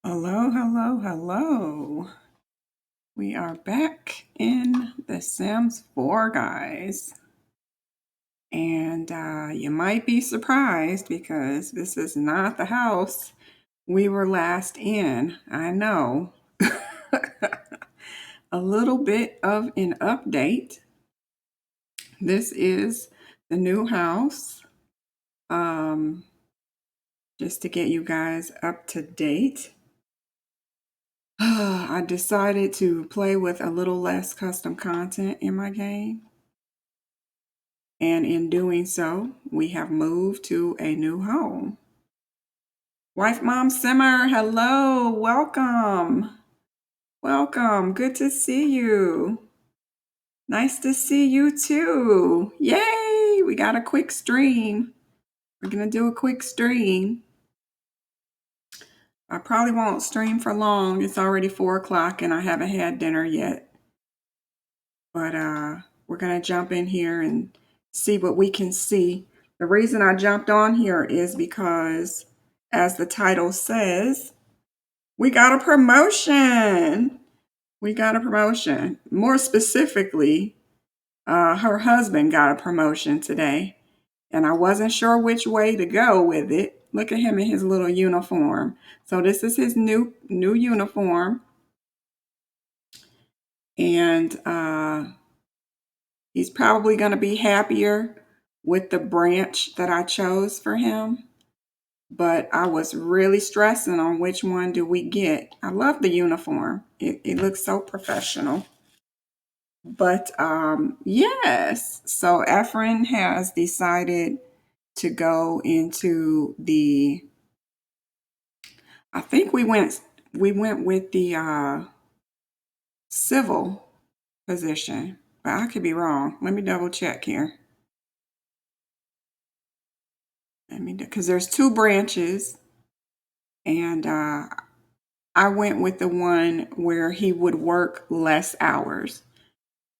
Hello, hello, hello. We are back in The Sims 4, guys. And you might be surprised because this is not the house we were last in. I know. A little bit of an update. This is the new house. Um, just to get you guys up to date. I decided to play with a little less custom content in my game. And in doing so, we have moved to a new home. Wife Mom Simmer, hello, welcome. Welcome, good to see you. Nice to see you too. Yay, we got a quick stream. We're going to do a quick stream. I probably won't stream for long. It's already 4 o'clock and I haven't had dinner yet. But we're going to jump in here and see what we can see. The reason I jumped on here is because, as the title says, we got a promotion. We got a promotion. More specifically, her husband got a promotion today, and I wasn't sure which way to go with it. Look at him in his little uniform. So this is his new uniform, and he's probably going to be happier with the branch that I chose for him. But I was really stressing on which one do we get. I love the uniform. It looks so professional. But yes, so Efren has decided to go into the, I think we went with the civil position, but I could be wrong. Let me double check here. Because there's 2 branches, and I went with the one where he would work less hours.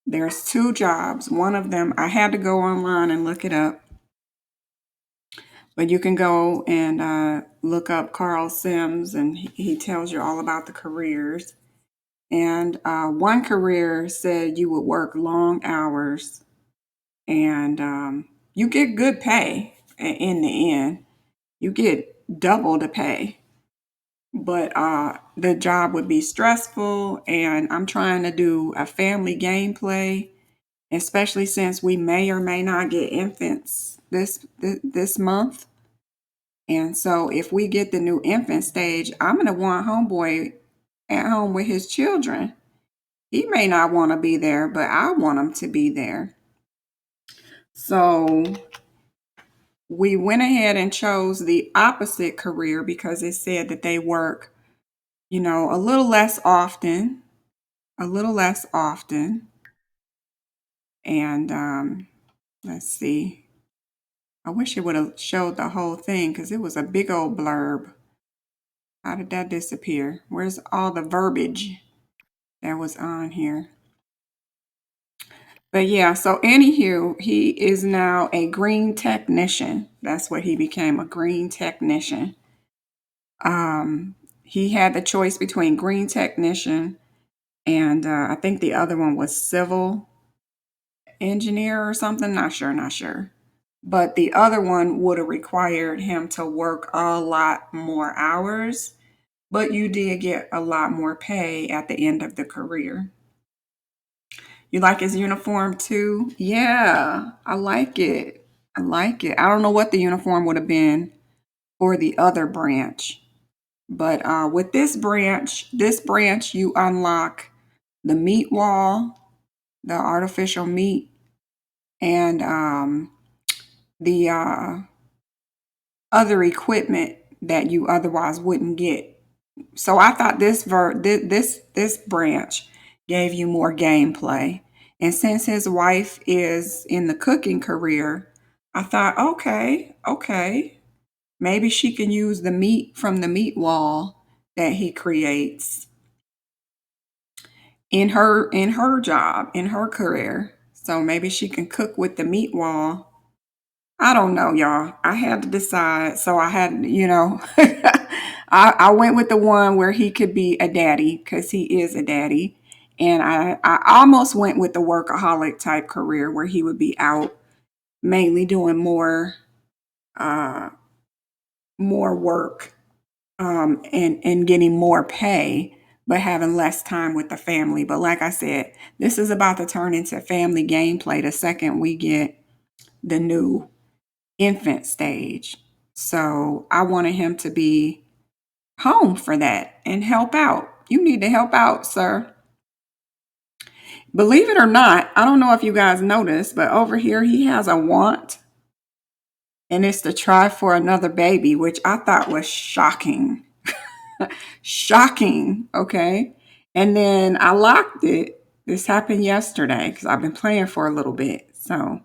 There's 2 jobs. One of them, I had to go online and look it up. But you can go and look up Carl Sims, and he tells you all about the careers. And one career said you would work long hours, and you get good pay in the end. You get double the pay. But the job would be stressful, and I'm trying to do a family gameplay, especially since we may or may not get infants this month. And so if we get the new infant stage, I'm going to want homeboy at home with his children. He may not want to be there, but I want him to be there. So we went ahead and chose the opposite career because it said that they work, a little less often. And let's see. I wish it would have showed the whole thing because it was a big old blurb. How did that disappear? Where's all the verbiage that was on here? But yeah, so anywho, he is now a green technician. That's what he became, a green technician. He had the choice between green technician and I think the other one was civil engineer or something. Not sure. But the other one would have required him to work a lot more hours, but you did get a lot more pay at the end of the career. You like his uniform too? Yeah, I like it. I don't know what the uniform would have been for the other branch, but with this branch, you unlock the meat wall, the artificial meat, and the other equipment that you otherwise wouldn't get. So I thought this branch gave you more gameplay. And since his wife is in the cooking career, I thought, okay, maybe she can use the meat from the meat wall that he creates in her job, in her career. So maybe she can cook with the meat wall. I don't know, y'all. I had to decide. So I had, I went with the one where he could be a daddy because he is a daddy. And I almost went with the workaholic type career where he would be out mainly doing uh, more work and getting more pay, but having less time with the family. But like I said, this is about to turn into family gameplay the second we get the new infant stage. So I wanted him to be home for that and help out. You need to help out, sir. Believe it or not, I don't know if you guys noticed, but over here he has a want, and it's to try for another baby, which I thought was shocking. Shocking, okay? And then I locked it. This happened yesterday because I've been playing for a little bit. So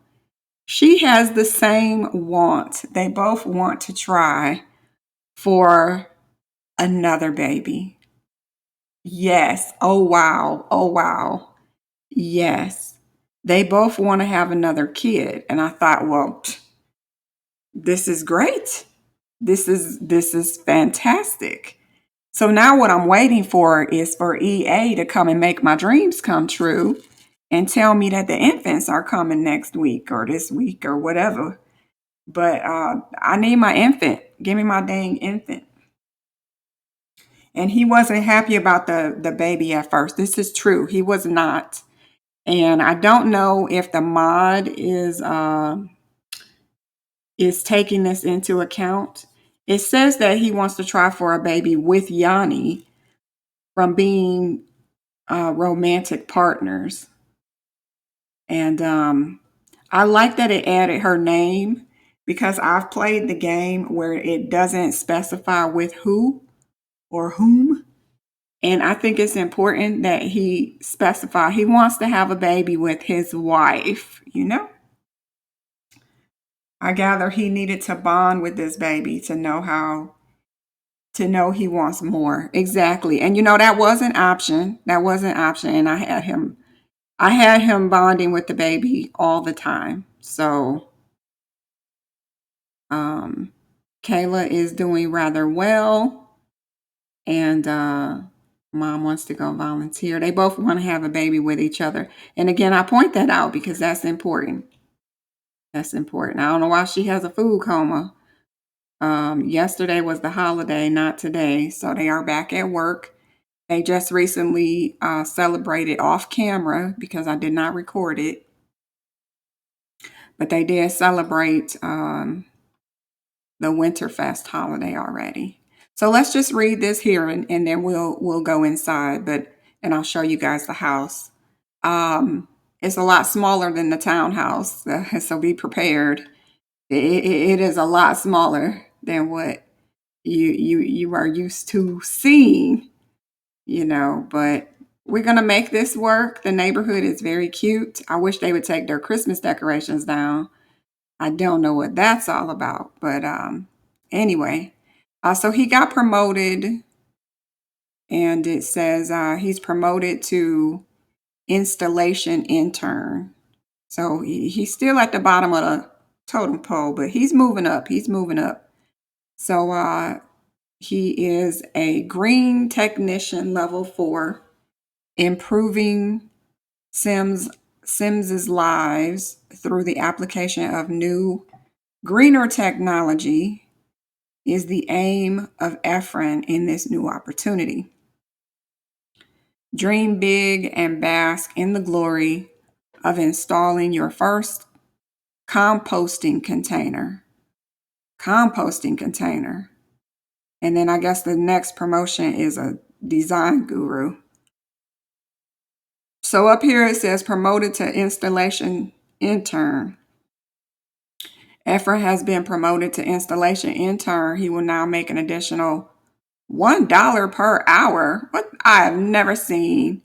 she has the same want. They both want to try for another baby. Yes. Oh, wow. Oh, wow. Yes. They both want to have another kid. And I thought, well, this is great. This is fantastic. So now what I'm waiting for is for EA to come and make my dreams come true and tell me that the infants are coming next week or this week or whatever. But I need my infant. Give me my dang infant. And he wasn't happy about the baby at first. This is true. He was not. And I don't know if the mod is taking this into account. It says that he wants to try for a baby with Yani from being romantic partners. And I like that it added her name because I've played the game where it doesn't specify with who or whom. And I think it's important that he specify he wants to have a baby with his wife, you know? I gather he needed to bond with this baby to know he wants more. Exactly. And that was an option. That was an option. And I had him bonding with the baby all the time. So um Kayla is doing rather well, and mom wants to go volunteer. They both want to have a baby with each other. And again, I point that out because that's important. That's important. I don't know why she has a food coma. Yesterday was the holiday, not today. So they are back at work. They just recently celebrated off camera because I did not record it. But they did celebrate the Winterfest holiday already. So let's just read this here and then we'll go inside, and I'll show you guys the house. It's a lot smaller than the townhouse, so be prepared. It is a lot smaller than what you are used to seeing, but we're gonna make this work. The neighborhood is very cute. I wish they would take their Christmas decorations down. I don't know what that's all about, but anyway, so he got promoted, and it says he's promoted to installation intern. So he's still at the bottom of the totem pole, but he's moving up. He's moving up. So he is a green technician level 4, improving Sims's lives through the application of new greener technology is the aim of Ephraim in this new opportunity. Dream big and bask in the glory of installing your first composting container. Composting container. And then I guess the next promotion is a design guru. So up here it says promoted to installation intern. Ephraim has been promoted to installation intern. He will now make an additional $1 per hour. What? I have never seen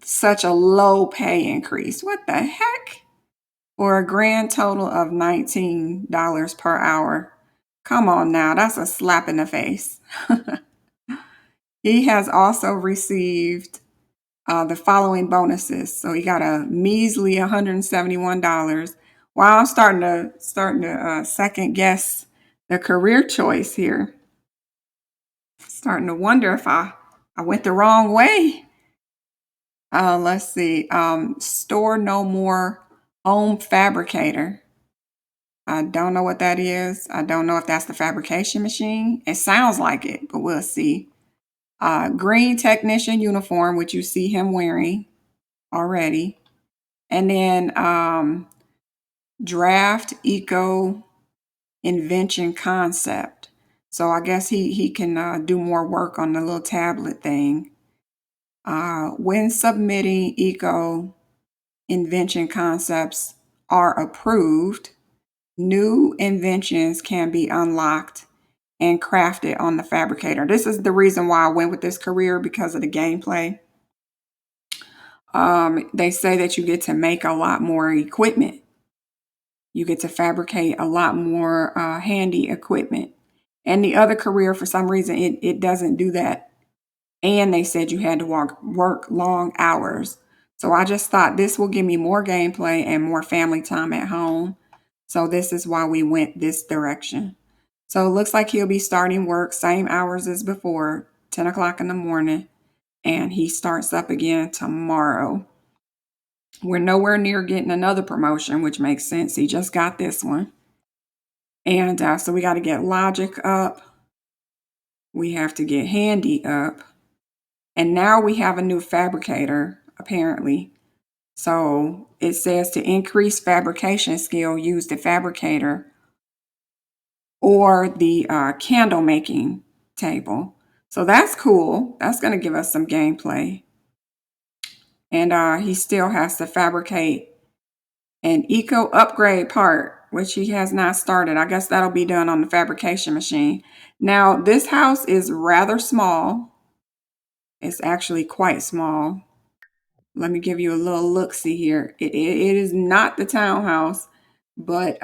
such a low pay increase. What the heck? For a grand total of $19 per hour. Come on now, that's a slap in the face. He has also received the following bonuses. So he got a measly $171. Wow, I'm starting to second guess the career choice here. Starting to wonder if I went the wrong way. Let's see. Store no more home fabricator. I don't know what that is. I don't know if that's the fabrication machine. It sounds like it, but we'll see. Green technician uniform, which you see him wearing already. And then draft eco invention concept. So I guess he can do more work on the little tablet thing. When submitting eco invention concepts are approved, new inventions can be unlocked and crafted on the fabricator. This is the reason why I went with this career, because of the gameplay. They say that you get to make a lot more equipment. You get to fabricate a lot more handy equipment. And the other career, for some reason, it doesn't do that. And they said you had to work long hours. So I just thought this will give me more gameplay and more family time at home. So this is why we went this direction. So it looks like he'll be starting work same hours as before, 10 o'clock in the morning. And he starts up again tomorrow. We're nowhere near getting another promotion, which makes sense. He just got this one. And so we got to get logic up. We have to get handy up. And now we have a new fabricator, apparently. So it says to increase fabrication skill, use the fabricator or the candle making table. So that's cool. That's going to give us some gameplay. And he still has to fabricate an eco upgrade part, which he has not started. I guess that'll be done on the fabrication machine. Now, this house is rather small. It's actually quite small. Let me give you a little look-see here. It is not the townhouse, but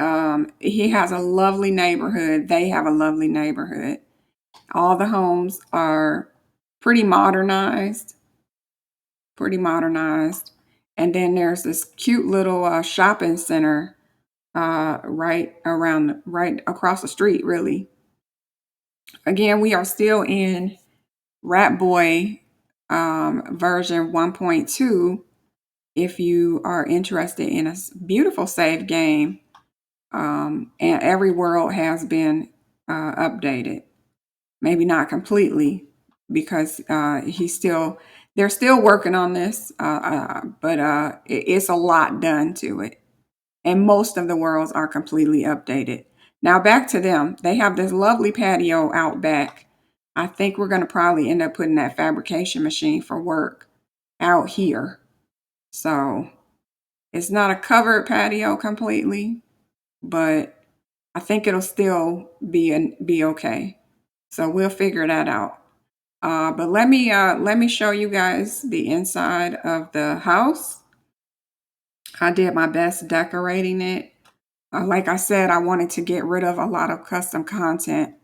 he has a lovely neighborhood. They have a lovely neighborhood. All the homes are pretty modernized. Pretty modernized. And then there's this cute little shopping center right across the street, really. Again, we are still in Rat Boy version 1.2. If you are interested in a beautiful save game, and every world has been updated. Maybe not completely, because they're still working on this, but it's a lot done to it. And most of the worlds are completely updated. Now back to them. They have this lovely patio out back. I think we're going to probably end up putting that fabrication machine for work out here. So it's not a covered patio completely, but I think it'll still be okay. So we'll figure that out. But let me show you guys the inside of the house. I did my best decorating it. Like I said, I wanted to get rid of a lot of custom content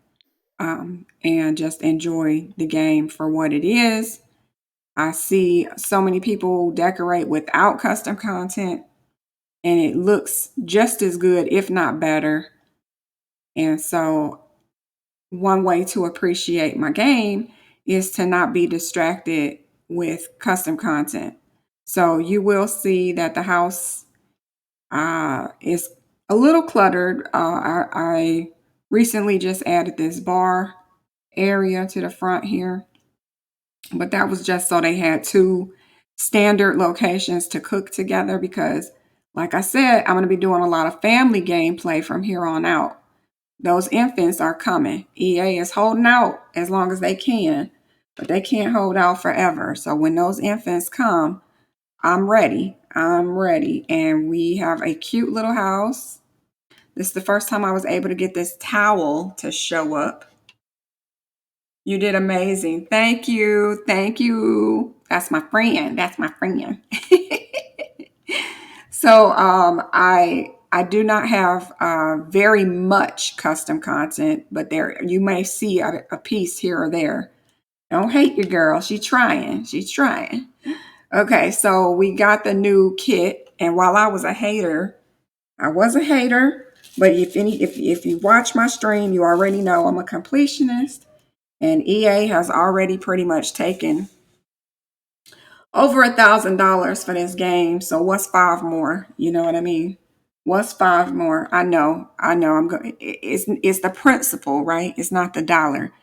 and just enjoy the game for what it is. I see so many people decorate without custom content, and it looks just as good, if not better. And so one way to appreciate my game is to not be distracted with custom content. So you will see that the house is a little cluttered. I recently just added this bar area to the front here, but that was just so they had two standard locations to cook together, because like I said, I'm going to be doing a lot of family gameplay from here on out. Those infants are coming. EA is holding out as long as they can, but they can't hold out forever. So when those infants come, I'm ready. I'm ready. And we have a cute little house. This is the first time I was able to get this towel to show up. You did amazing. Thank you. Thank you. That's my friend. That's my friend. So I do not have very much custom content, but there you may see a piece here or there. Don't hate your girl. She's trying. She's trying. Okay, so we got the new kit, and while I was a hater, but if you watch my stream, you already know I'm a completionist, And EA has already pretty much taken over $1,000 for this game. So what's five more? You know what I mean? What's five more? I know. I'm going. It's the principle, right? It's not the dollar.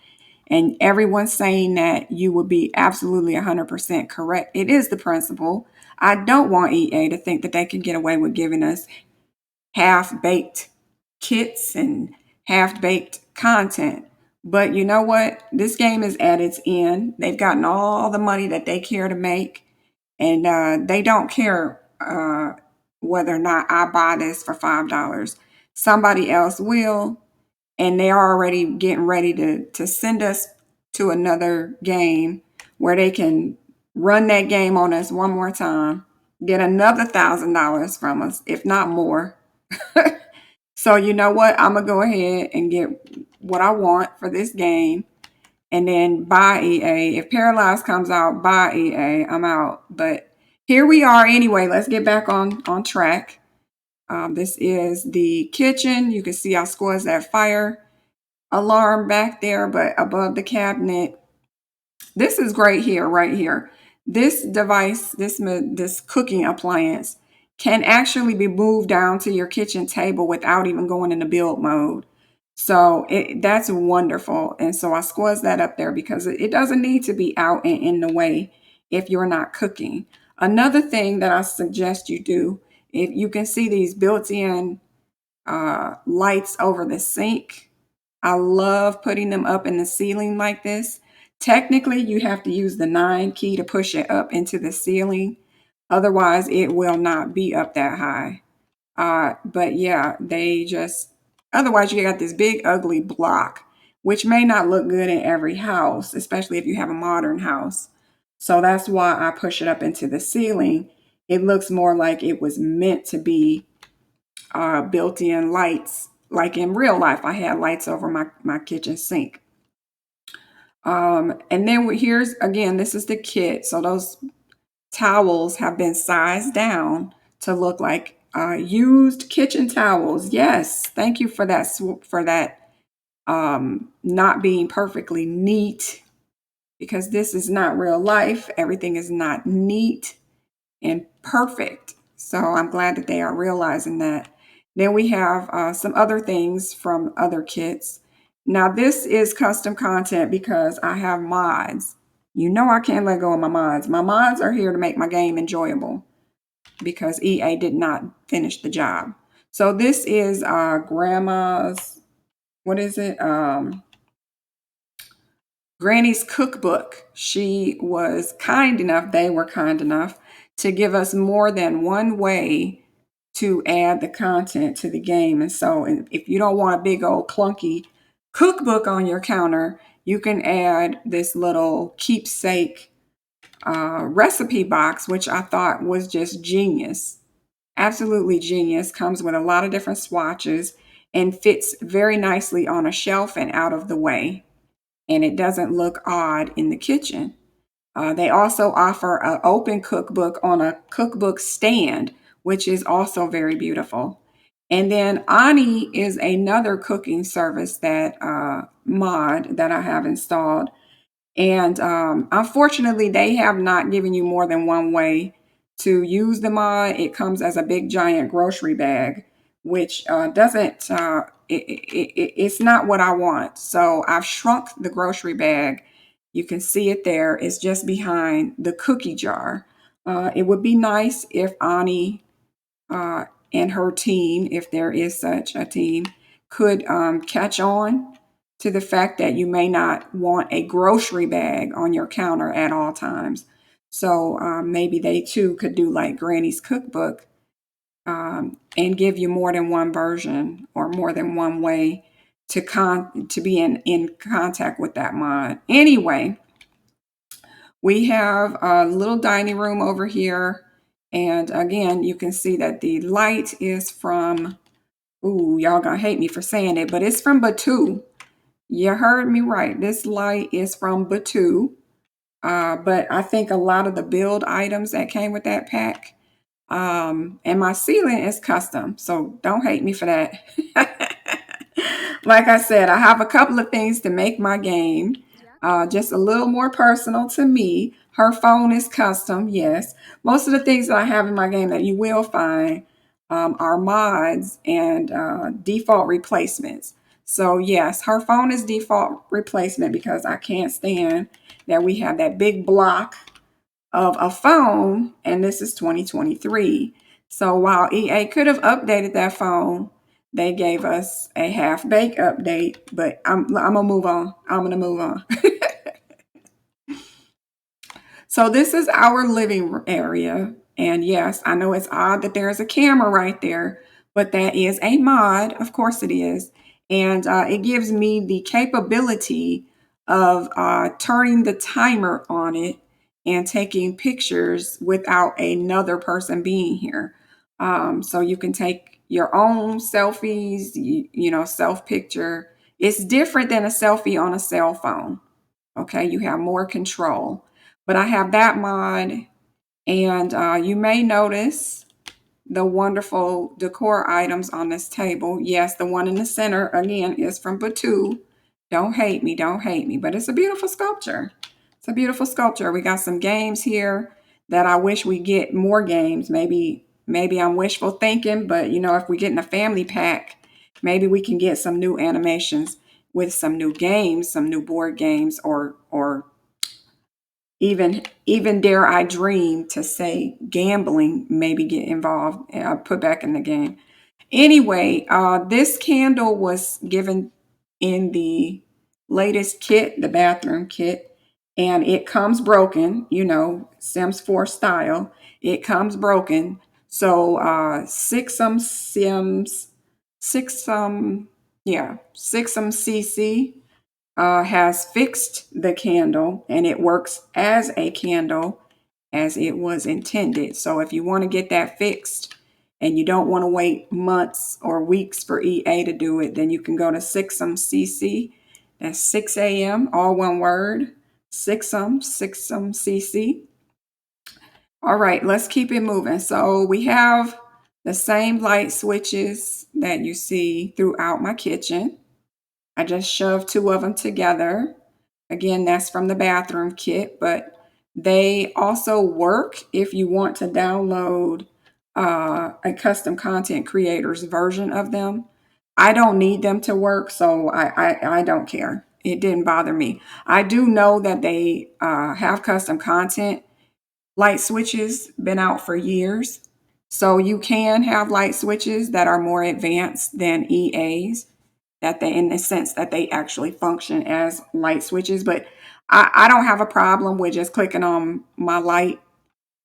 And everyone's saying that you would be absolutely 100% correct. It is the principle. I don't want EA to think that they can get away with giving us half baked kits and half baked content. But you know what? This game is at its end. They've gotten all the money that they care to make, and they don't care whether or not I buy this for $5. Somebody else will, and they're already getting ready to send us to another game where they can run that game on us one more time, get another $1,000 from us, if not more. So you know what? I'm gonna go ahead and get what I want for this game, and then buy EA. If Paralyzed comes out, buy EA. I'm out. But here we are anyway. Let's get back on track. This is the kitchen. You can see I squares that fire alarm back there, but above the cabinet. This is great here, right here. This device, this cooking appliance, can actually be moved down to your kitchen table without even going into build mode. So that's wonderful. And so I squeeze that up there because it doesn't need to be out and in the way if you're not cooking. Another thing that I suggest you do, if you can see these built-in lights over the sink, I love putting them up in the ceiling like this. Technically, you have to use the 9 key to push it up into the ceiling. Otherwise, it will not be up that high. But yeah, they just, otherwise, you got this big, ugly block, which may not look good in every house, especially if you have a modern house. So that's why I push it up into the ceiling. It looks more like it was meant to be built-in lights. Like in real life, I had lights over my kitchen sink. And then here's again, this is the kit. So those towels have been sized down to look like used kitchen towels. Yes, thank you for that. For that not being perfectly neat, because this is not real life. Everything is not neat and perfect. So I'm glad that they are realizing that. Then we have some other things from other kits. Now, this is custom content because I have mods. You know, I can't let go of my mods. My mods are here to make my game enjoyable because EA did not finish the job. So this is grandma's, what is it? Granny's cookbook. She was kind enough, they were kind enough to give us more than one way to add the content to the game. And so if you don't want a big old clunky cookbook on your counter, you can add this little keepsake recipe box, which I thought was just genius. Absolutely genius. Comes with a lot of different swatches and fits very nicely on a shelf and out of the way, and it doesn't look odd in the kitchen. They also offer an open cookbook on a cookbook stand, which is also very beautiful. And then Yani is another cooking service that mod that I have installed. And unfortunately, they have not given you more than one way to use the mod. It comes as a big giant grocery bag, which doesn't, it's not what I want. So I've shrunk the grocery bag. You can see it there. It's just behind the cookie jar. It would be nice if Ani uh, and her team, if there is such a team, could catch on to the fact that you may not want a grocery bag on your counter at all times. So maybe they too could do like Granny's cookbook and give you more than one version or more than one way to be in contact with that mod. Anyway, we have a little dining room over here. And again, you can see that the light is from, ooh, y'all gonna hate me for saying it, but it's from Batu. You heard me right. This light is from Batu. But I think a lot of the build items that came with that pack, and my ceiling is custom. So don't hate me for that. Like I said, I have a couple of things to make my game. Just a little more personal to me. Her phone is custom, yes. Most of the things that I have in my game that you will find are mods and default replacements. So, yes, her phone is default replacement because I can't stand that we have that big block of a phone, and this is 2023. So while EA could have updated that phone, they gave us a half baked update. But I'm gonna move on. I'm gonna move on. So this is our living area. And yes, I know it's odd that there's a camera right there, but that is a mod. Of course it is. And it gives me the capability of turning the timer on it and taking pictures without another person being here. So you can take your own selfies, you know, self picture. It's different than a selfie on a cell phone. Okay, you have more control. But I have that mod, and you may notice the wonderful decor items on this table. Yes, the one in the center, again, is from Batu. Don't hate me, don't hate me, but it's a beautiful sculpture. It's a beautiful sculpture. We got some games here that I wish we get more games. Maybe I'm wishful thinking, but you know, if we get in a family pack, maybe we can get some new animations with some new games, some new board games, or even dare I dream to say gambling, maybe get involved, put back in the game. Anyway, this candle was given in the latest kit, the bathroom kit, and it comes broken, you know, Sims 4 style. It comes broken. So six yeah, Sixum CC has fixed the candle and it works as a candle as it was intended. So if you want to get that fixed and you don't want to wait months or weeks for EA to do it, then you can go to Sixum CC. That's 6 a.m., all one word. Sixum CC. All right, let's keep it moving. So we have the same light switches that you see throughout my kitchen. I just shoved two of them together. Again, that's from the bathroom kit, but they also work if you want to download a custom content creator's version of them. I don't need them to work, so I don't care. It didn't bother me. I do know that they have custom content light switches, been out for years. So you can have light switches that are more advanced than EA's, that they, in the sense that they actually function as light switches. But I don't have a problem with just clicking on my light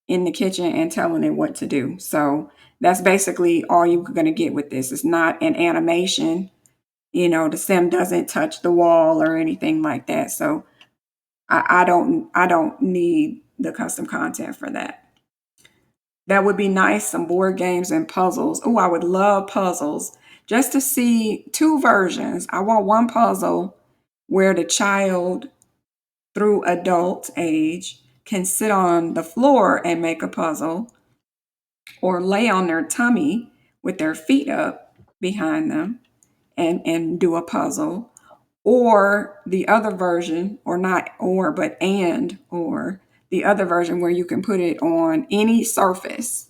in the kitchen and telling it what to do. So that's basically all you're going to get with this. It's not an animation. You know, the sim doesn't touch the wall or anything like that. So I don't need the custom content for that. That would be nice. Some board games and puzzles. Oh, I would love puzzles just to see two versions. I want one puzzle where the child through adult age can sit on the floor and make a puzzle or lay on their tummy with their feet up behind them and do a puzzle. Or the other version, or not or, but or the other version where you can put it on any surface,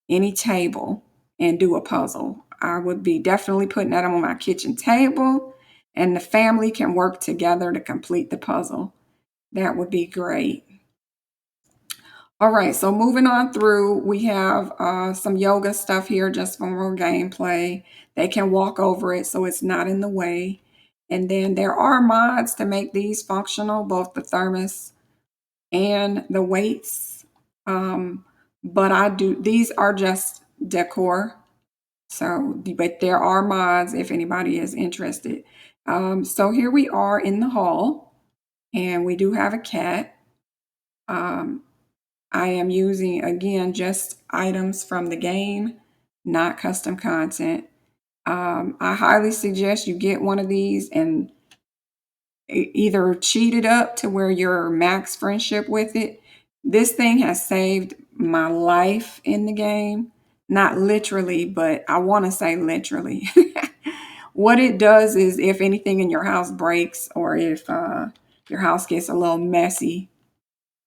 any table, and do a puzzle. I would be definitely putting that on my kitchen table, and the family can work together to complete the puzzle. That would be great. All right, so moving on through, we have some yoga stuff here just for more gameplay. They can walk over it so it's not in the way. And then there are mods to make these functional, both the thermos and the weights. But these are just decor. So, but there are mods if anybody is interested. So here we are in the hall, and we do have a cat. Um, I am using, again, just items from the game, not custom content. I highly suggest you get one of these and either cheat it up to where you're max friendship with it. This thing has saved my life in the game. Not literally, but I want to say literally. What it does is if anything in your house breaks or if your house gets a little messy,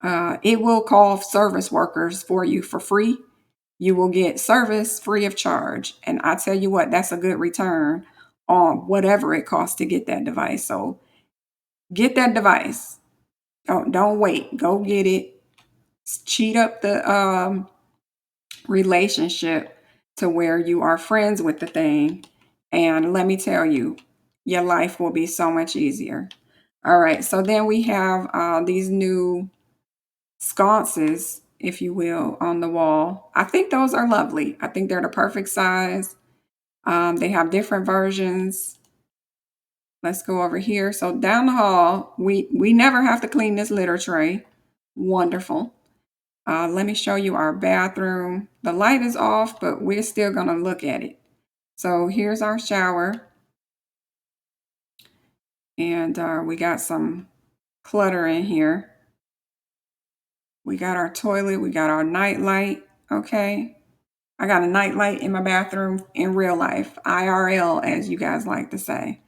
it will call service workers for you for free. You will get service free of charge. And I tell you what, that's a good return on whatever it costs to get that device. So get that device. Don't wait. Go get it. Cheat up the relationship to where you are friends with the thing. And let me tell you, your life will be so much easier. All right. So then we have these new sconces, if you will, on the wall. I think those are lovely. I think they're the perfect size. They have different versions. Let's go over here. So down the hall, we never have to clean this litter tray. Wonderful. Let me show you our bathroom. The light is off, but we're still going to look at it. So here's our shower. And we got some clutter in here. We got our toilet. We got our night light. Okay. I got a night light in my bathroom in real life. IRL, as you guys like to say.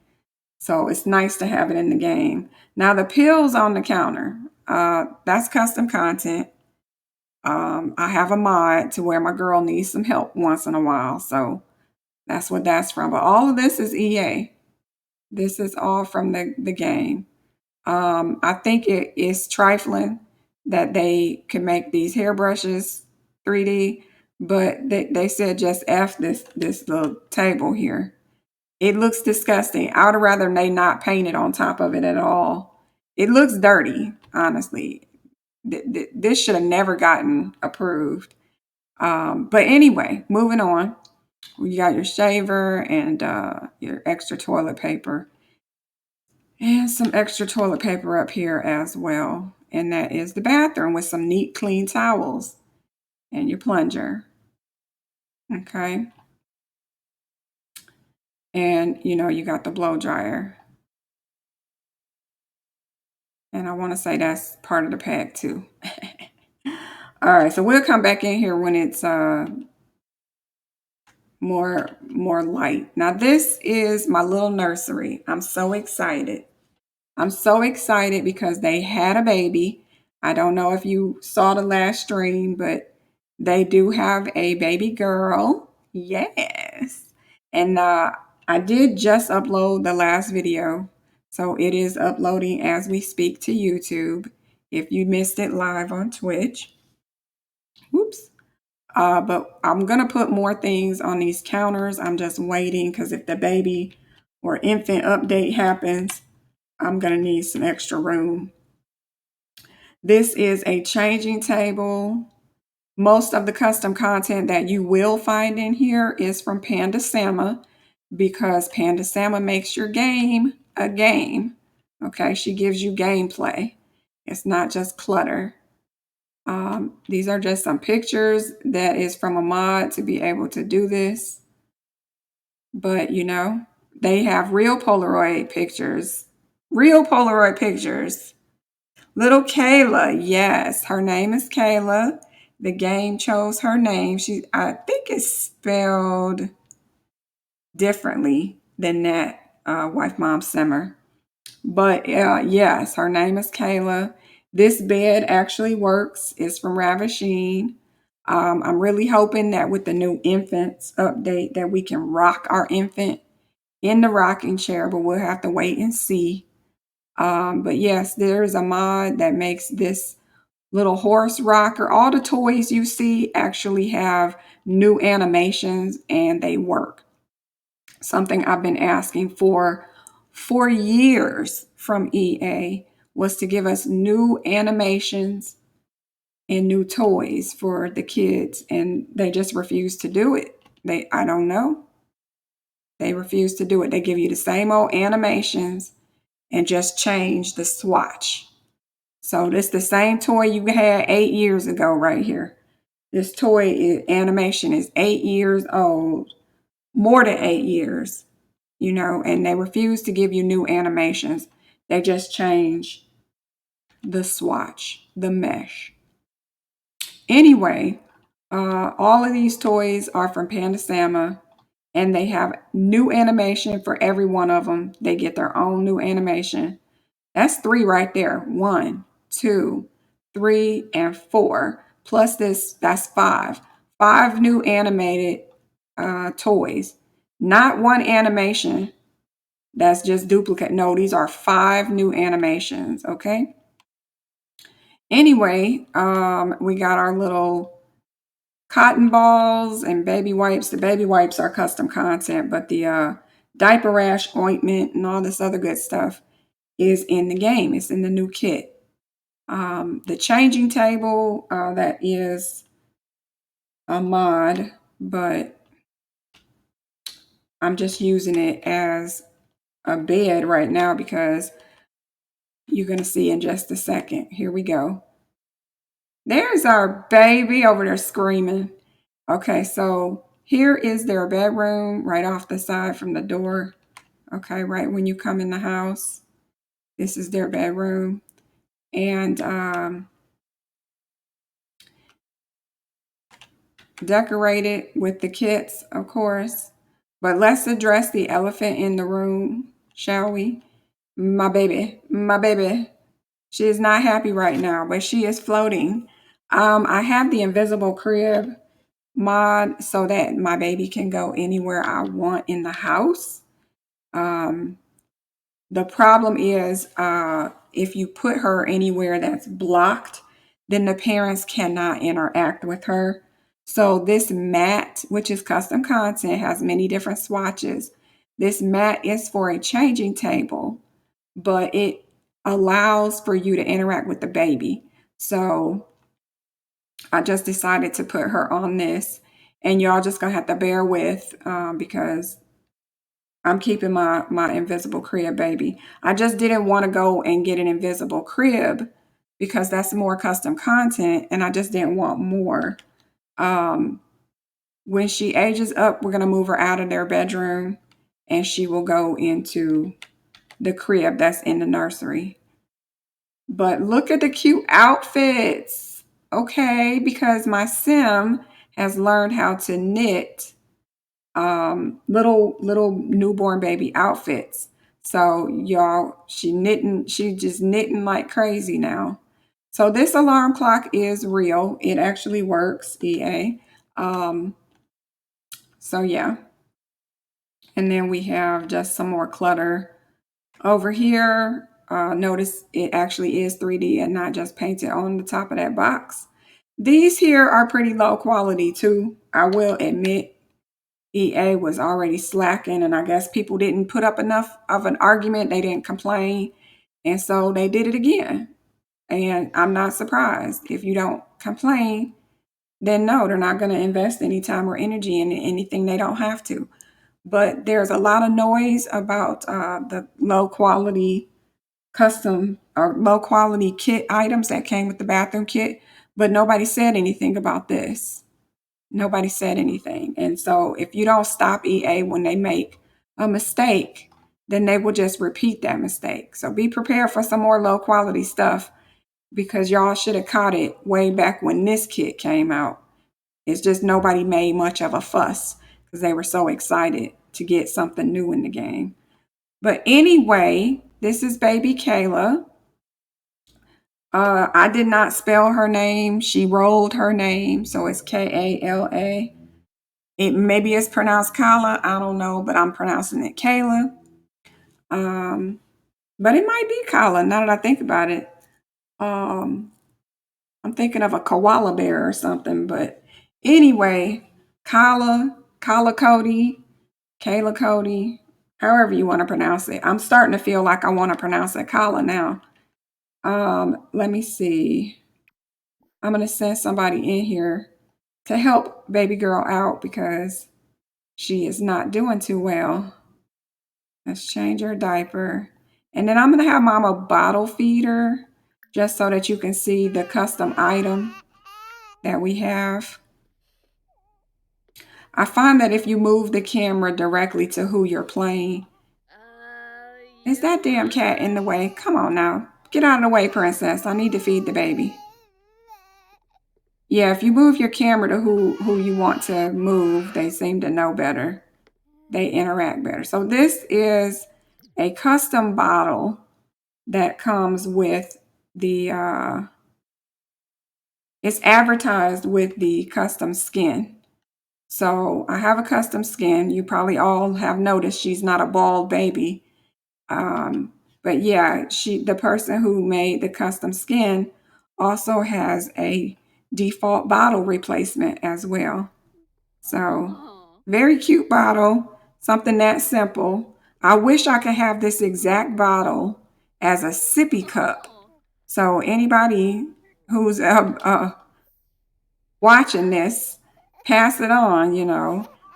So it's nice to have it in the game. Now the pills on the counter, that's custom content. I have a mod to where my girl needs some help once in a while. So that's what that's from. But all of this is EA. This is all from the game. I think it is trifling that they can make these hairbrushes 3D, but they said just F this little table here. It looks disgusting. I would rather they not paint it on top of it at all. It looks dirty, honestly. This should have never gotten approved. But anyway, moving on. You got your shaver and your extra toilet paper. And some extra toilet paper up here as well. And that is the bathroom with some neat, clean towels and your plunger. Okay. And, you got the blow dryer. And I want to say that's part of the pack too. All right, so we'll come back in here when it's more light. Now this is my little nursery. I'm so excited. I'm so excited because they had a baby. I don't know if you saw the last stream, but they do have a baby girl. Yes. And I did just upload the last video. So it is uploading as we speak to YouTube. If you missed it live on Twitch. Whoops. But I'm going to put more things on these counters. I'm just waiting because if the baby or infant update happens, I'm going to need some extra room. This is a changing table. Most of the custom content that you will find in here is from Panda Sama because Panda Sama makes your game a game. Okay, she gives you gameplay. It's not just clutter. These are just some pictures that is from a mod to be able to do this. But, they have real Polaroid pictures. Real Polaroid pictures. Little Kayla, yes, her name is Kayla. The game chose her name. I think it's spelled differently than that, wife, mom, simmer. But yes, her name is Kayla. This bed actually works. It's from Ravisheen. I'm really hoping that with the new infants update that we can rock our infant in the rocking chair, but we'll have to wait and see. But yes, there is a mod that makes this little horse rocker. All the toys you see actually have new animations and they work. Something I've been asking for years from EA was to give us new animations and new toys for the kids, and they just refuse to do it. I don't know. They refuse to do it. They give you the same old animations and just change the swatch. So this the same toy you had 8 years ago right here. This animation is 8 years old, more than 8 years, and they refuse to give you new animations. They just change the swatch, the mesh. Anyway, all of these toys are from Panda Sama, and they have new animation for every one of them. They get their own new animation. That's three right there. One, two, three, and four. Plus this, that's five. Five new animated toys. Not one animation that's just duplicate. No, these are five new animations. Okay. Anyway, we got our little cotton balls and baby wipes. The baby wipes are custom content, but the diaper rash ointment and all this other good stuff is in the game. It's in the new kit. The changing table, that is a mod, but I'm just using it as a bed right now because you're going to see in just a second. Here we go. There's our baby over there screaming. Okay, so here is their bedroom right off the side from the door. Okay, right when you come in the house, this is their bedroom. And decorated with the kits, of course. But let's address the elephant in the room, shall we? My baby, my baby. She is not happy right now, but she is floating. I have the invisible crib mod so that my baby can go anywhere I want in the house. Um, the problem is if you put her anywhere that's blocked, then the parents cannot interact with her. So this mat, which is custom content, has many different swatches. This mat is for a changing table, but it allows for you to interact with the baby. So I just decided to put her on this, and y'all just gonna have to bear with because I'm keeping my invisible crib baby. I just didn't want to go and get an invisible crib because that's more custom content, and I just didn't want more. Um, when she ages up, we're gonna move her out of their bedroom, and she will go into the crib that's in the nursery. But look at the cute outfits, okay? Because my sim has learned how to knit little newborn baby outfits. So y'all, she just knitting like crazy now. So this alarm clock is real. It actually works, EA. Um, so yeah. And then we have just some more clutter over here. Notice it actually is 3D and not just painted on the top of that box. These here are pretty low quality too. I will admit EA was already slacking, and I guess people didn't put up enough of an argument. They didn't complain, and so they did it again. And I'm not surprised. If you don't complain, then no, they're not going to invest any time or energy in anything they don't have to. But there's a lot of noise about the low quality custom or low quality kit items that came with the bathroom kit, but nobody said anything about this. Nobody said anything. And so if you don't stop EA when they make a mistake, then they will just repeat that mistake. So be prepared for some more low quality stuff because y'all should have caught it way back when this kit came out. It's just nobody made much of a fuss because they were so excited to get something new in the game. But anyway, this is baby Kayla. I did not spell her name. She rolled her name, so it's Kala. It maybe it's pronounced Kala. I don't know, but I'm pronouncing it Kayla. Um, but it might be Kala now that I think about it. Um, I'm thinking of a koala bear or something. But anyway, Kala Cody, Kayla Cody, however you want to pronounce it. I'm starting to feel like I want to pronounce it Kala now. Let me see. I'm gonna send somebody in here to help baby girl out because she is not doing too well. Let's change her diaper. And then I'm gonna have mama bottle feed her just so that you can see the custom item that we have. I find that if you move the camera directly to who you're playing, is that damn cat in the way? Come on now. Get out of the way, princess. I need to feed the baby. Yeah, if you move your camera to who you want to move, they seem to know better. They interact better. So this is a custom bottle that comes with the it's advertised with the custom skin. So I have a custom skin. You probably all have noticed she's not a bald baby. Um, but yeah, the person who made the custom skin also has a default bottle replacement as well. So very cute bottle, something that simple. I wish I could have this exact bottle as a sippy cup. So anybody who's watching this, pass it on,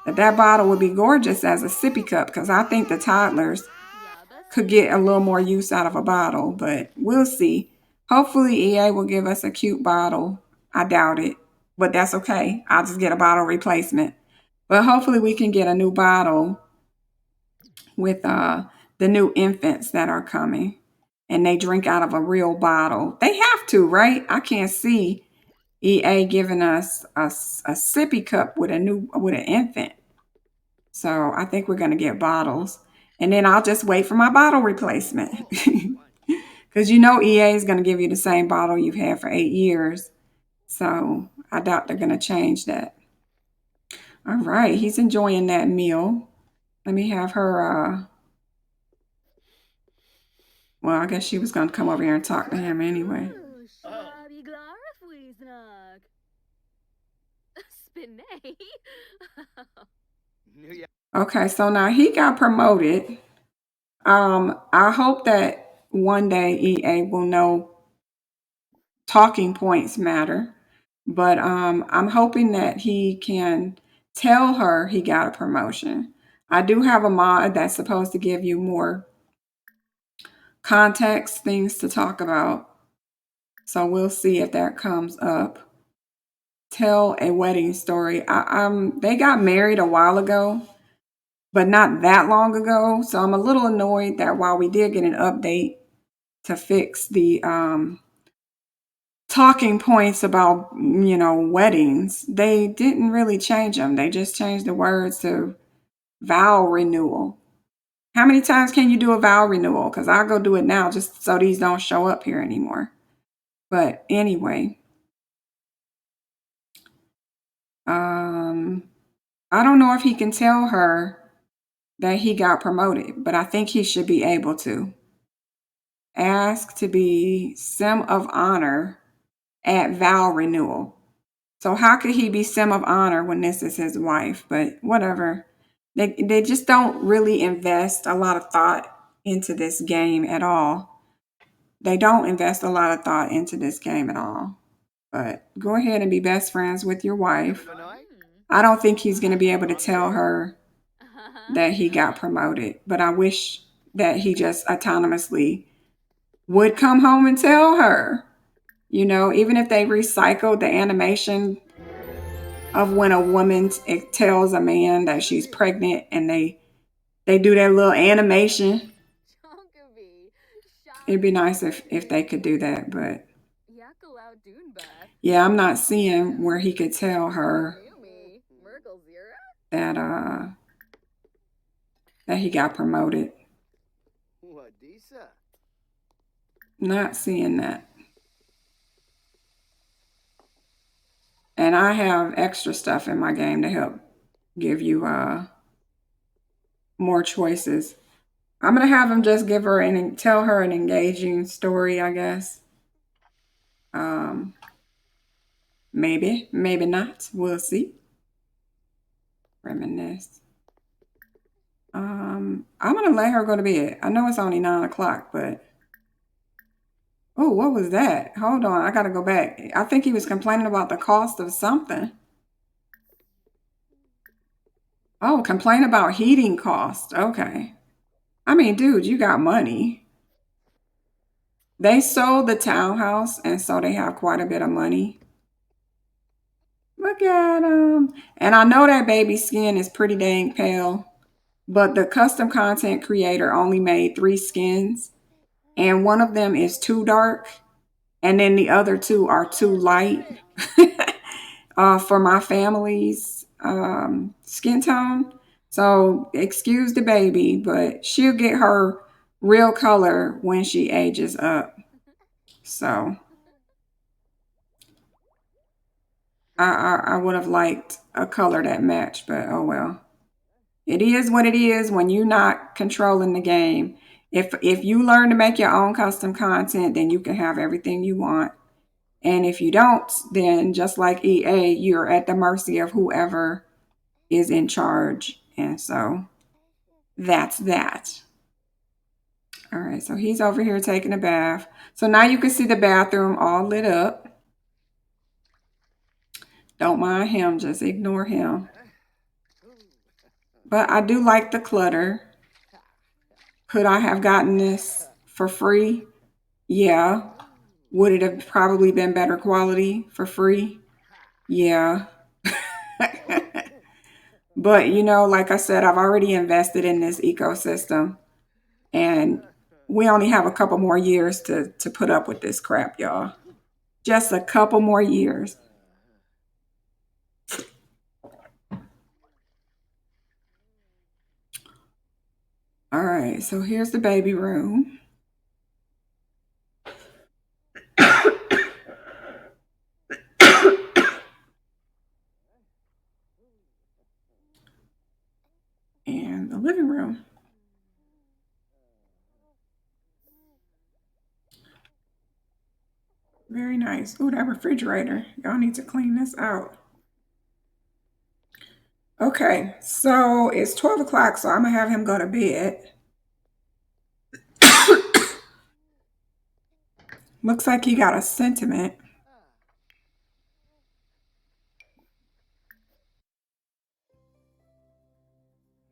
that bottle would be gorgeous as a sippy cup because I think the toddlers could get a little more use out of a bottle, but we'll see. Hopefully, EA will give us a cute bottle. I doubt it, but that's okay. I'll just get a bottle replacement. But hopefully, we can get a new bottle with the new infants that are coming and they drink out of a real bottle. They have to, right? I can't see EA giving us a sippy cup with an infant. So I think we're gonna get bottles. And then I'll just wait for my bottle replacement. Because EA is gonna give you the same bottle you've had for 8 years. So I doubt they're gonna change that. All right, he's enjoying that meal. Let me have her well, I guess she was gonna come over here and talk to him anyway. Okay, so now he got promoted. I hope that one day EA will know talking points matter, but I'm hoping that he can tell her he got a promotion. I do have a mod that's supposed to give you more context, things to talk about. So we'll see if that comes up. Tell a wedding story. They got married a while ago, but not that long ago. So I'm a little annoyed that while we did get an update to fix the talking points about, weddings, they didn't really change them. They just changed the words to vow renewal. How many times can you do a vow renewal? Because I'll go do it now just so these don't show up here anymore. But anyway, I don't know if he can tell her that he got promoted, but I think he should be able to. Ask to be Sim of Honor at vow renewal. So how could he be Sim of Honor when this is his wife? But whatever. They just don't really invest a lot of thought into this game at all. They don't invest a lot of thought into this game at all. But go ahead and be best friends with your wife. I don't think he's going to be able to tell her that he got promoted, but I wish that he just autonomously would come home and tell her. Even if they recycled the animation of when a woman tells a man that she's pregnant and they do that little animation. It'd be nice if they could do that, but yeah, I'm not seeing where he could tell her that he got promoted. Not seeing that. And I have extra stuff in my game to help give you more choices. I'm gonna have him just tell her an engaging story, I guess. Maybe, maybe not. We'll see. Reminisce. I'm gonna let her go to bed. I know it's only 9 o'clock, but oh, what was that? Hold on, I gotta go back. I think he was complaining about the cost of something. Oh, complain about heating cost. Okay. I mean, dude, you got money. They sold the townhouse, and so they have quite a bit of money. Look at them. And I know that baby skin is pretty dang pale, but the custom content creator only made 3 skins, and one of them is too dark, and then the other 2 are too light for my family's skin tone. So excuse the baby, but she'll get her real color when she ages up. So I would have liked a color that matched, but oh well. It is what it is when you're not controlling the game. If you learn to make your own custom content, then you can have everything you want. And if you don't, then just like EA, you're at the mercy of whoever is in charge. And so that's that. All right, so he's over here taking a bath. So now you can see the bathroom all lit up. Don't mind him, just ignore him. But I do like the clutter. Could I have gotten this for free? Yeah. Would it have probably been better quality for free? Yeah. But like I said, I've already invested in this ecosystem, and we only have a couple more years to put up with this crap, y'all. Just a couple more years. All right, so here's the baby room. And the living room. Very nice. Ooh, that refrigerator. Y'all need to clean this out. Okay, so it's 12 o'clock, so I'm going to have him go to bed. Looks like he got a sentiment.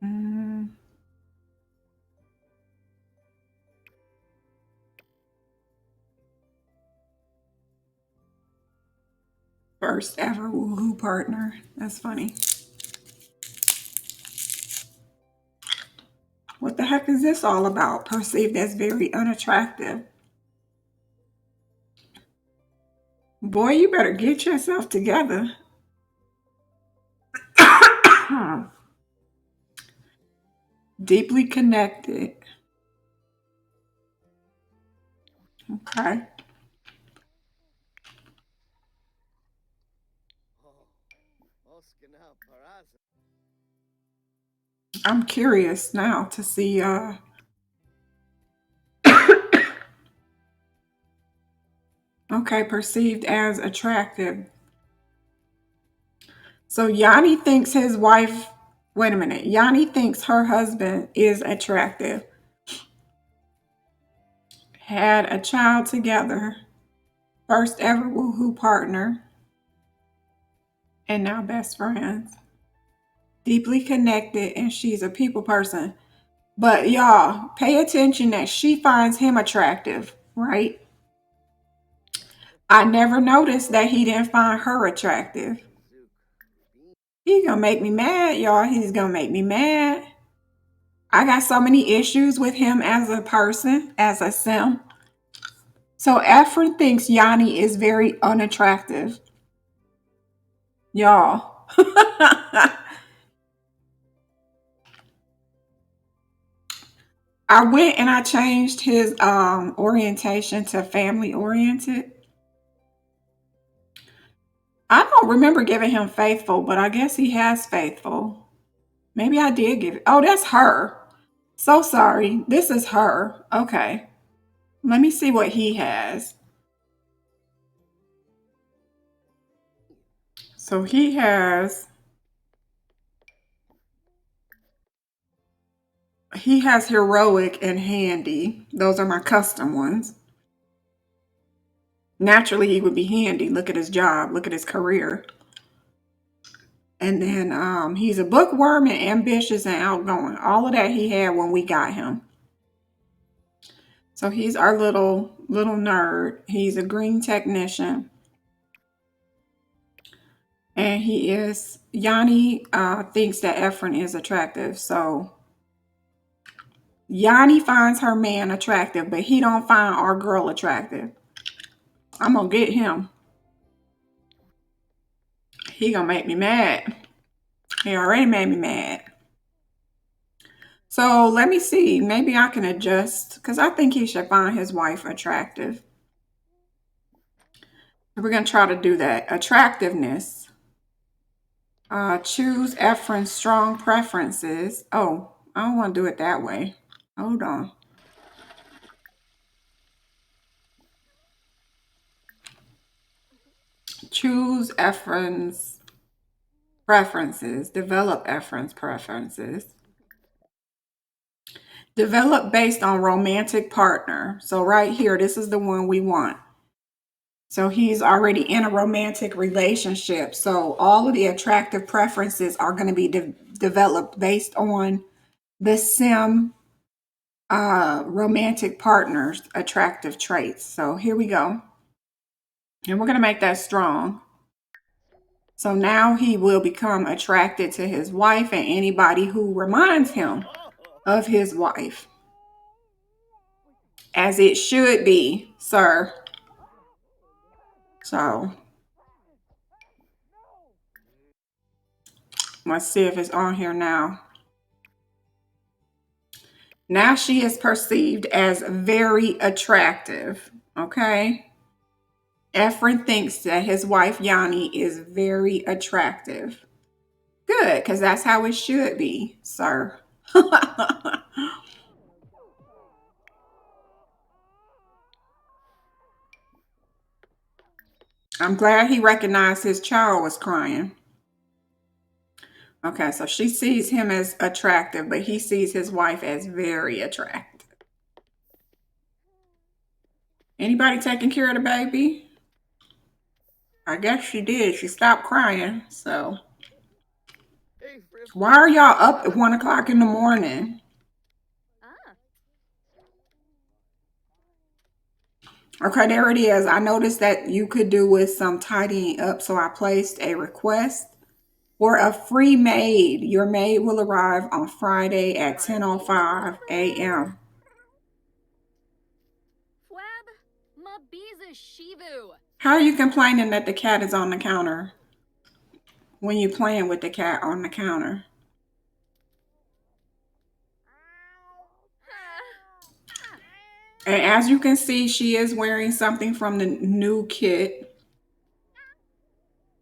Mm. First ever woohoo partner. That's funny. What the heck is this all about? Perceived as very unattractive. Boy, you better get yourself together. Deeply connected. Okay. I'm curious now to see okay, perceived as attractive. So Yani thinks his wife, wait a minute. Yani thinks her husband is attractive. Had a child together. First ever woohoo partner. And now best friends. Deeply connected, and she's a people person. But y'all, pay attention that she finds him attractive, right? I never noticed that he didn't find her attractive. He's gonna make me mad, y'all. He's gonna make me mad. I got so many issues with him as a person, as a sim. So Efren thinks Yanni is very unattractive. Y'all. I went and I changed his orientation to family oriented. I don't remember giving him faithful, but I guess he has faithful. Maybe I did give it. Oh, that's her. So sorry. This is her. Okay. Let me see what he has. So he has heroic and handy. Those are my custom ones. Naturally, he would be handy. Look at his job. Look at his career. And then he's a bookworm and ambitious and outgoing. All of that he had when we got him. So he's our little nerd. He's a green technician. And he is, Yanni thinks that Efren is attractive. So Yanni finds her man attractive, but he don't find our girl attractive. I'm going to get him. He going to make me mad. He already made me mad. So let me see. Maybe I can adjust because I think he should find his wife attractive. We're going to try to do that. Attractiveness. Choose Efren's strong preferences. Oh, I don't want to do it that way. Hold on. Choose Efren's preferences. Develop Efren's preferences. Develop based on romantic partner. So right here, this is the one we want. So he's already in a romantic relationship. So all of the attractive preferences are going to be developed based on the sim romantic partner's attractive traits. So here we go. And we're going to make that strong. So now he will become attracted to his wife and anybody who reminds him of his wife. As it should be, sir. So let's see if it's on here now. Now she is perceived as very attractive. Okay. Efren thinks that his wife Yani is very attractive. Good, because that's how it should be, sir. I'm glad he recognized his child was crying. Okay, so she sees him as attractive, but he sees his wife as very attractive. Anybody taking care of the baby? I guess she did. She stopped crying. So why are y'all up at 1 o'clock in the morning? Okay, there it is. I noticed that you could do with some tidying up, so I placed a request for a free maid. Your maid will arrive on Friday at 10:05 a.m. How are you complaining that the cat is on the counter when you're playing with the cat on the counter? And as you can see, she is wearing something from the new kit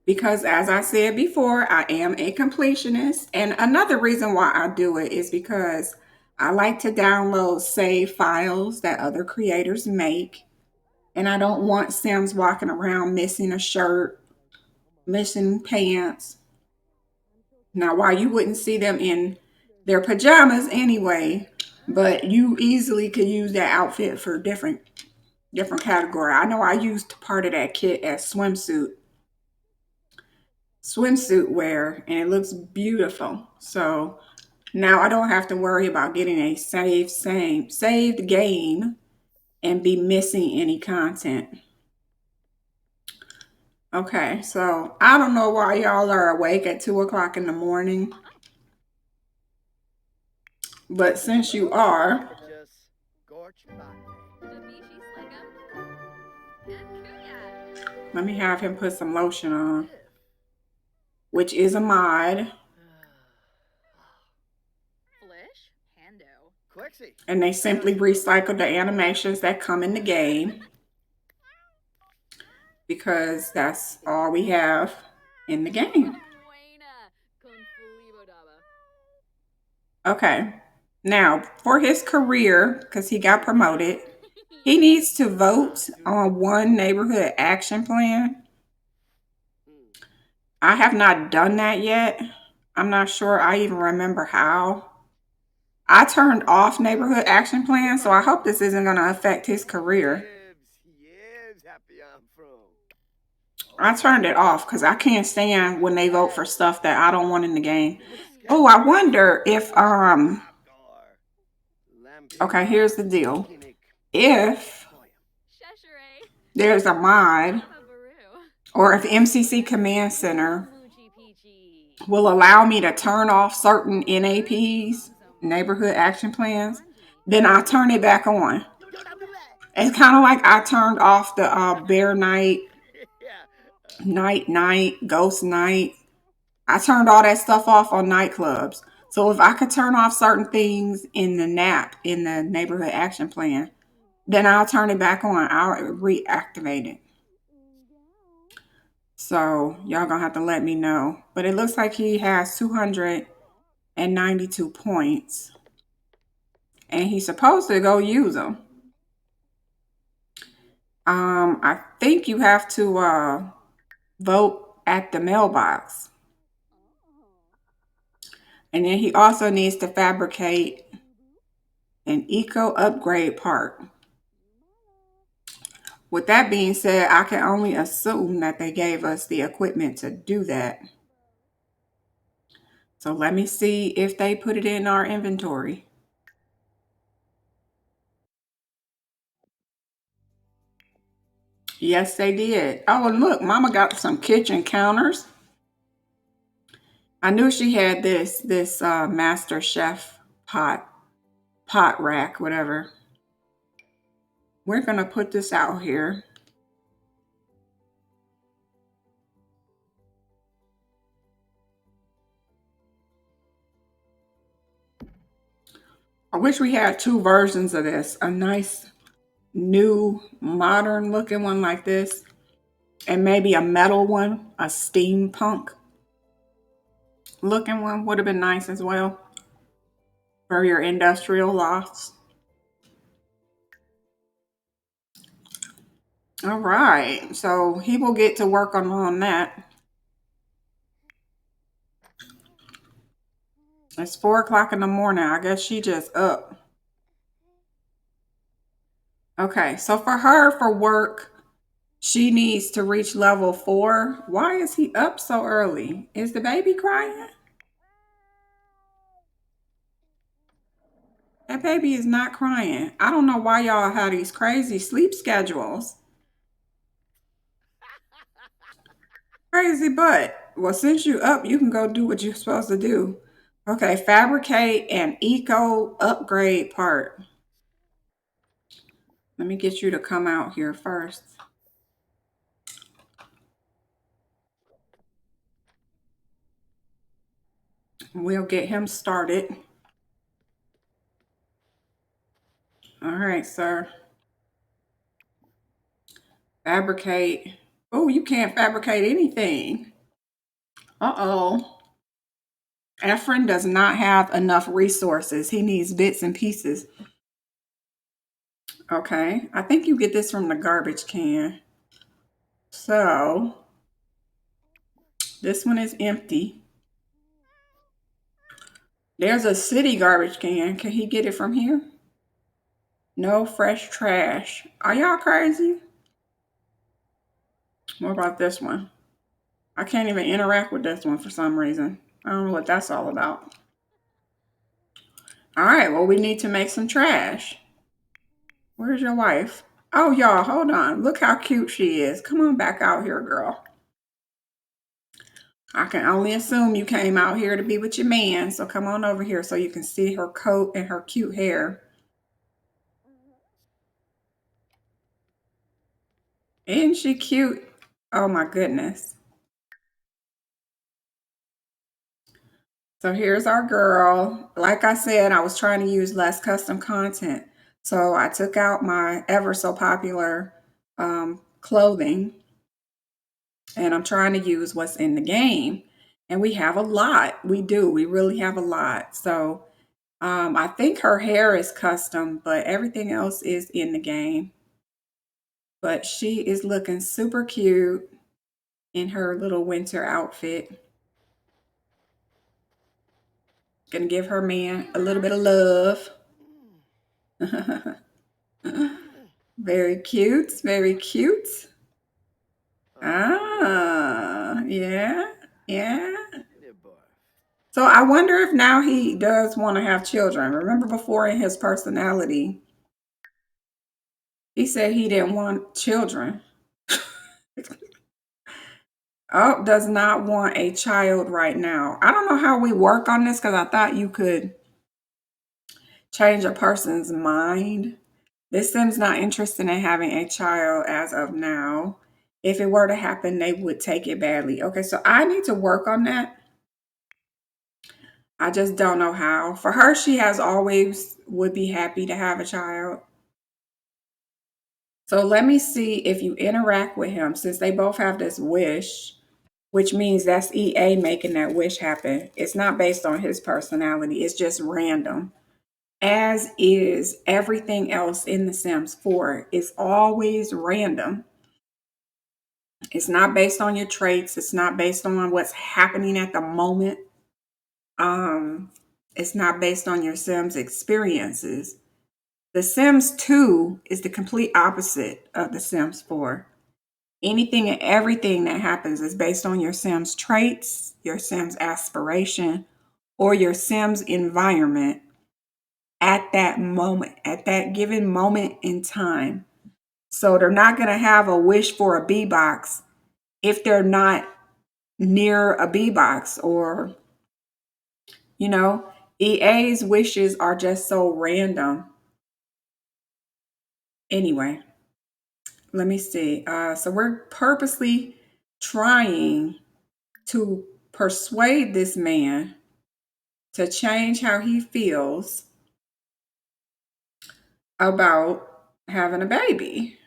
because, as I said before, I am a completionist. And another reason why I do it is because I like to download save files that other creators make. And I don't want Sims walking around missing a shirt, missing pants. Now, why you wouldn't see them in their pajamas anyway, but you easily could use that outfit for different category. I know I used part of that kit as swimsuit wear, and it looks beautiful. So now I don't have to worry about getting a saved game and be missing any content. Okay, so I don't know why y'all are awake at 2 o'clock in the morning, but since you are, let me have him put some lotion on, which is a mod. And they simply recycle the animations that come in the game because that's all we have in the game. Okay, now for his career, because he got promoted, he needs to vote on one neighborhood action plan. I have not done that yet. I'm not sure I even remember how. I turned off neighborhood action plan, so I hope this isn't going to affect his career. I turned it off because I can't stand when they vote for stuff that I don't want in the game. Oh, I wonder if okay, here's the deal. If there's a mod or if MCC Command Center will allow me to turn off certain NAPs, neighborhood action plans, then I'll turn it back on. It's kind of like I turned off the Bear Night, Night, Ghost Night. I turned all that stuff off on nightclubs. So if I could turn off certain things in the NAP, in the neighborhood action plan, then I'll turn it back on. I'll reactivate it. So y'all gonna have to let me know. But it looks like he has 292 points. And he's supposed to go use them. I think you have to vote at the mailbox. And then he also needs to fabricate an eco upgrade part. With that being said, I can only assume that they gave us the equipment to do that. So let me see if they put it in our inventory. Yes, they did. Oh, and look, Mama got some kitchen counters. I knew she had this Master Chef pot rack, whatever. We're gonna put this out here. I wish we had two versions of this. A nice, new, modern looking one like this, and maybe a metal one, a steampunk looking one would have been nice as well for your industrial lofts. All right, so he will get to work on that. It's 4 o'clock in the morning. I guess she just up. Okay, so for her, for work, she needs to reach level 4. Why is he up so early? Is the baby crying? That baby is not crying. I don't know why y'all have these crazy sleep schedules. Crazy, but well, since you up, you can go do what you're supposed to do. Okay, fabricate an eco upgrade part. Let me get you to come out here first. We'll get him started. All right, sir. Fabricate. Oh, you can't fabricate anything. Uh-oh. Efren does not have enough resources. He needs bits and pieces. Okay, I think you get this from the garbage can. So, this one is empty. There's a city garbage can. Can he get it from here? No fresh trash. Are y'all crazy? What about this one? I can't even interact with this one for some reason. I don't know what that's all about. All right, well, we need to make some trash. Where's your wife? Oh, y'all, hold on. Look how cute she is. Come on back out here, girl. I can only assume you came out here to be with your man, so come on over here so you can see her coat and her cute hair. Isn't she cute? Oh my goodness. So here's our girl. Like I said, I was trying to use less custom content. So I took out my ever so popular clothing and I'm trying to use what's in the game. And we have a lot. We do. We really have a lot. So I think her hair is custom, but everything else is in the game. But she is looking super cute in her little winter outfit. Gonna give her man a little bit of love. Very cute, very cute. Ah, yeah, yeah. So I wonder if now he does want to have children. Remember before in his personality, he said he didn't want children. Oh, does not want a child right now. I don't know how we work on this because I thought you could change a person's mind. This Sim's not interested in having a child as of now. If it were to happen, they would take it badly. Okay, so I need to work on that. I just don't know how. For her, she has always would be happy to have a child. So let me see if you interact with him since they both have this wish, which means that's EA making that wish happen. It's not based on his personality, it's just random. As is everything else in The Sims 4. It's always random. It's not based on your traits, it's not based on what's happening at the moment. Um, it's not based on your Sims experiences. The Sims 2 is the complete opposite of The Sims 4. Anything and everything that happens is based on your Sims traits, your Sims aspiration, or your Sims environment at that moment, at that given moment in time. So they're not going to have a wish for a B box if they're not near a B box or, you know, EA's wishes are just so random. Anyway, let me see. So we're purposely trying to persuade this man to change how he feels about having a baby.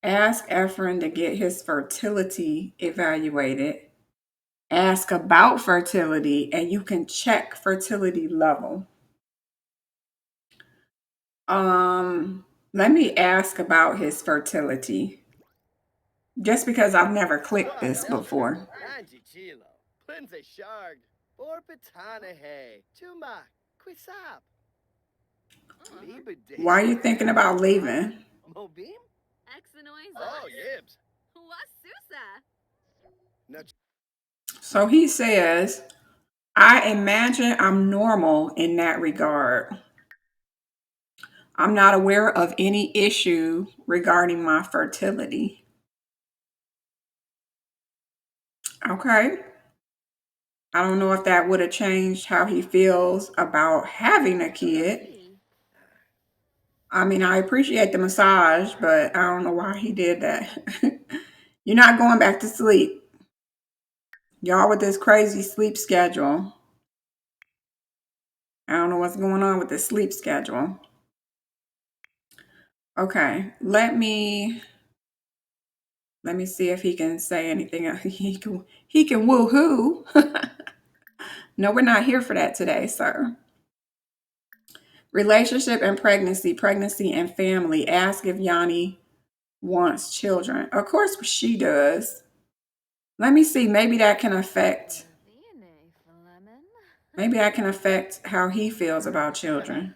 Ask Efren to get his fertility evaluated. Ask about fertility, and you can check fertility level. Let me ask about his fertility. Just because I've never clicked this before. Why are you thinking about leaving? So he says, I imagine I'm normal in that regard. I'm not aware of any issue regarding my fertility. Okay. I don't know if that would have changed how he feels about having a kid. I mean, I appreciate the massage, but I don't know why he did that. You're not going back to sleep. Y'all with this crazy sleep schedule. I don't know what's going on with the sleep schedule. Okay, let me see if he can say anything. He can woo-hoo. No, we're not here for that today, sir. Relationship and pregnancy and family. Ask if Yani wants children. Of course she does. Let me see. Maybe I can affect how he feels about children.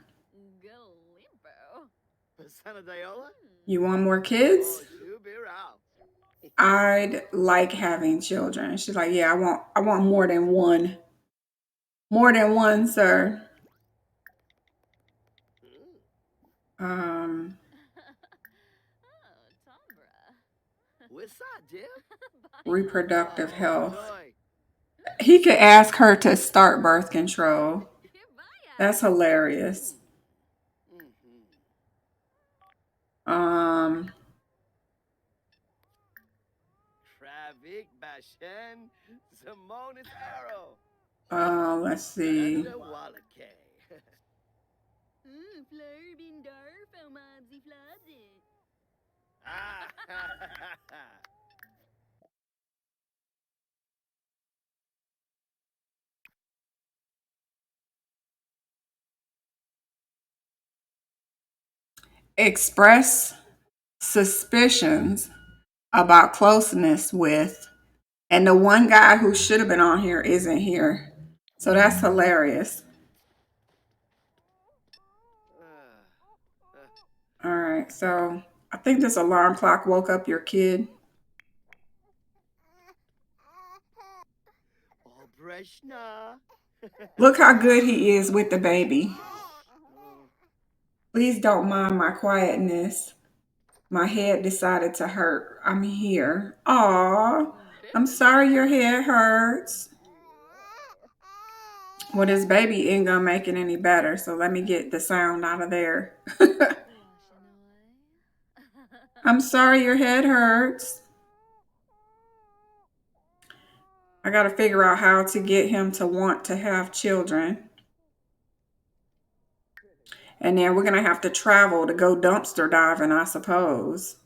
You want more kids? I'd like having children. She's like, yeah, I want more than one. More than one, sir. Um Reproductive health. He could ask her to start birth control. That's hilarious. Um let's see. Express suspicions about closeness with, and the one guy who should have been on here isn't here. So that's hilarious. All right, so I think this alarm clock woke up your kid. Look how good he is with the baby. Please don't mind my quietness. My head decided to hurt. I'm here. Aw, I'm sorry your head hurts. Well, this baby ain't gonna make it any better, so let me get the sound out of there. I'm sorry your head hurts. I got to figure out how to get him to want to have children. And then we're going to have to travel to go dumpster diving, I suppose.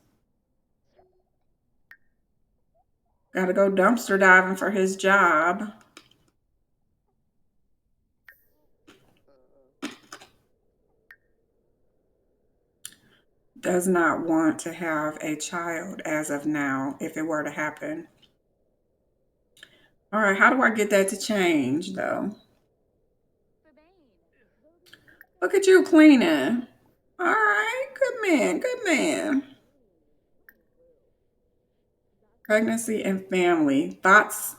Got to go dumpster diving for his job. Does not want to have a child as of now, if it were to happen. All right, how do I get that to change, though? Look at you cleaning. All right, good man, good man. Pregnancy and family. Thoughts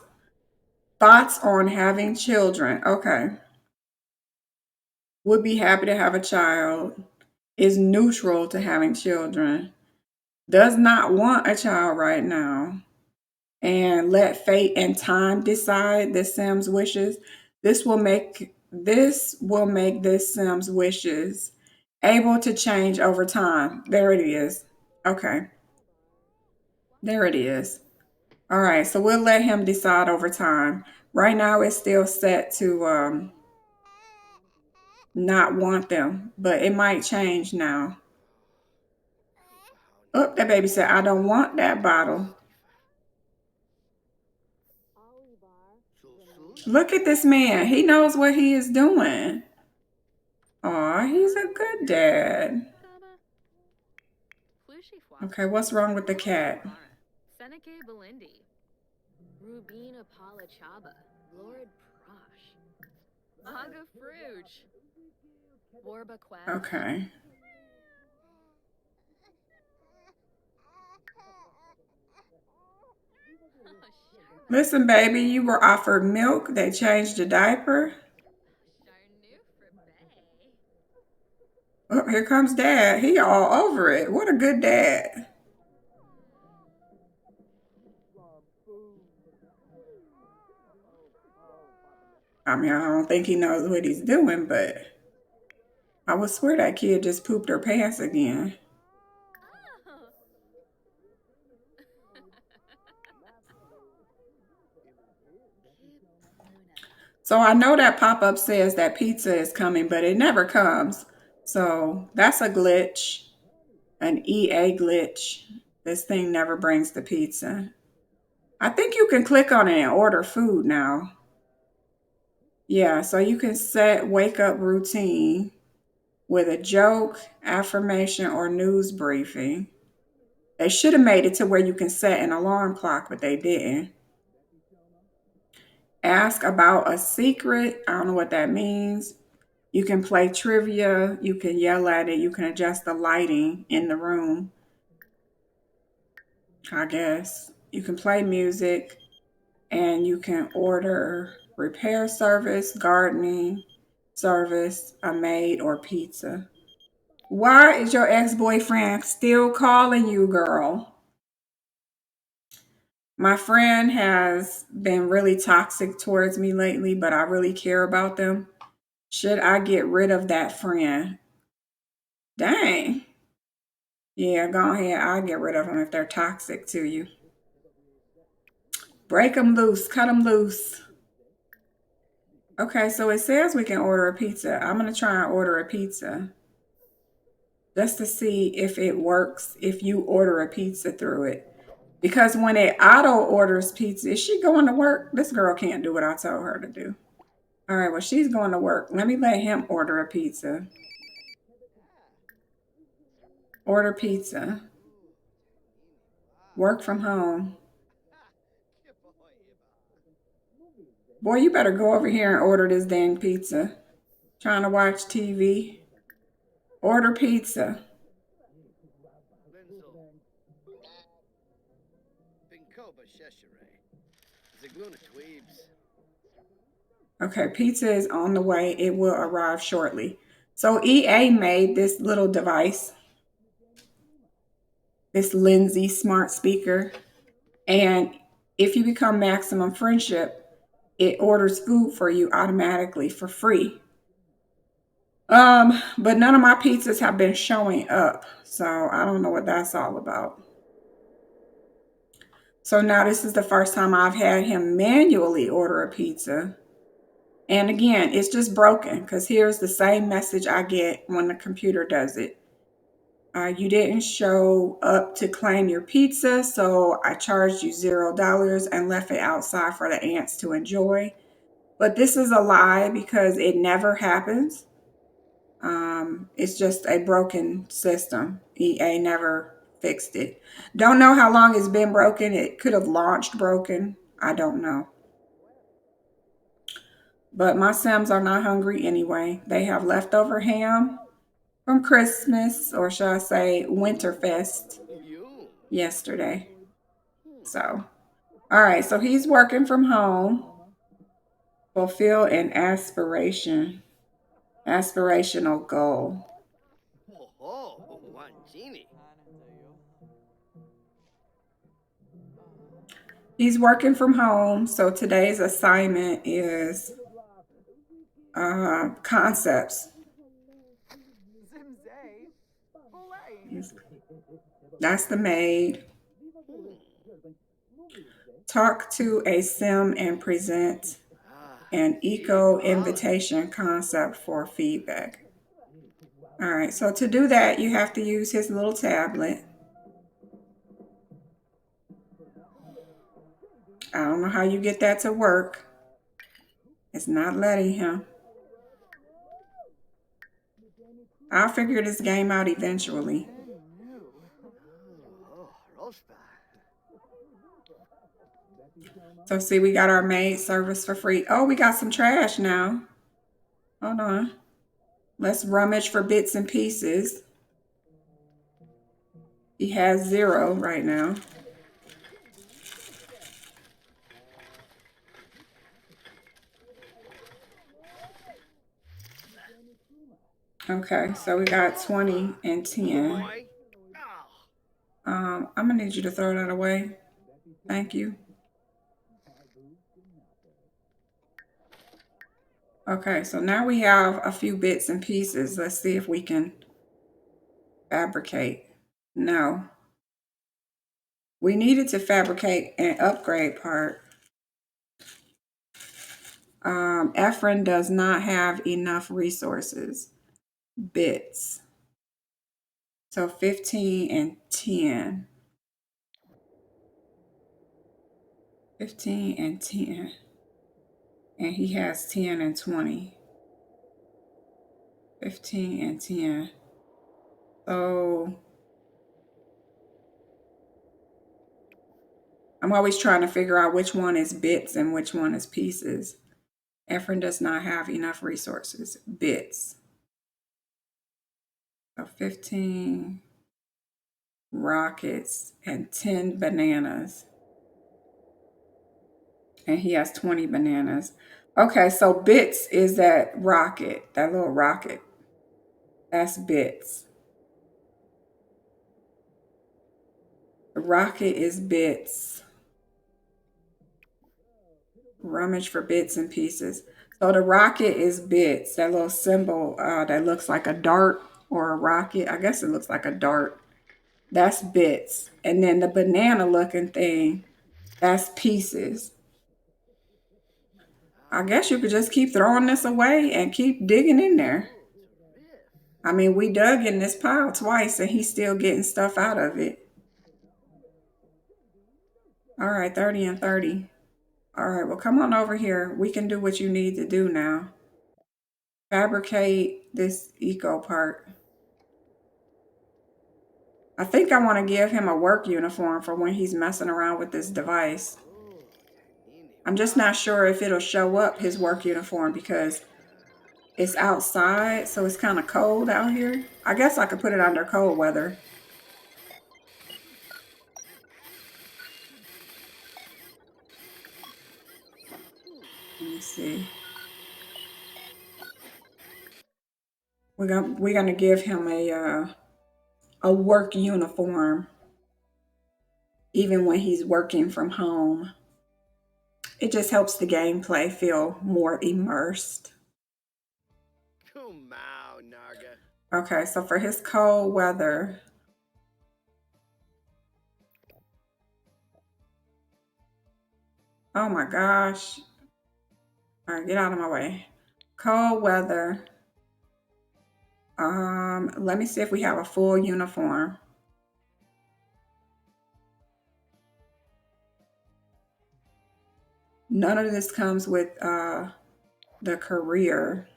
on having children. Okay. Would be happy to have a child. Is neutral to having children. Does not want a child right now. And let fate and time decide the Sims wishes. This will make this Sims wishes able to change over time. There it is. Okay. There it is. All right, so we'll let him decide over time. Right now, it's still set to not want them, but it might change now. Oh, that baby said, I don't want that bottle. Look at this man. He knows what he is doing. Aw, he's a good dad. Okay, what's wrong with the cat? Okay. Listen, baby, you were offered milk. They changed your diaper. Oh, here comes dad. He all over it. What a good dad. I mean, I don't think he knows what he's doing, but I would swear that kid just pooped her pants again. So I know that pop-up says that pizza is coming, but it never comes. So that's a glitch, an EA glitch. This thing never brings the pizza. I think you can click on it and order food now. Yeah, so you can set wake up routine with a joke, affirmation, or news briefing. They should have made it to where you can set an alarm clock, but they didn't. Ask about a secret. I don't know what that means. You can play trivia. You can yell at it. You can adjust the lighting in the room, I guess. You can play music and you can order repair service, gardening service, a maid, or pizza. Why is your ex boyfriend still calling you, girl? My friend has been really toxic towards me lately, but I really care about them. Should I get rid of that friend? Dang. Yeah, go ahead. I'll get rid of them if they're toxic to you. Break them loose, cut them loose. Okay, so it says we can order a pizza. I'm going to try and order a pizza just to see if it works if you order a pizza through it. Because when it auto orders pizza, is she going to work? This girl can't do what I told her to do. All right, well, she's going to work. Let me let him order a pizza. Order pizza. Work from home. Boy, you better go over here and order this dang pizza. Trying to watch TV. Order pizza. Okay, pizza is on the way. It will arrive shortly. So EA made this little device, this Lindsay smart speaker. And if you become maximum friendship, it orders food for you automatically for free. But none of my pizzas have been showing up. So I don't know what that's all about. So now this is the first time I've had him manually order a pizza. And again, it's just broken because here's the same message I get when the computer does it. You didn't show up to claim your pizza, so I charged you $0 and left it outside for the ants to enjoy. But this is a lie because it never happens. It's just a broken system. EA never fixed it. Don't know how long it's been broken. It could have launched broken. I don't know. But my Sims are not hungry anyway. They have leftover ham from Christmas, or shall I say Winterfest yesterday. So, all right, so he's working from home. Fulfill an aspirational goal. He's working from home, so today's assignment is concepts. That's the maid. Talk to a sim and present an eco invitation concept for feedback. All right, so to do that, you have to use his little tablet. I don't know how you get that to work. It's not letting him. I'll figure this game out eventually. So see, we got our maid service for free. Oh, we got some trash now. Hold on. Let's rummage for bits and pieces. He has 0 right now. Okay, so we got 20 and 10. I'm gonna need you to throw that away. Thank you. Okay, so now we have a few bits and pieces. Let's see if we can fabricate. No. We needed to fabricate an upgrade part. Efren does not have enough resources. Bits. So 15 and 10. 15 and 10. And he has 10 and 20. 15 and 10. So I'm always trying to figure out which one is bits and which one is pieces. Efren does not have enough resources. Bits. So 15 rockets and 10 bananas. And he has 20 bananas. Okay, so bits is that rocket, that little rocket. That's bits. The rocket is bits. Rummage for bits and pieces. So the rocket is bits, that little symbol that looks like a dart or a rocket. I guess it looks like a dart. That's bits. And then the banana looking thing, that's pieces. I guess you could just keep throwing this away and keep digging in there. I mean, we dug in this pile twice and he's still getting stuff out of it. All right, 30 and 30. All right, well, come on over here. We can do what you need to do now. Fabricate this eco part. I think I want to give him a work uniform for when he's messing around with this device. I'm just not sure if it'll show up, his work uniform, because it's outside, so it's kind of cold out here. I guess I could put it under cold weather. Let me see. We're gonna give him a work uniform, even when he's working from home. It just helps the gameplay feel more immersed. Okay, so for his cold weather, Oh my gosh. All right, get out of my way. Cold weather. Let me see if we have a full uniform. None of this comes with the career.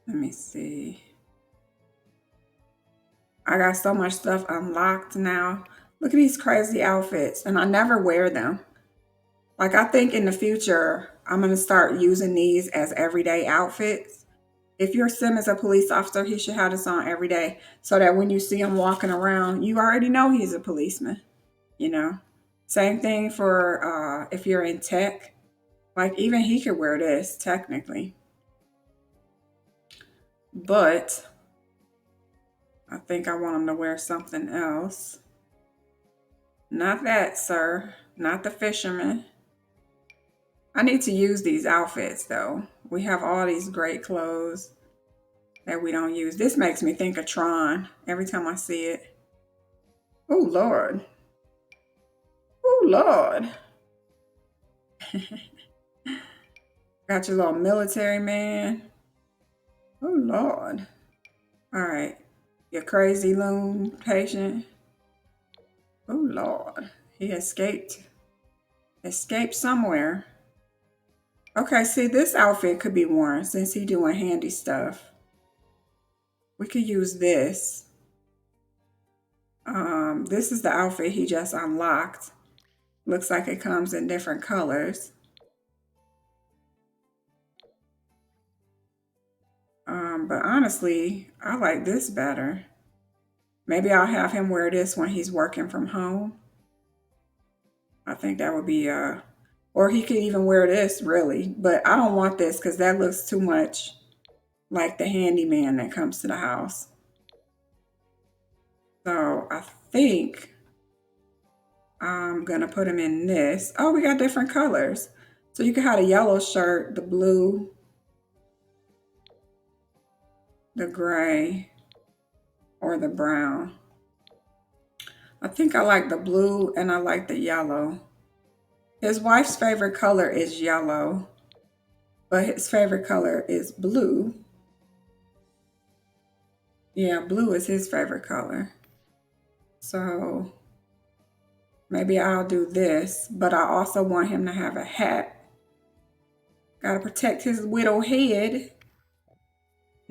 Let me see. I got so much stuff unlocked now. Look at these crazy outfits, and I never wear them. Like, I think in the future, I'm going to start using these as everyday outfits. If your sim is a police officer, he should have this on every day so that when you see him walking around, you already know he's a policeman, you know? Same thing for if you're in tech. Like, even he could wear this technically. But I think I want him to wear something else. Not that, sir. Not the fisherman. I need to use these outfits though. We have all these great clothes that we don't use. This makes me think of Tron every time I see it. Oh Lord. Oh Lord. Got your little military man. Oh Lord. All right. Your crazy loon patient. Oh Lord. He escaped. Escaped somewhere. Okay, see, this outfit could be worn since he doing handy stuff. We could use this. This is the outfit he just unlocked. Looks like it comes in different colors. But honestly, I like this better. Maybe I'll have him wear this when he's working from home. I think that would be, or he could even wear this really, but I don't want this because that looks too much like the handyman that comes to the house. So I think I'm gonna put him in this. Oh, we got different colors. So you can have a yellow shirt, the blue, the gray, or the brown. I think I like the blue and I like the yellow. His wife's favorite color is yellow, but his favorite color is blue. Yeah, blue is his favorite color. So maybe I'll do this, but I also want him to have a hat. Gotta protect his widow head.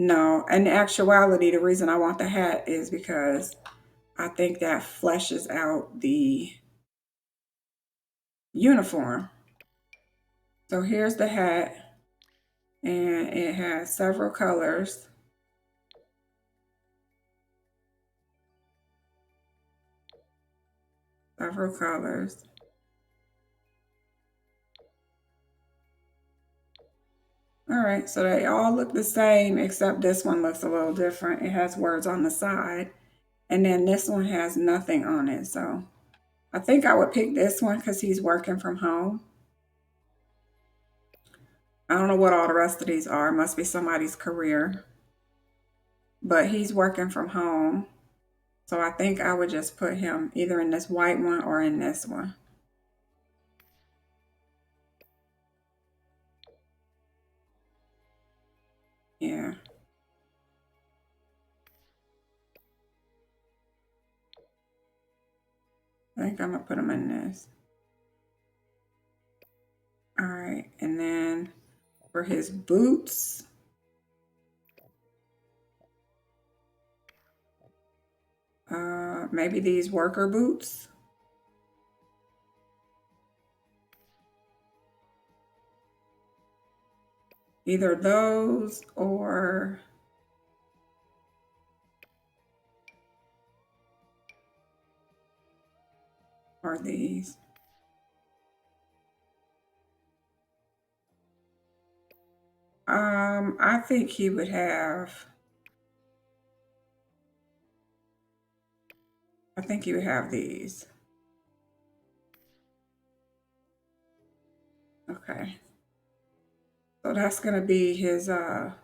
No, in actuality, the reason I want the hat is because I think that fleshes out the uniform. So here's the hat, and it has several colors. Several colors. All right, so they all look the same, except this one looks a little different. It has words on the side, and then this one has nothing on it. So I think I would pick this one because he's working from home. I don't know what all the rest of these are. It must be somebody's career. But he's working from home. So I think I would just put him either in this white one or in this one. Yeah, I think I'm gonna put him in this. All right, and then for his boots, maybe these worker boots. Either those or these. I think he would have. I think he would have these. Okay. So that's gonna be his. Man,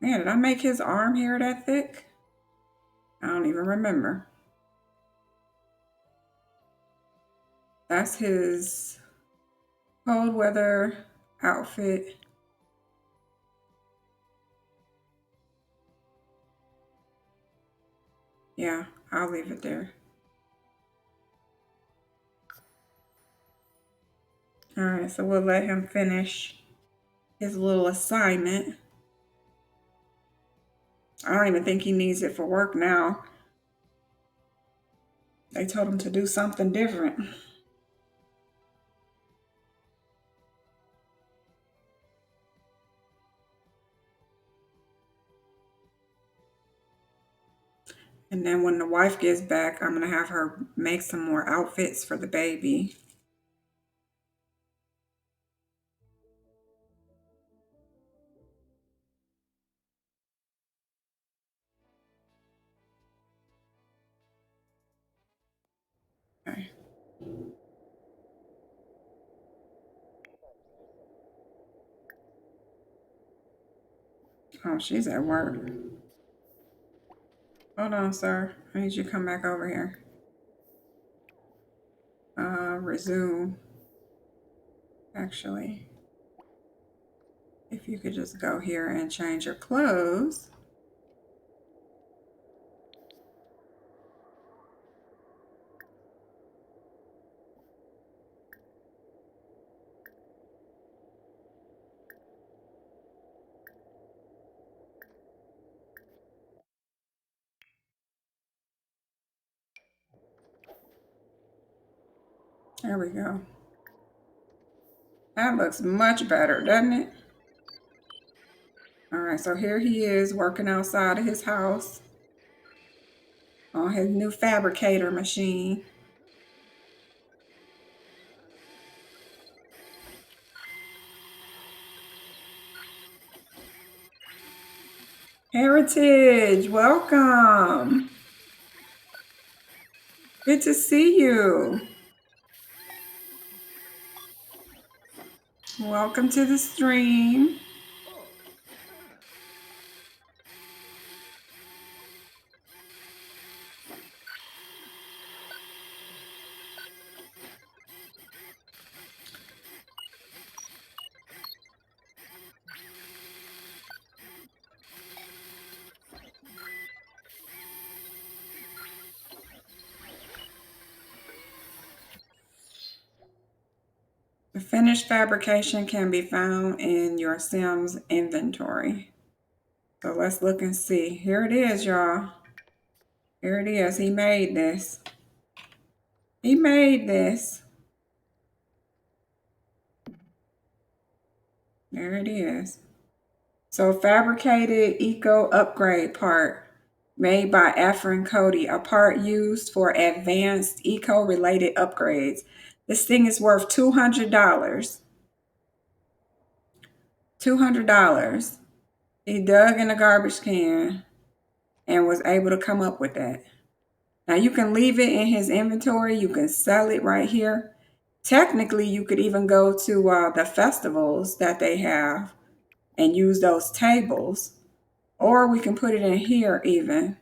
did I make his arm hair that thick? I don't even remember. That's his cold weather outfit. Yeah, I'll leave it there. All right, so we'll let him finish his little assignment. I don't even think he needs it for work now. They told him to do something different. And then when the wife gets back, I'm going to have her make some more outfits for the baby. Okay. Oh, she's at work. Hold on, sir. I need you to come back over here. Resume. Actually, if you could just go here and change your clothes. There we go. That looks much better, doesn't it? All right, so here he is working outside of his house on his new fabricator machine. Heritage, welcome. Good to see you. Welcome to the stream. The finished fabrication can be found in your Sims inventory. So let's look and see. Here it is, y'all. Here it is. He made this. He made this. There it is. So fabricated eco upgrade part made by Afrin Cody, a part used for advanced eco-related upgrades. This thing is worth $200. $200. He dug in a garbage can and was able to come up with that. Now you can leave it in his inventory. You can sell it right here. Technically, you could even go to the festivals that they have and use those tables. Or we can put it in here even.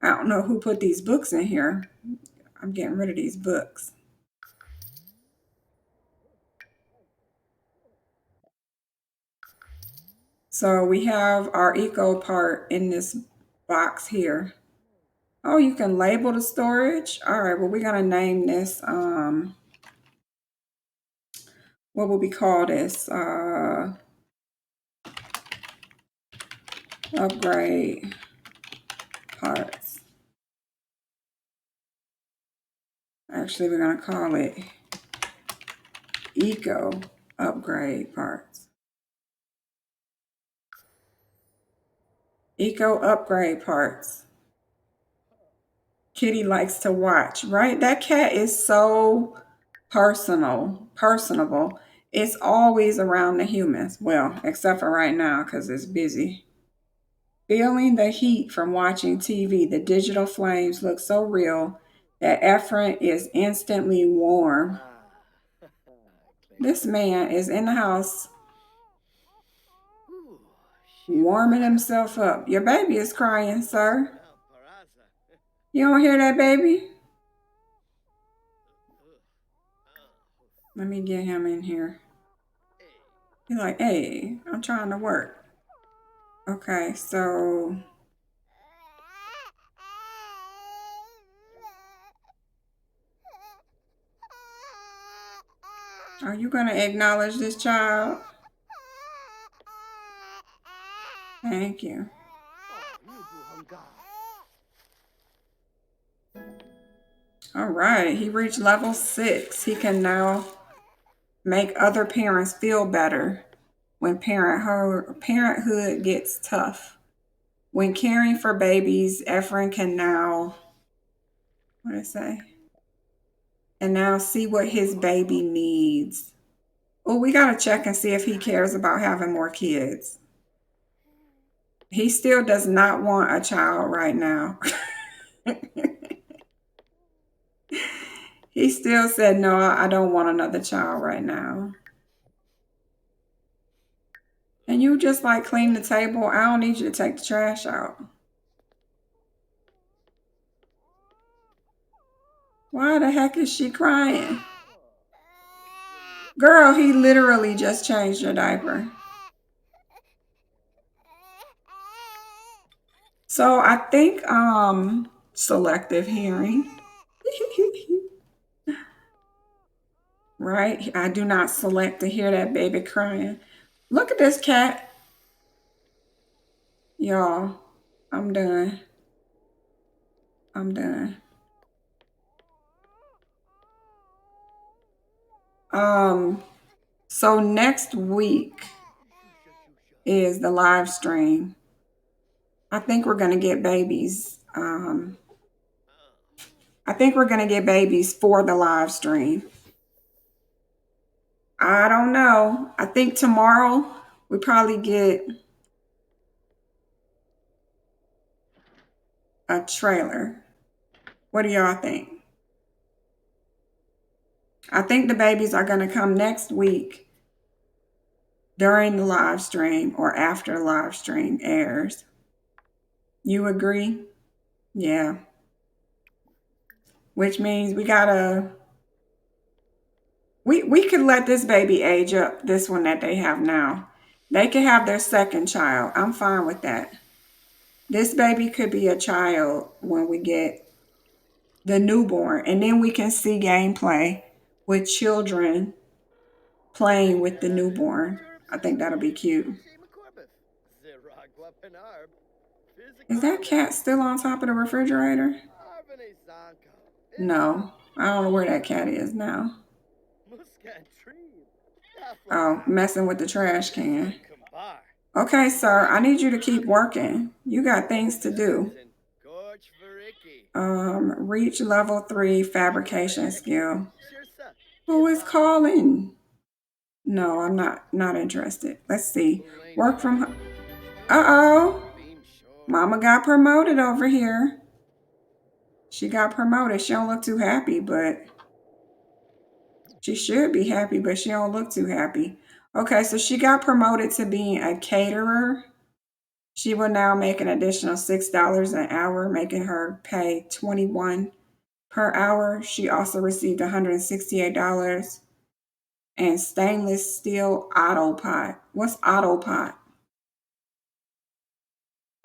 I don't know who put these books in here. I'm getting rid of these books. So we have our eco part in this box here. Oh, you can label the storage. All right, well, we're going to name this, what will we call this? Upgrade parts. Actually, we're going to call it eco upgrade parts. Eco upgrade parts. Kitty likes to watch, right? That cat is so personable. It's always around the humans. Well, except for right now because it's busy. Feeling the heat from watching TV, the digital flames look so real that Ephraim is instantly warm. This man is in the house warming himself up. Your baby is crying, sir. You don't hear that baby? Let me get him in here. He's like, hey, I'm trying to work. Okay, so are you going to acknowledge this child? Thank you. All right, he reached level 6. He can now make other parents feel better when parenthood gets tough. When caring for babies, Efren can now, what did I say? And now see what his baby needs. Oh, we got to check and see if he cares about having more kids. He still does not want a child right now. He still said, no, I don't want another child right now. And you just like clean the table. I don't need you to take the trash out. Why the heck is she crying? Girl, he literally just changed your diaper. So I think selective hearing. Right? I do not select to hear that baby crying. Look at this cat. Y'all, I'm done. I'm done. So next week is the live stream. I think we're gonna get babies. I think we're gonna get babies for the live stream. I don't know. I think tomorrow we probably get a trailer. What do y'all think? I think the babies are gonna come next week during the live stream or after the live stream airs. You agree? Yeah. Which means we gotta we could let this baby age up, this one that they have now. They could have their second child. I'm fine with that. This baby could be a child when we get the newborn, and then we can see gameplay with children playing with the newborn. I think that'll be cute. Is that cat still on top of the refrigerator? No, I don't know where that cat is now. Oh, messing with the trash can. Okay, sir, I need you to keep working. You got things to do. Reach level 3 fabrication skill. Who is calling? No, I'm not interested. Let's see. Work from home. Uh-oh. Mama got promoted over here. She got promoted. She don't look too happy, but she should be happy, but she don't look too happy. Okay, so she got promoted to being a caterer. She will now make an additional $6 an hour, making her pay $21 per hour. She also received $168 and stainless steel auto pot. What's auto pot?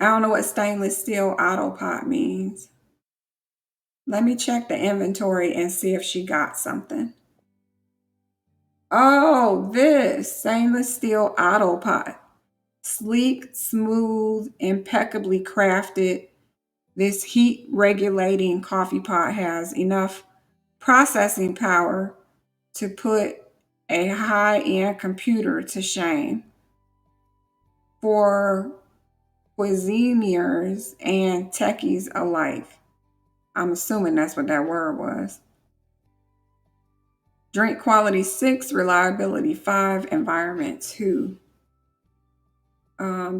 I don't know what stainless steel auto pot means. Let me check the inventory and see if she got something. Oh, this stainless steel auto pot. Sleek, smooth, impeccably crafted. This heat regulating coffee pot has enough processing power to put a high-end computer to shame. For cuisiners and techies alike. I'm assuming that's what that word was. Drink quality 6, reliability 5, environment 2.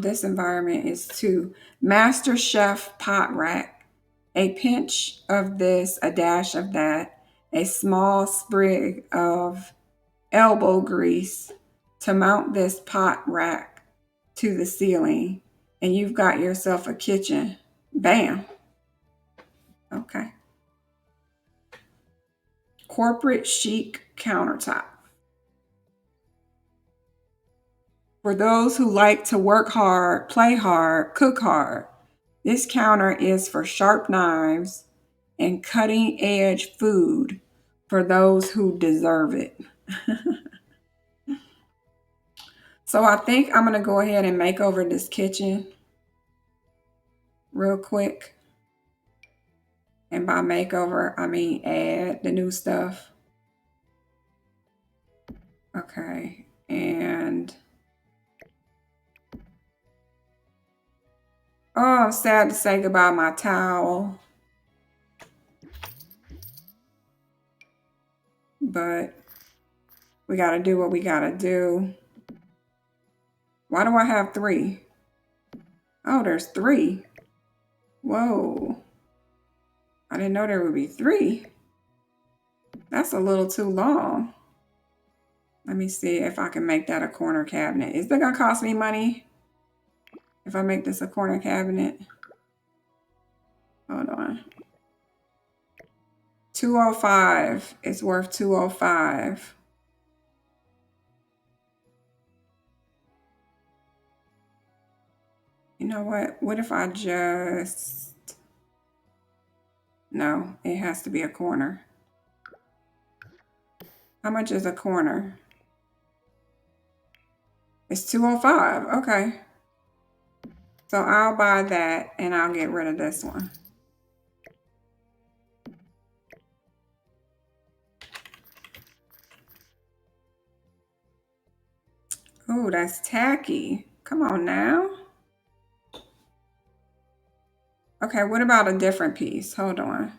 This environment is 2. Master Chef pot rack. A pinch of this, a dash of that, a small sprig of elbow grease to mount this pot rack to the ceiling, and you've got yourself a kitchen. Bam. Okay. Corporate chic countertop. For those who like to work hard, play hard, cook hard, this counter is for sharp knives and cutting edge food for those who deserve it. So I think I'm going to go ahead and make over this kitchen real quick. And by makeover, I mean add the new stuff. Okay. And oh, I'm sad to say goodbye my towel. But we got to do what we got to do. Why do I have 3? Oh, there's 3. Whoa. I didn't know there would be 3. That's a little too long. Let me see if I can make that a corner cabinet. Is that going to cost me money if I make this a corner cabinet? Hold on. 205. It's worth 205. You know what? What if I just... No, it has to be a corner. How much is a corner? It's 205. Okay. So I'll buy that and I'll get rid of this one. Oh, that's tacky. Come on now. Okay, what about a different piece? Hold on.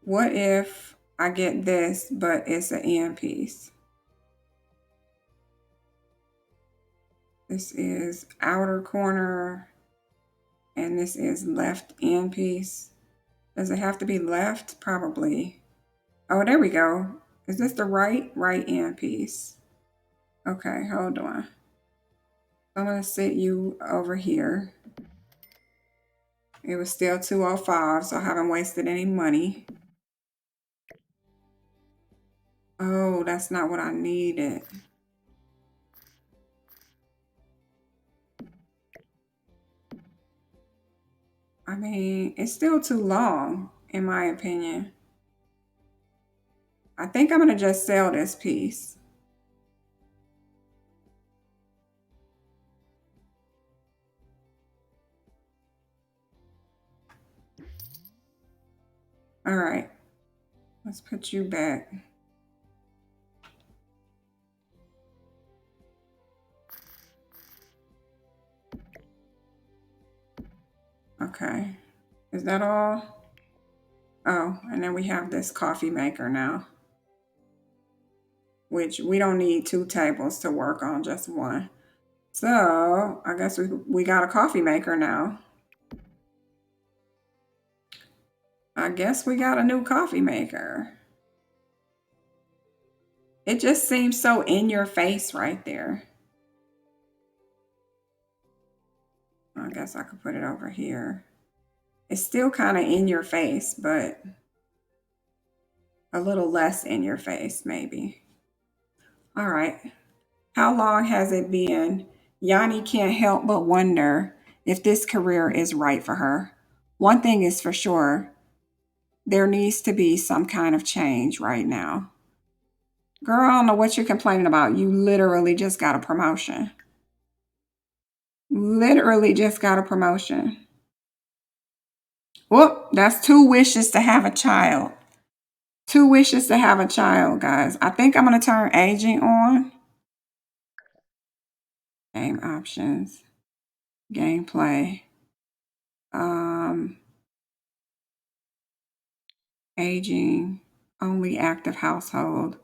What if I get this, but it's an end piece? This is outer corner, and this is left end piece. Does it have to be left? Probably. Oh, there we go. Is this the right end piece? Okay, hold on. I'm going to sit you over here. It was still 205, so I haven't wasted any money. Oh, that's not what I needed. I mean, it's still too long, in my opinion. I think I'm going to just sell this piece. All right, let's put you back. Okay, is that all? Oh, and then we have this coffee maker now, which we don't need 2 tables to work on, just 1. So I guess we got a coffee maker now. I guess we got a new coffee maker. It just seems so in your face right there. I guess I could put it over here. It's still kind of in your face, but a little less in your face, maybe. All right. How long has it been? Yani can't help but wonder if this career is right for her. One thing is for sure, there needs to be some kind of change right now. Girl, I don't know what you're complaining about. You literally just got a promotion. Literally just got a promotion. Whoop, that's 2 wishes to have a child. 2 wishes to have a child, guys. I think I'm going to turn aging on. Game options. Gameplay. Aging. Only active household.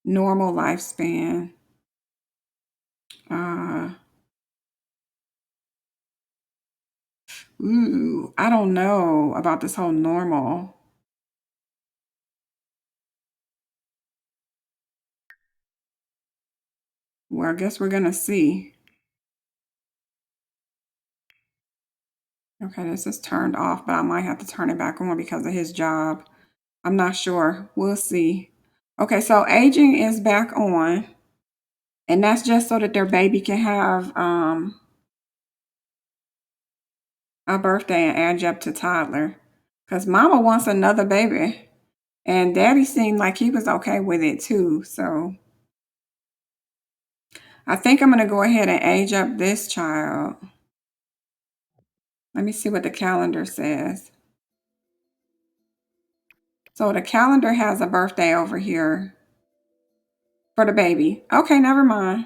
Normal lifespan. I don't know about this whole normal. Well, I guess we're going to see. Okay, this is turned off, but I might have to turn it back on because of his job. I'm not sure. We'll see. Okay, so aging is back on. And that's just so that their baby can have a birthday and age up to toddler. Because mama wants another baby. And daddy seemed like he was okay with it too. So I think I'm going to go ahead and age up this child. Let me see what the calendar says. So the calendar has a birthday over here for the baby. Okay, never mind.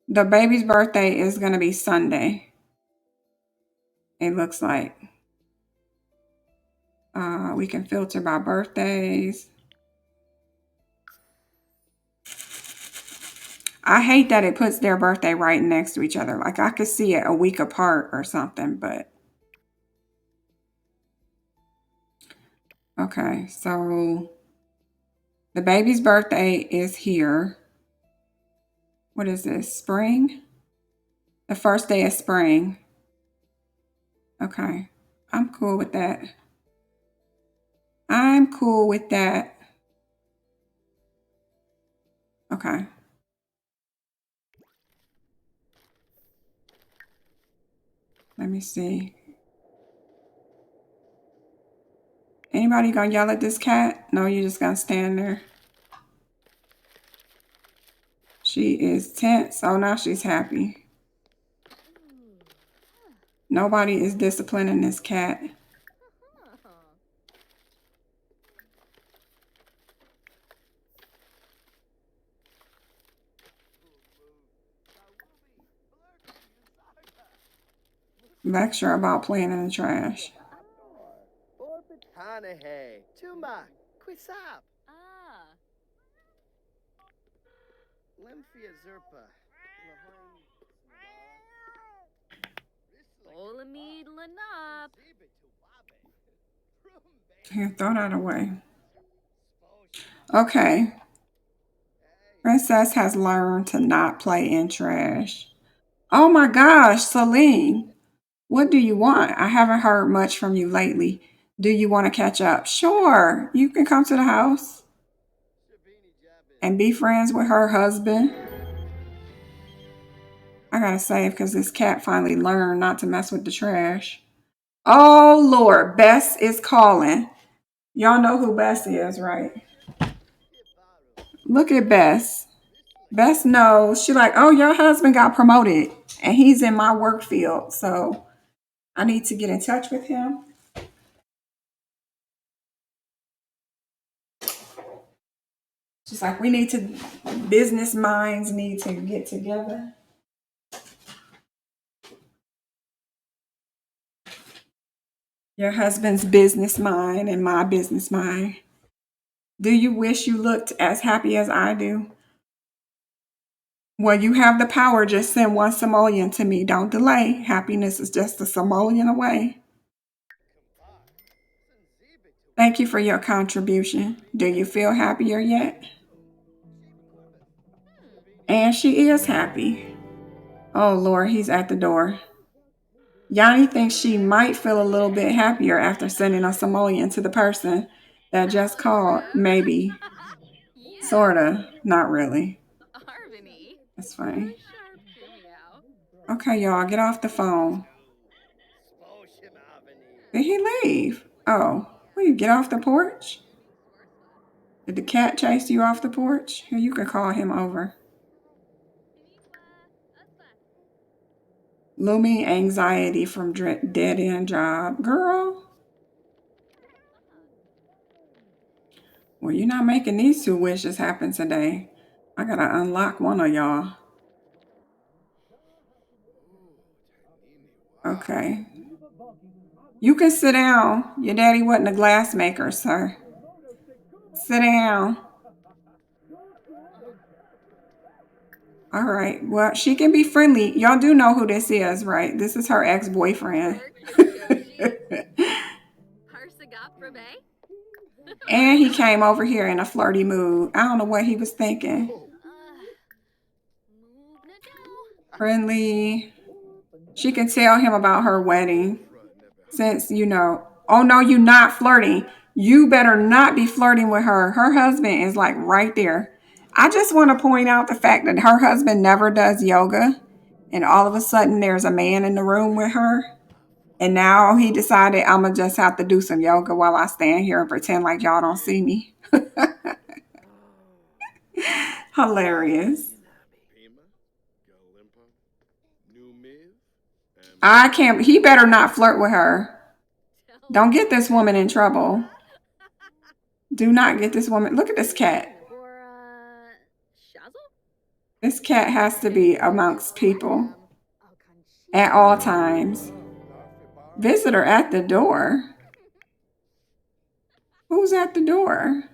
The baby's birthday is going to be Sunday. It looks like. We can filter by birthdays. I hate that it puts their birthday right next to each other. Like I could see it a week apart or something, but okay. So the baby's birthday is here. What is this? Spring? The first day of spring. Okay. I'm cool with that. I'm cool with that. Okay. Let me see. Anybody gonna yell at this cat? No, you're just gonna stand there. She is tense. Oh, now she's happy. Nobody is disciplining this cat. Lecture about playing in the trash. Here, throw that away. Okay. Princess has learned to not play in trash. Oh my gosh, Celine. What do you want? I haven't heard much from you lately. Do you want to catch up? Sure. You can come to the house and be friends with her husband. I gotta save because this cat finally learned not to mess with the trash. Oh Lord, Bess is calling. Y'all know who Bess is, right? Look at Bess. Bess knows. She like, oh, your husband got promoted and he's in my work field. So I need to get in touch with him. She's like, business minds need to get together. Your husband's business mind and my business mind. Do you wish you looked as happy as I do? Well, you have the power. Just send one simoleon to me. Don't delay. Happiness is just a simoleon away. Thank you for your contribution. Do you feel happier yet? And she is happy. Oh, Lord, he's at the door. Yani thinks she might feel a little bit happier after sending a simoleon to the person that just called. Maybe. Sorta. Not really. That's funny. Okay, y'all, get off the phone. Did he leave? Oh, will you get off the porch? Did the cat chase you off the porch? Here, you can call him over. Looming anxiety from dead end job. Girl. Well, you're not making these two wishes happen today. I gotta unlock one of y'all. Okay. You can sit down. Your daddy wasn't a glass maker, sir. Sit down. All right. Well, she can be friendly. Y'all do know who this is, right? This is her ex-boyfriend. And he came over here in a flirty mood. I don't know what he was thinking. Friendly. She can tell him about her wedding. Since, oh no, you're not flirting. You better not be flirting with her. Her husband is like right there. I just want to point out the fact that her husband never does yoga, and all of a sudden there's a man in the room with her. And now he decided I'm going to just have to do some yoga while I stand here and pretend like y'all don't see me. Hilarious. I can't, he better not flirt with her. Don't get this woman in trouble. Do not get this woman. Look at this cat. This cat has to be amongst people at all times. Visitor at the door. Who's at the door?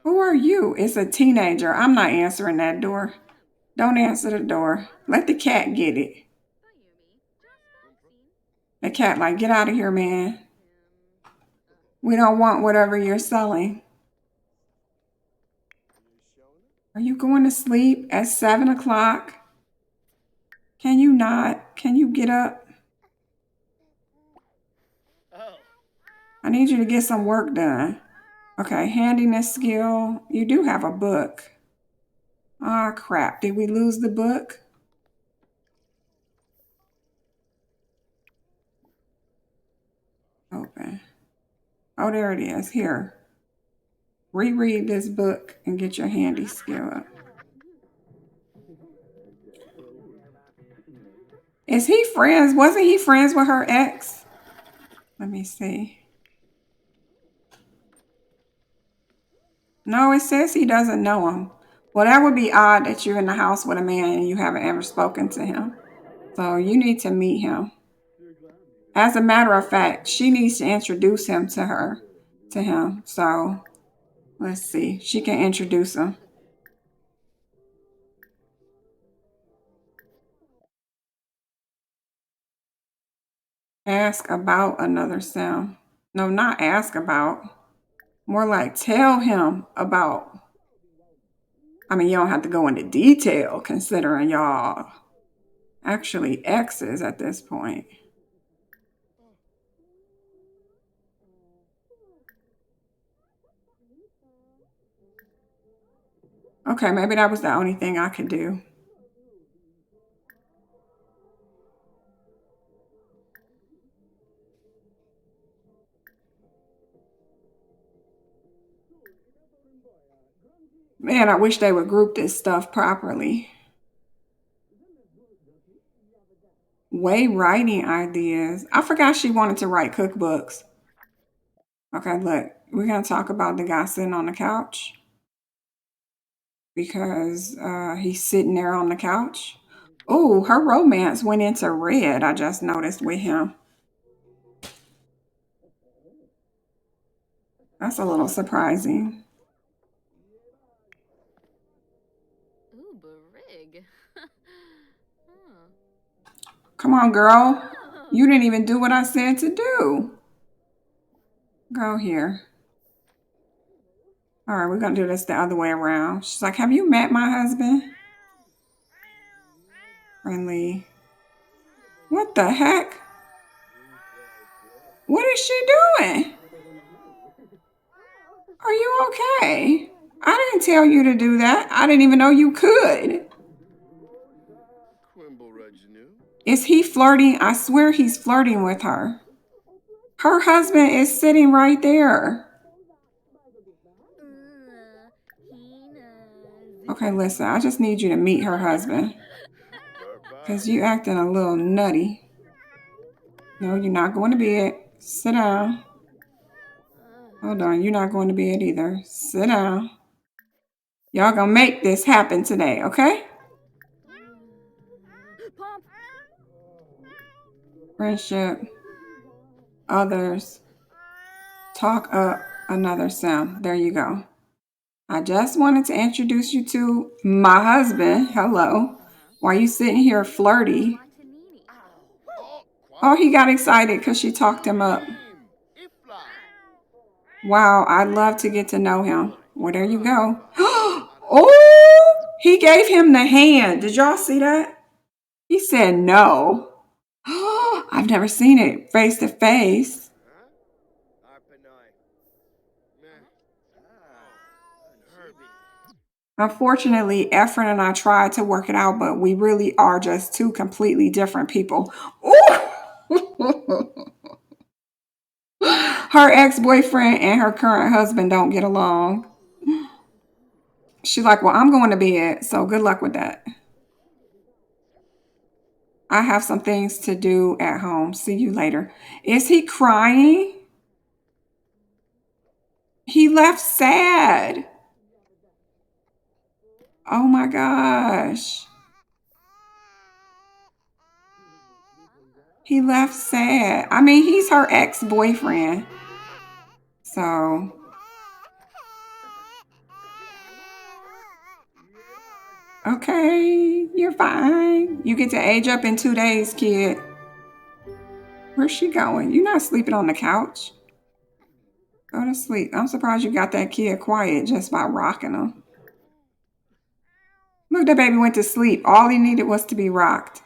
Who are you? It's a teenager. I'm not answering that door. Don't answer the door. Let the cat get it. The cat like, get out of here, man. We don't want whatever you're selling. Are you going to sleep at 7 o'clock? Can you not? Can you get up? I need you to get some work done. Okay, handiness skill. You do have a book. Ah, crap. Did we lose the book? Open. Oh, there it is. Here. Reread this book and get your handy skill up. Is he friends? Wasn't he friends with her ex? Let me see. No, it says he doesn't know him. Well, that would be odd that you're in the house with a man and you haven't ever spoken to him. So you need to meet him. As a matter of fact, she needs to introduce him to him. So let's see. She can introduce him. Ask about another sound. No, not ask about. More like tell him about. I mean, you don't have to go into detail considering y'all actually exes at this point. Okay, maybe that was the only thing I could do. Man, I wish they would group this stuff properly. Way writing ideas. I forgot she wanted to write cookbooks. Okay, look, we're going to talk about the guy sitting on the couch because he's sitting there on the couch. Oh, her romance went into red, I just noticed with him. That's a little surprising. Come on, girl. You didn't even do what I said to do. Go here. All right, we're going to do this the other way around. She's like, have you met my husband? Friendly. What the heck? What is she doing? Are you okay? I didn't tell you to do that. I didn't even know you could. Is he flirting? I swear he's flirting with her. Her husband is sitting right there. Okay, listen, I just need you to meet her husband. Because you acting a little nutty. No, you're not going to bed. Sit down. Hold on, you're not going to bed either. Sit down. Y'all gonna make this happen today, okay? Friendship. Others. Talk up another sound. There you go. I just wanted to introduce you to my husband. Hello. Why are you sitting here flirty? Oh, he got excited because she talked him up. Wow, I'd love to get to know him. Well, there you go. Oh, he gave him the hand. Did y'all see that? He said no. I've never seen it face to face. Unfortunately, Efren and I tried to work it out, but we really are just two completely different people. Ooh! Her ex-boyfriend and her current husband don't get along. She's like, well, I'm going to bed, so good luck with that. I have some things to do at home. See you later. Is he crying? He left sad. Oh my gosh. He left sad. I mean, he's her ex-boyfriend. So, okay, you're fine. You get to age up in 2 days, kid. Where's she going? You're not sleeping on the couch. Go to sleep. I'm surprised you got that kid quiet just by rocking him. Look, that baby went to sleep. All he needed was to be rocked.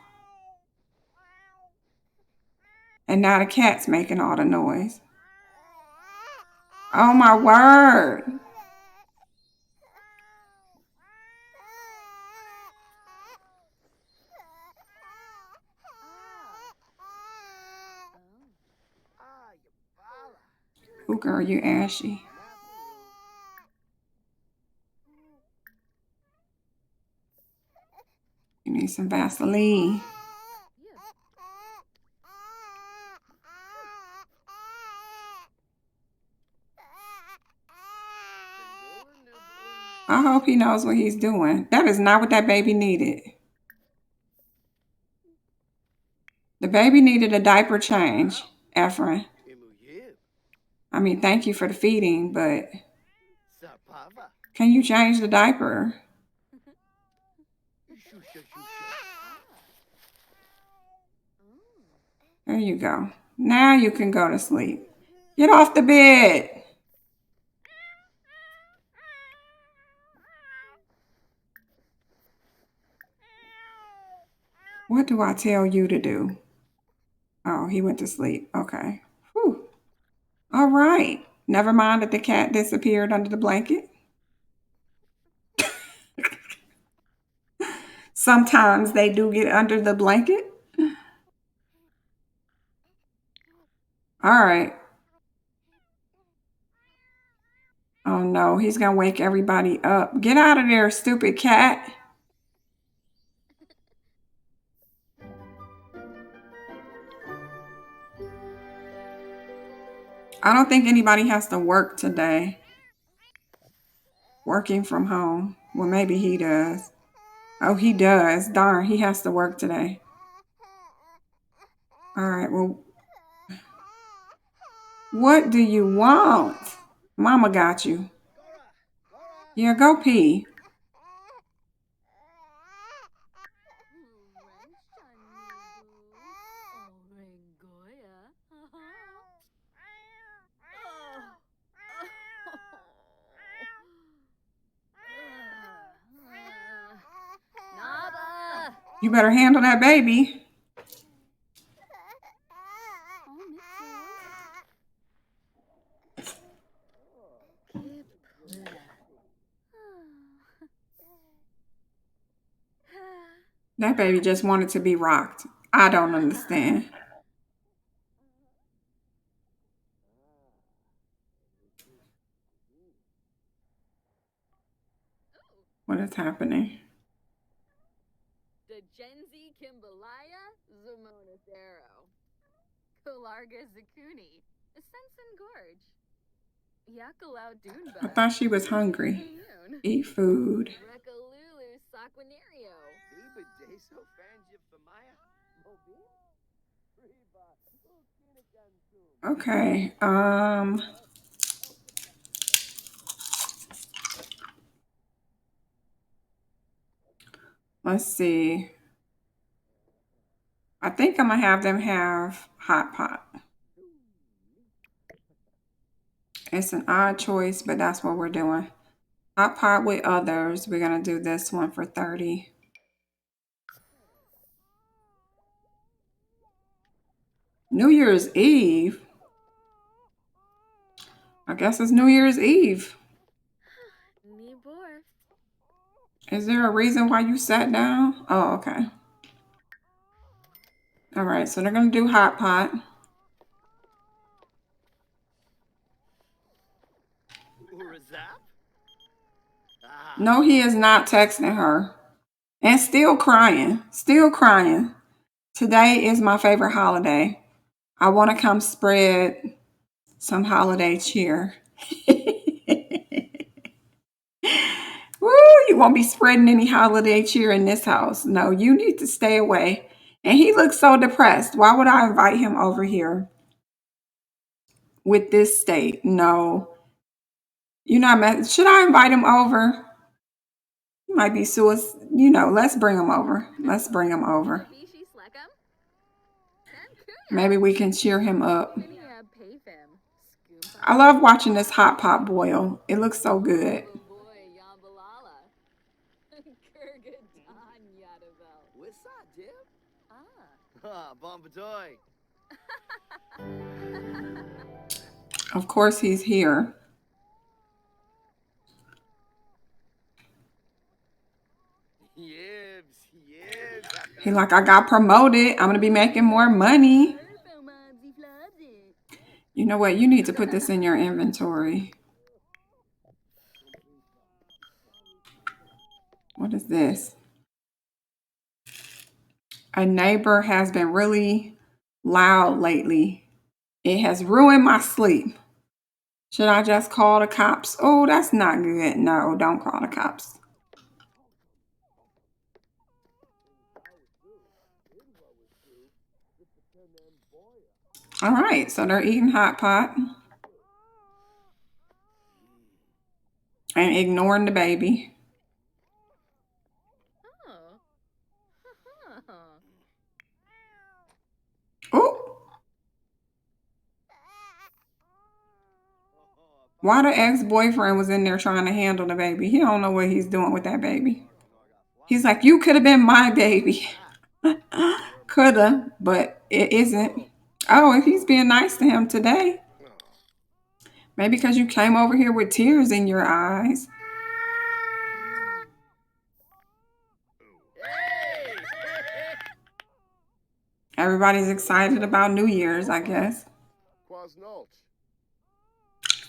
And now the cat's making all the noise. Oh my word. Oh girl, you ashy. You need some Vaseline. I hope he knows what he's doing. That is not what that baby needed. The baby needed a diaper change, Efren. I mean, thank you for the feeding, but can you change the diaper? There you go. Now you can go to sleep. Get off the bed. What do I tell you to do? Oh, he went to sleep. Okay. Whew. All right. Never mind that the cat disappeared under the blanket. Sometimes they do get under the blanket. All right. Oh no, he's going to wake everybody up. Get out of there, stupid cat. I don't think anybody has to work today. Working from home. Well, maybe he does. Oh, he does. Darn, he has to work today. All right, well, what do you want? Mama got you. Yeah, go pee. You better handle that baby. That baby just wanted to be rocked. I don't understand. What is happening? I thought she was hungry. Eat food. Okay. Let's see. I think I'm gonna have them have hot pot. It's an odd choice, but that's what we're doing. Hot pot with others. We're gonna do this one for 30. New Year's Eve. I guess it's New Year's Eve. Is there a reason why you sat down? Oh, okay. All right, so they're going to do hot pot. No, he is not texting her. And still crying. Still crying. Today is my favorite holiday. I want to come spread some holiday cheer. Woo, you won't be spreading any holiday cheer in this house. No, you need to stay away. And he looks so depressed. Why would I invite him over here with this state? No. You're not mad. Should I invite him over? He might be suicide. Let's bring him over. Let's bring him over. Maybe we can cheer him up. I love watching this hot pot boil. It looks so good. Of course, he's here. He like, I got promoted. I'm gonna be making more money. You know what? You need to put this in your inventory. What is this? A neighbor has been really loud lately. It has ruined my sleep. Should I just call the cops? Oh, that's not good. No, don't call the cops. All right, so they're eating hot pot and ignoring the baby. Oh, why the ex-boyfriend was in there trying to handle the baby? He don't know what he's doing with that baby. He's like, you could have been my baby. Coulda, but it isn't. Oh, he's being nice to him today. Maybe because you came over here with tears in your eyes. Everybody's excited about New Year's, I guess.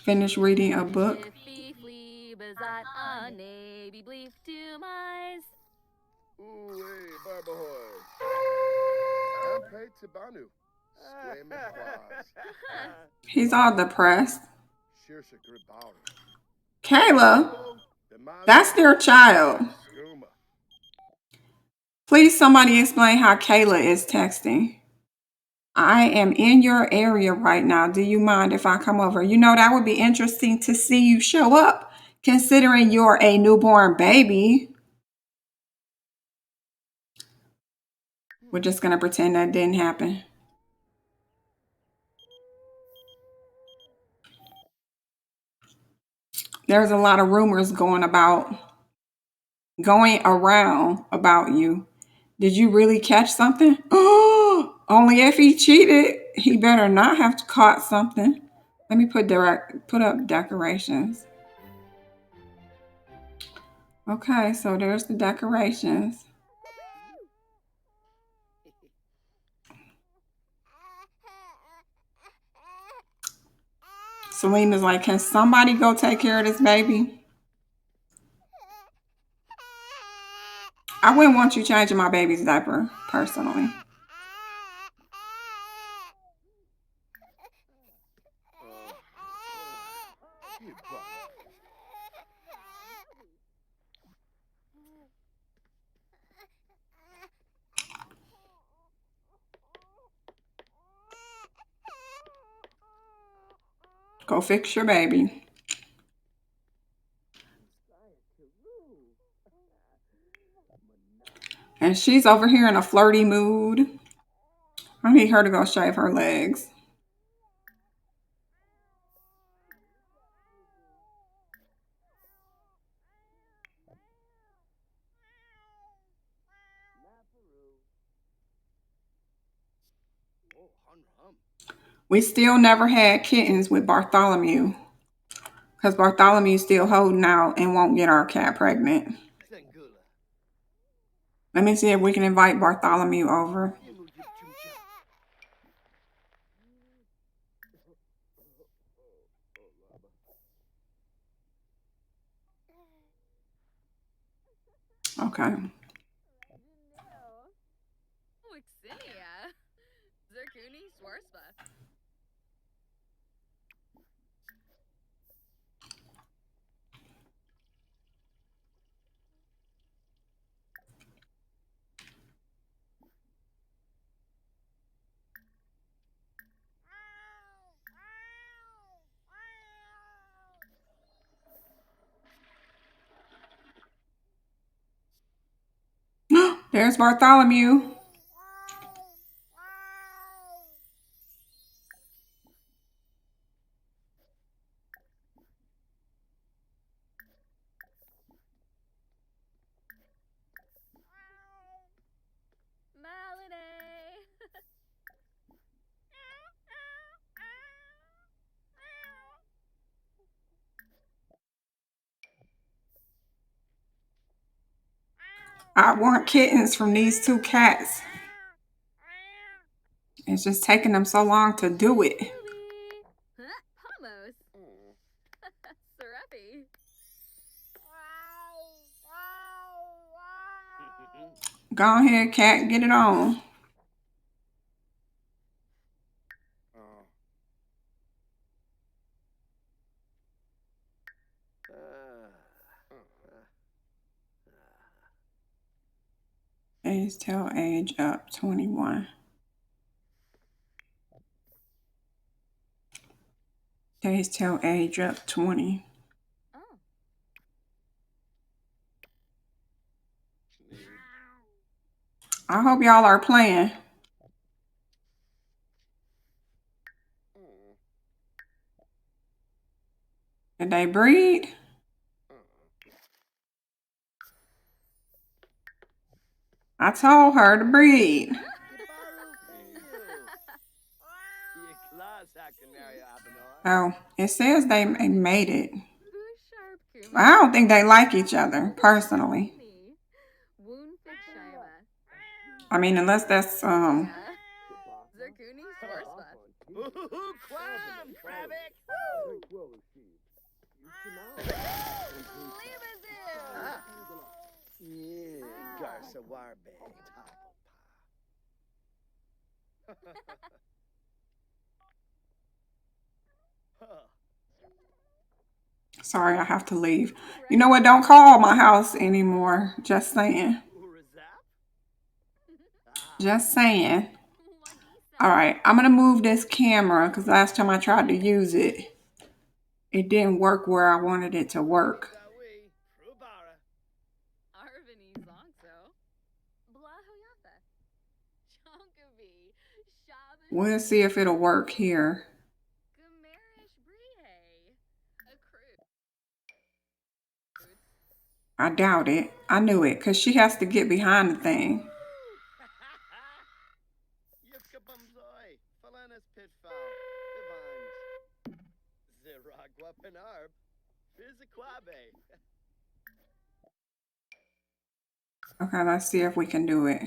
Finish reading a book. He's all depressed. Kayla, that's their child. Please, somebody explain how Kayla is texting. I am in your area right now. Do you mind if I come over? That would be interesting to see you show up, considering you're a newborn baby. We're just going to pretend that didn't happen. There's a lot of rumors going around about you. Did you really catch something? Oh, only if he cheated, he better not have caught something. Let me put up decorations. Okay, so there's the decorations. Selena's like, can somebody go take care of this baby? I wouldn't want you changing my baby's diaper, personally. Go fix your baby. And she's over here in a flirty mood. I need her to go shave her legs. We still never had kittens with Bartholomew because Bartholomew's still holding out and won't get our cat pregnant. Let me see if we can invite Bartholomew over. Okay. There's Bartholomew. I want kittens from these two cats. It's just taking them so long to do it. Go ahead, cat, get it on. Days till age up 21. Days till age up 20. I hope y'all are playing. Did they breed? I told her to breed. Oh, it says they made it. I don't think they like each other, personally. I mean, unless that's sorry, I have to leave. You know what? Don't call my house anymore. Just saying. Just saying. All right, I'm going to move this camera because last time I tried to use it, it didn't work where I wanted it to work. We'll see if it'll work here. I doubt it. I knew it because she has to get behind the thing. Okay, let's see if we can do it.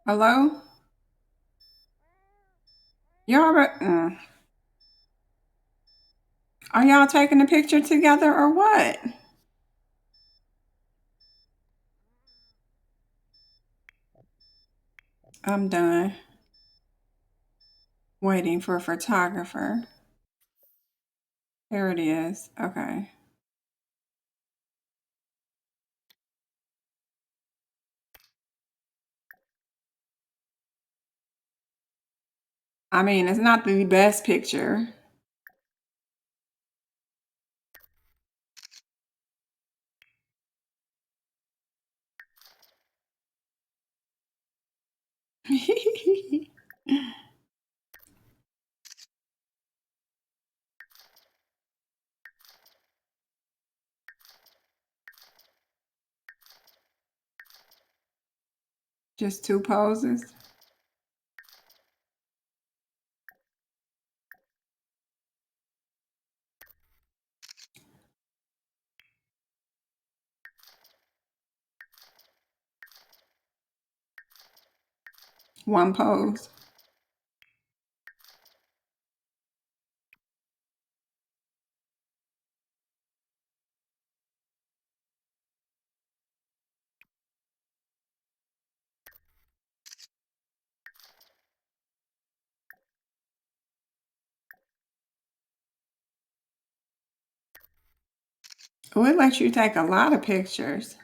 Hello? Y'all, are y'all taking a picture together or what? I'm done. Waiting for a photographer. There it is. Okay. I mean, it's not the best picture. Just two poses. One pose. Oh, it lets you take a lot of pictures.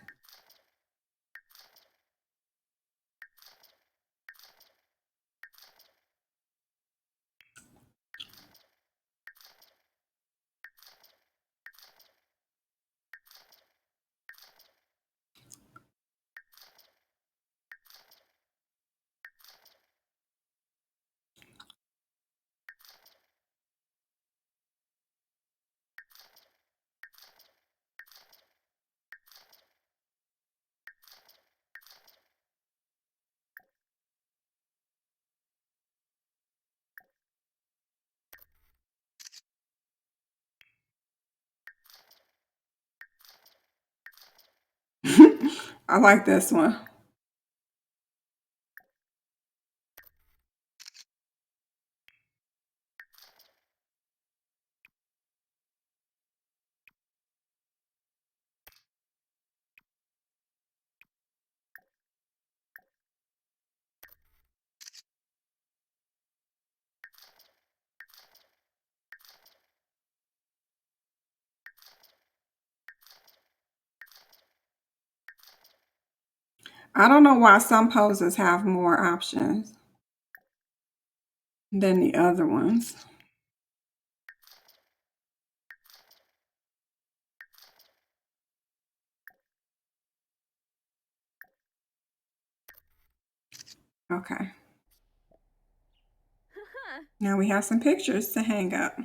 I like this one. I don't know why some poses have more options than the other ones. Okay. Now we have some pictures to hang up.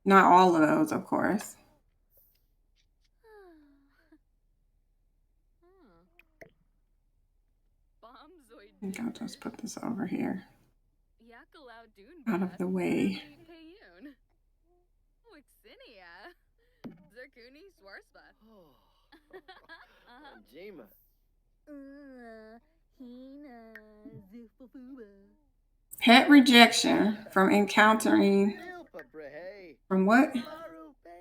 Not all of those, of course. I think I'll just put this over here, out of the way. Pet rejection from encountering, from what?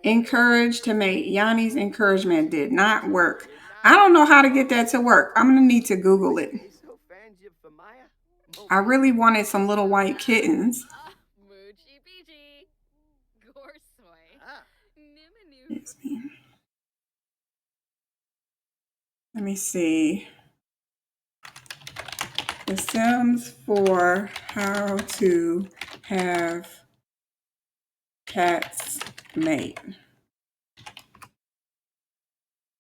Encouraged to mate. Yani's encouragement did not work. I don't know how to get that to work. I'm going to need to Google it. I really wanted some little white kittens. Excuse me. Let me see. The Sims for how to have cats mate.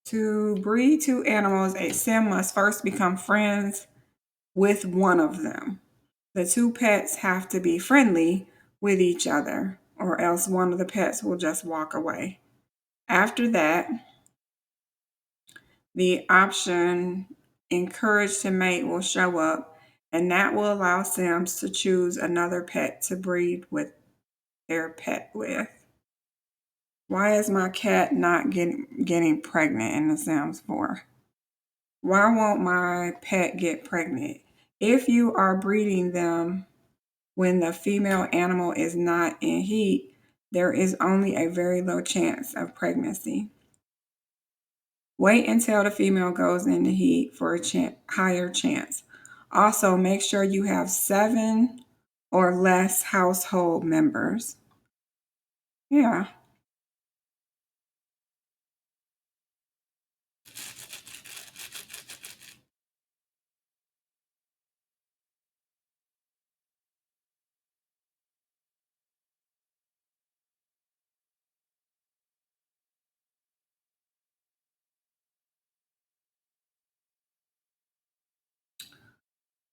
To breed two animals, a Sim must first become friends with one of them. The two pets have to be friendly with each other, or else one of the pets will just walk away. After that, the option encourage to mate will show up, and that will allow Sims to choose another pet to breed with their pet with. Why is my cat not getting pregnant in The Sims 4? Why won't my pet get pregnant? If you are breeding them when the female animal is not in heat, there is only a very low chance of pregnancy. Wait until the female goes into heat for a higher chance. Also, make sure you have 7 or less household members. Yeah.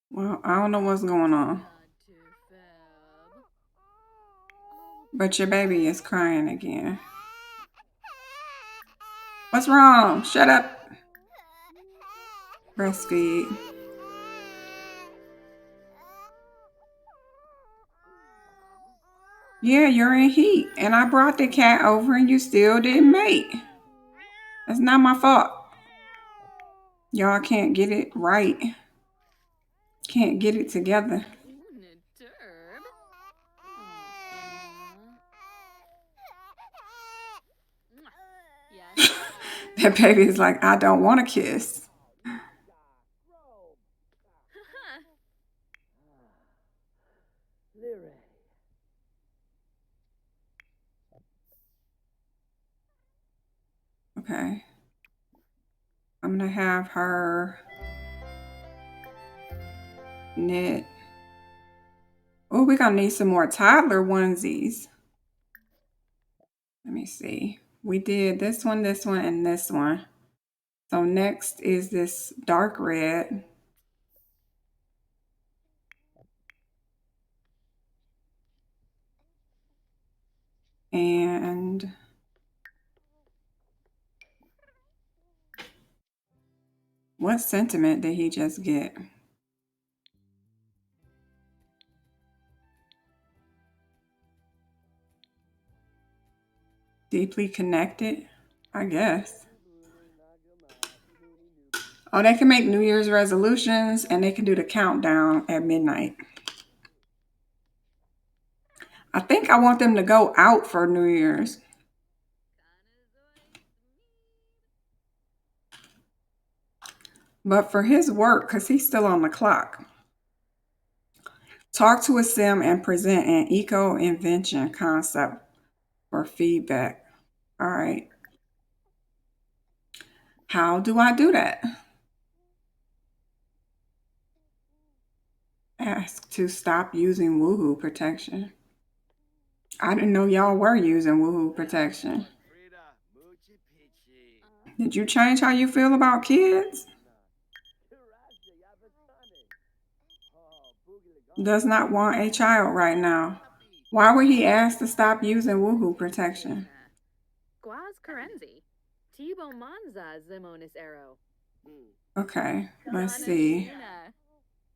Well, I don't know what's going on. But your baby is crying again. What's wrong? Shut up. Breastfeed. Yeah, you're in heat. And I brought the cat over and you still didn't mate. That's not my fault. Y'all can't get it right. can't get it together. That baby is like, I don't want to kiss. Okay. I'm going to have her knit. Oh, we're going to need some more toddler onesies. Let me see. We did this one, and this one. So next is this dark red. And what sentiment did he just get? Deeply connected, I guess. Oh, they can make New Year's resolutions and they can do the countdown at midnight. I think I want them to go out for New Year's. But for his work, because he's still on the clock, talk to a sim and present an eco-invention concept for feedback. All right. How do I do that? Ask to stop using woohoo protection. I didn't know y'all were using woohoo protection. Did you change how you feel about kids? Does not want a child right now. Why would he ask to stop using woohoo protection? Okay, let's see.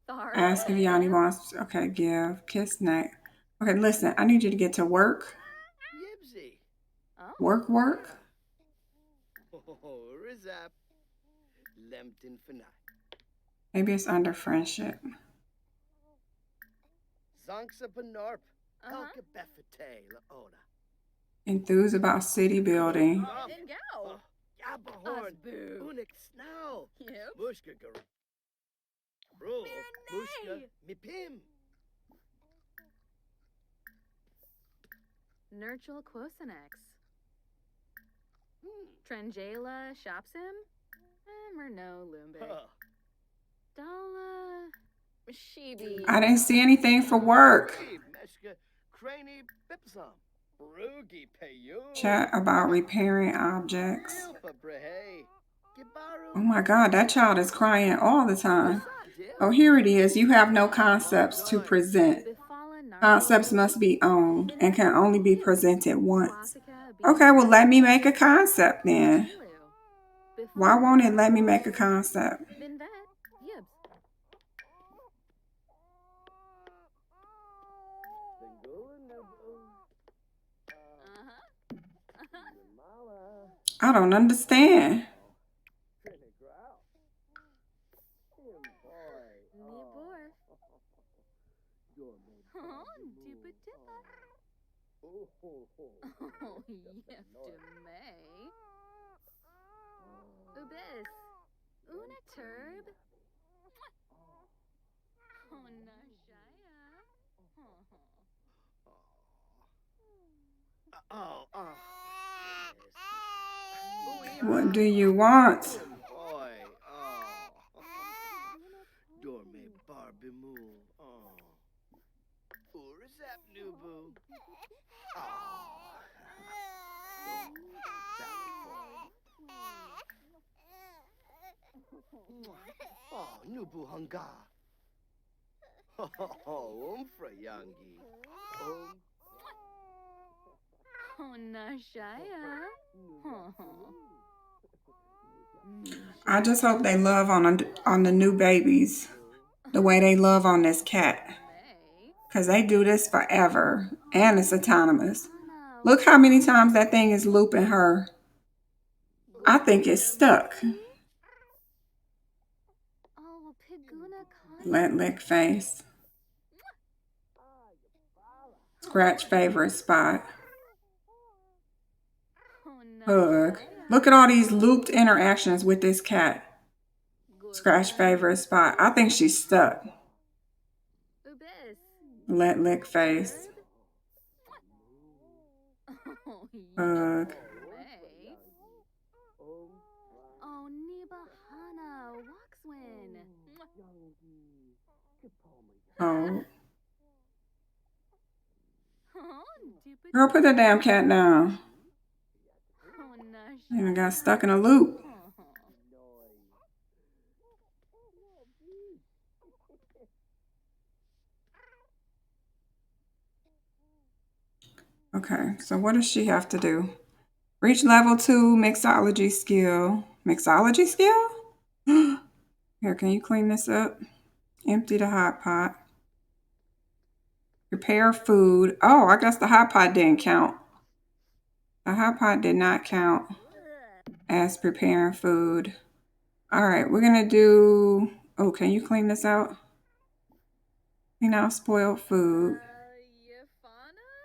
Ask if Yani wants. Okay, give. Kiss neck. Okay, listen, I need you to get to work. Work. Maybe it's under friendship. Enthused about city building. Nurchul Quosinex. Trangela Shopsim? Merno Lumbe. Dala Shibi. I didn't see anything for work. Chat about repairing objects. Oh my God, that child is crying all the time. Oh, here it is. You have no concepts to present. Concepts must be owned and can only be presented once. Okay, well, let me make a concept then. Why won't it let me make a concept? I don't understand. Ubis. Una turb. What do you want? Nubu hanga. Yangi. Nashaya. I just hope they love on the new babies the way they love on this cat. Because they do this forever. And it's autonomous. Look how many times that thing is looping her. I think it's stuck. Let lick face. Scratch favorite spot. Hug. Look at all these looped interactions with this cat. Scratch favorite spot. I think she's stuck. Let lick face. Hug. Oh, Nibahana, Waxwin. Oh. Girl, put that damn cat down. And I got stuck in a loop. Okay, so what does she have to do? Reach level 2 mixology skill. Mixology skill? Here, can you clean this up? Empty the hot pot. Prepare food. Oh, I guess the hot pot didn't count. The hot pot did not count as preparing food. All right, we're going to do... Oh, can you clean this out? Clean out spoiled food.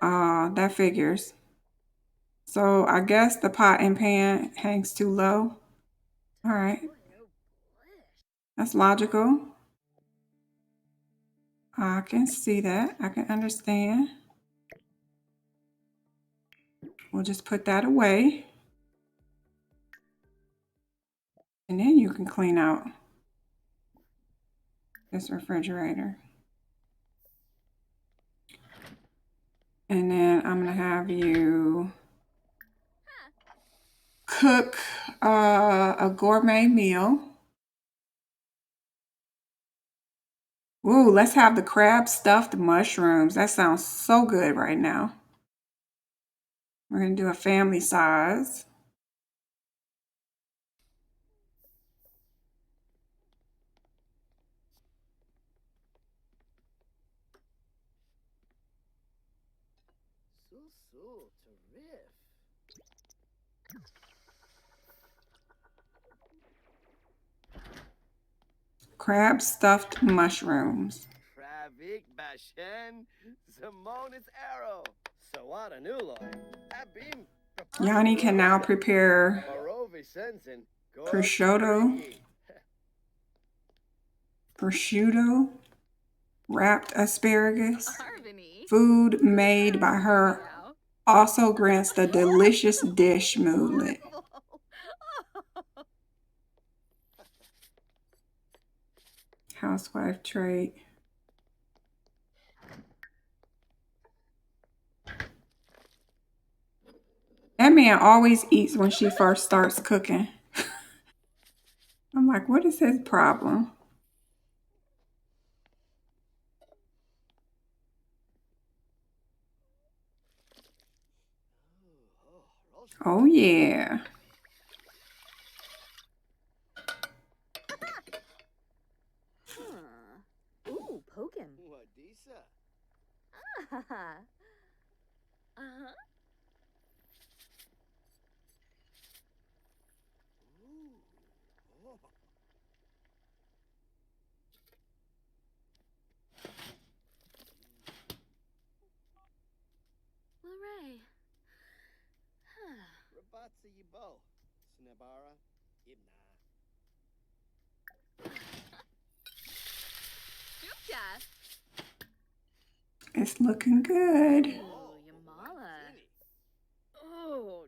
That figures. So I guess the pot and pan hangs too low. All right. That's logical. I can see that. I can understand. We'll just put that away. And then you can clean out this refrigerator. And then I'm going to have you cook a gourmet meal. Ooh, let's have the crab stuffed mushrooms. That sounds so good right now. We're going to do a family size. Terrific. Crab stuffed mushrooms. Pravik Bashen, Zamonis Arrow. Sawana Nuloy. Abim. Yani can now prepare prosciutto, wrapped asparagus. Food made by her also grants the delicious dish movement. Housewife trait. That man always eats when she first starts cooking. I'm like, what is his problem? Oh, yeah. Ooh, poke him. What, Disa? Lorray. Rabatsa Yibo. Snabara. Ibna. It's looking good. Oh, Yamala. Oh,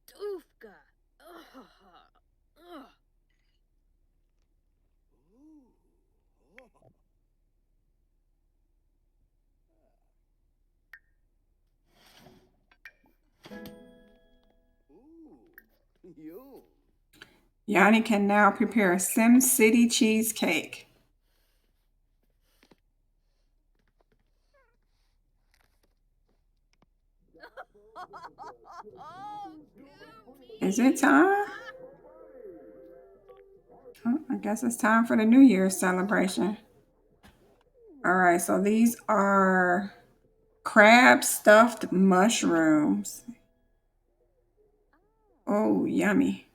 doofka. You. Yani can now prepare a Sim City cheesecake. Is it time? Oh, I guess it's time for the New Year's celebration. All right, so these are crab stuffed mushrooms. Oh, yummy.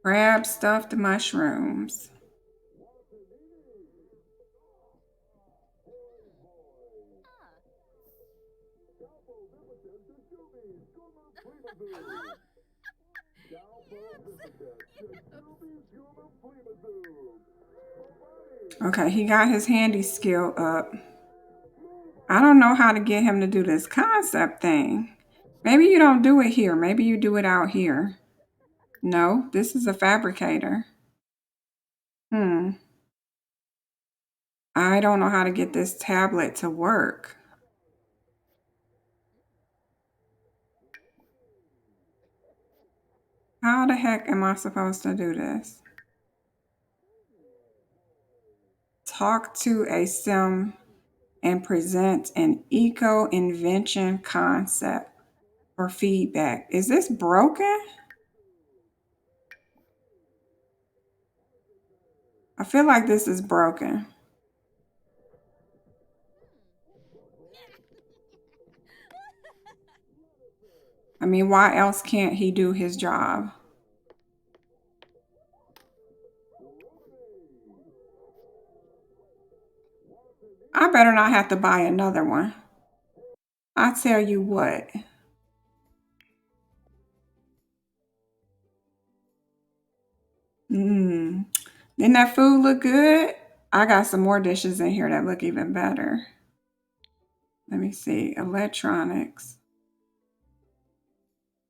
Crab stuffed mushrooms. Okay, he got his handy skill up. I don't know how to get him to do this concept thing. Maybe you don't do it here. Maybe you do it out here. No, this is a fabricator. Hmm. I don't know how to get this tablet to work. How the heck am I supposed to do this? Talk to a sim and present an eco invention concept for feedback. Is this broken? I feel like this is broken. I mean, why else can't he do his job? I better not have to buy another one. I tell you what. Mmm. Didn't that food look good? I got some more dishes in here that look even better. Let me see. Electronics.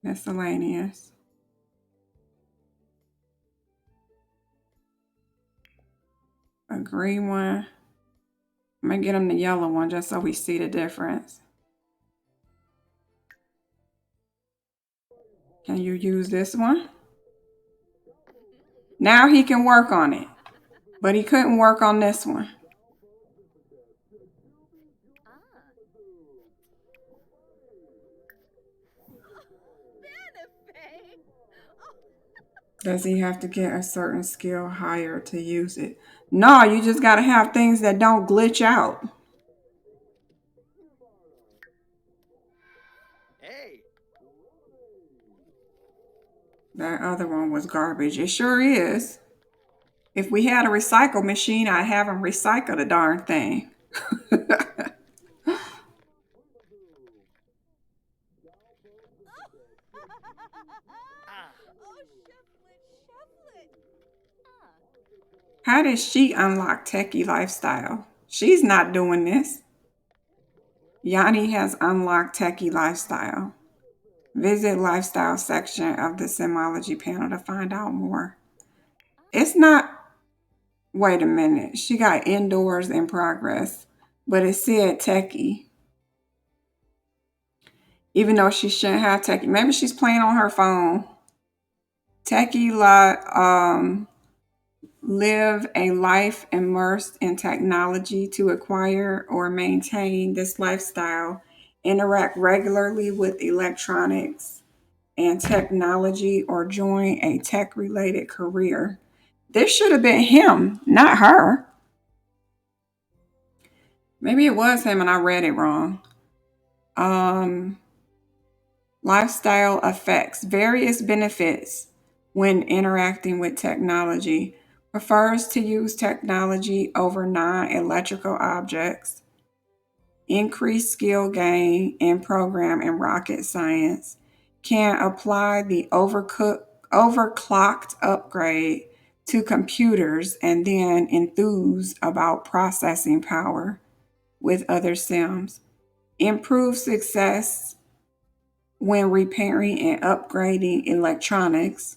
Miscellaneous. A green one. I'm going to get him the yellow one just so we see the difference. Can you use this one? Now he can work on it. But he couldn't work on this one. Does he have to get a certain skill higher to use it? No, you just got to have things that don't glitch out. Hey. That other one was garbage. It sure is. If we had a recycle machine, I'd have him recycle the darn thing. How did she unlock techie lifestyle? She's not doing this. Yani has unlocked techie lifestyle. Visit lifestyle section of the Simology panel to find out more. It's not, wait a minute. She got indoors in progress, but it said techie. Even though she shouldn't have techie. Maybe she's playing on her phone. Techie live a life immersed in technology to acquire or maintain this lifestyle, interact regularly with electronics and technology, or join a tech related career. This should have been him, not her. Maybe it was him and I read it wrong. Um, Lifestyle effects, various benefits when interacting with technology. Prefers to use technology over non electrical objects. Increased skill gain in program and rocket science. Can apply the overclocked upgrade to computers and then enthuse about processing power with other sims. Improve success when repairing and upgrading electronics.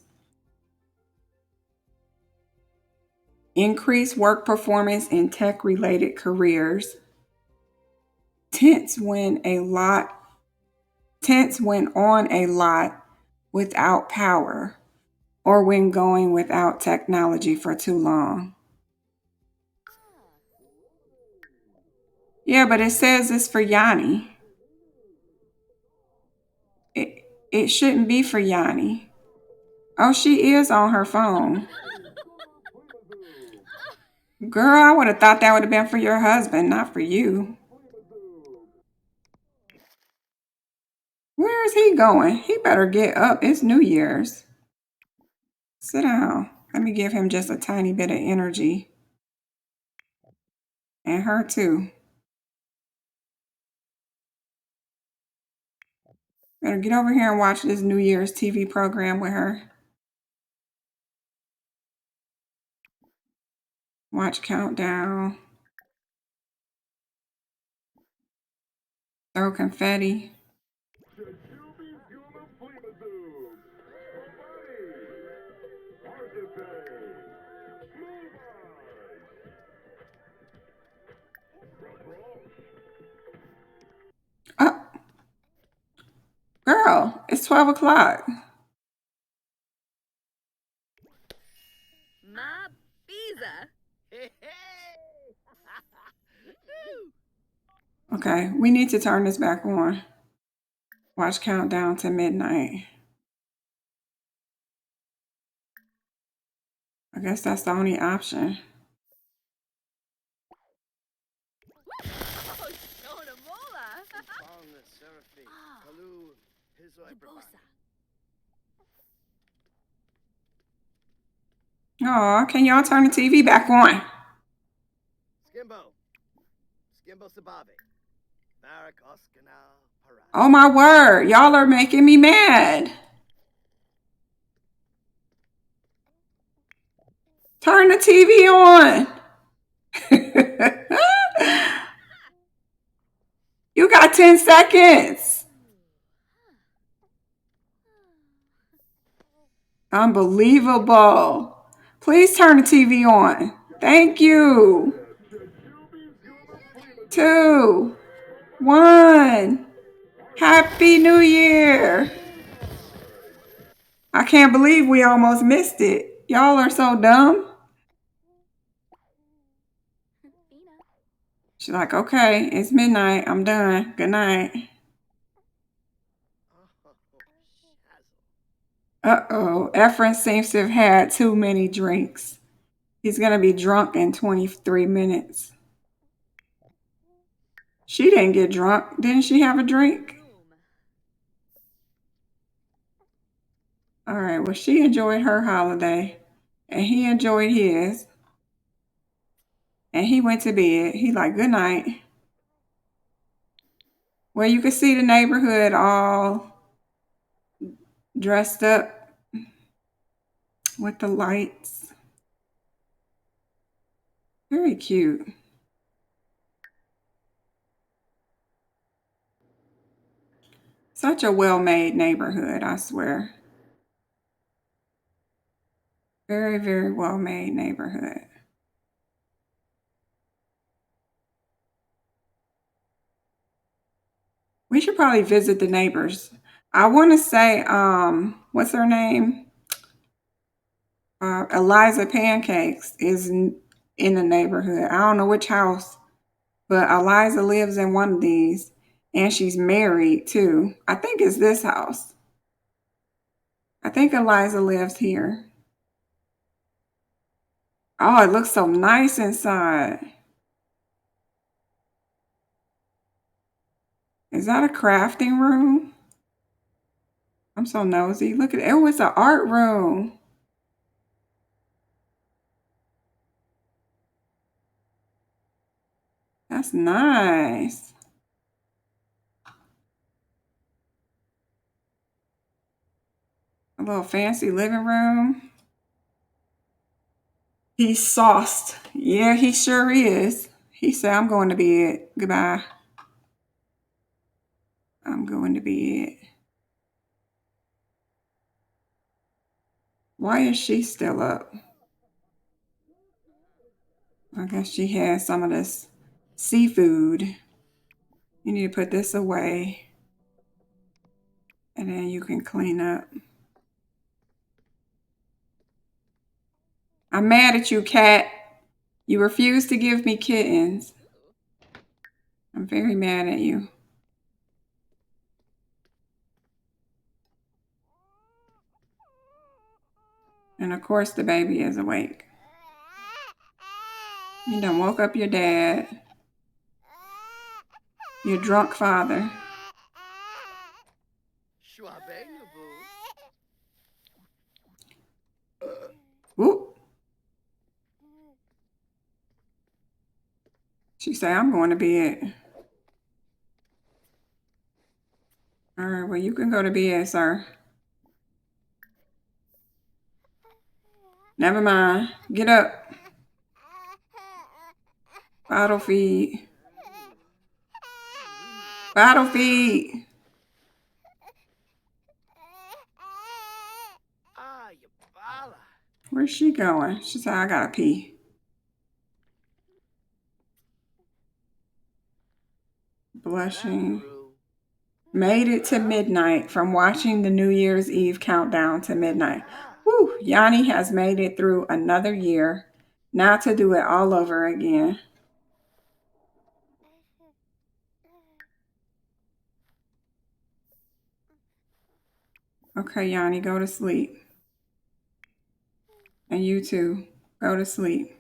Increase work performance in tech related careers. Tense when a lot Tense when on a lot without power or when going without technology for too long. Yeah, but it says it's for Yani. It shouldn't be for Yani. Oh, she is on her phone. Girl, I would have thought that would have been for your husband, not for you. Where is he going? He better get up. It's New Year's. Sit down. Let me give him just a tiny bit of energy. And her too. Better get over here and watch this New Year's TV program with her. Watch Countdown. Throw confetti. Oh, girl, it's 12 o'clock. Nappies. Hey, hey! Okay, we need to turn this back on. Watch Countdown to Midnight. I guess that's the only option. Oh, Shonamola. Bong the Seraphi. Kalu, Hizoi Bosa. Oh, can y'all turn the TV back on? Skimbo. Skimbo Sababe. Barak Oskanal Parad. Oh my word, y'all are making me mad. Turn the TV on. You got 10 seconds. Unbelievable. Please turn the TV on. Thank you. 2, 1. Happy New Year. I can't believe we almost missed it. Y'all are so dumb. She's like, okay, it's midnight. I'm done. Good night. Oh, shazzle. Uh-oh. Efren seems to have had too many drinks. He's going to be drunk in 23 minutes. She didn't get drunk. Didn't she have a drink? All right. Well, she enjoyed her holiday. And he enjoyed his. And he went to bed. He like, good night. Well, you can see the neighborhood all dressed up with the lights. Very cute. Such a well-made neighborhood, I swear. Very, very well-made neighborhood. We should probably visit the neighbors. I want to say, what's her name? Eliza Pancakes is in the neighborhood. I don't know which house, but Eliza lives in one of these, and she's married too. I think it's this house. I think Eliza lives here. Oh, it looks so nice inside. Is that a crafting room? I'm so nosy. Look at it. Oh, it's an art room. That's nice. A little fancy living room. He's sauced. Yeah, he sure is. He said, I'm going to bed. Goodbye. I'm going to bed. Why is she still up? I guess she has some of this seafood. You need to put this away. And then you can clean up. I'm mad at you, cat. You refuse to give me kittens. I'm very mad at you. And of course the baby is awake. You done woke up your dad. Your drunk father. Schwabe, Nubu. She say, I'm going to bed. All right, well, you can go to bed, sir. Never mind. Get up. Bottle feed. Bottle feed. Ah, you bala. Where's she going? She said, I gotta pee. Blushing. Made it to midnight from watching the New Year's Eve countdown to midnight. Whew, Yani has made it through another year. Now to do it all over again. Okay, Yani, go to sleep. And you too, go to sleep.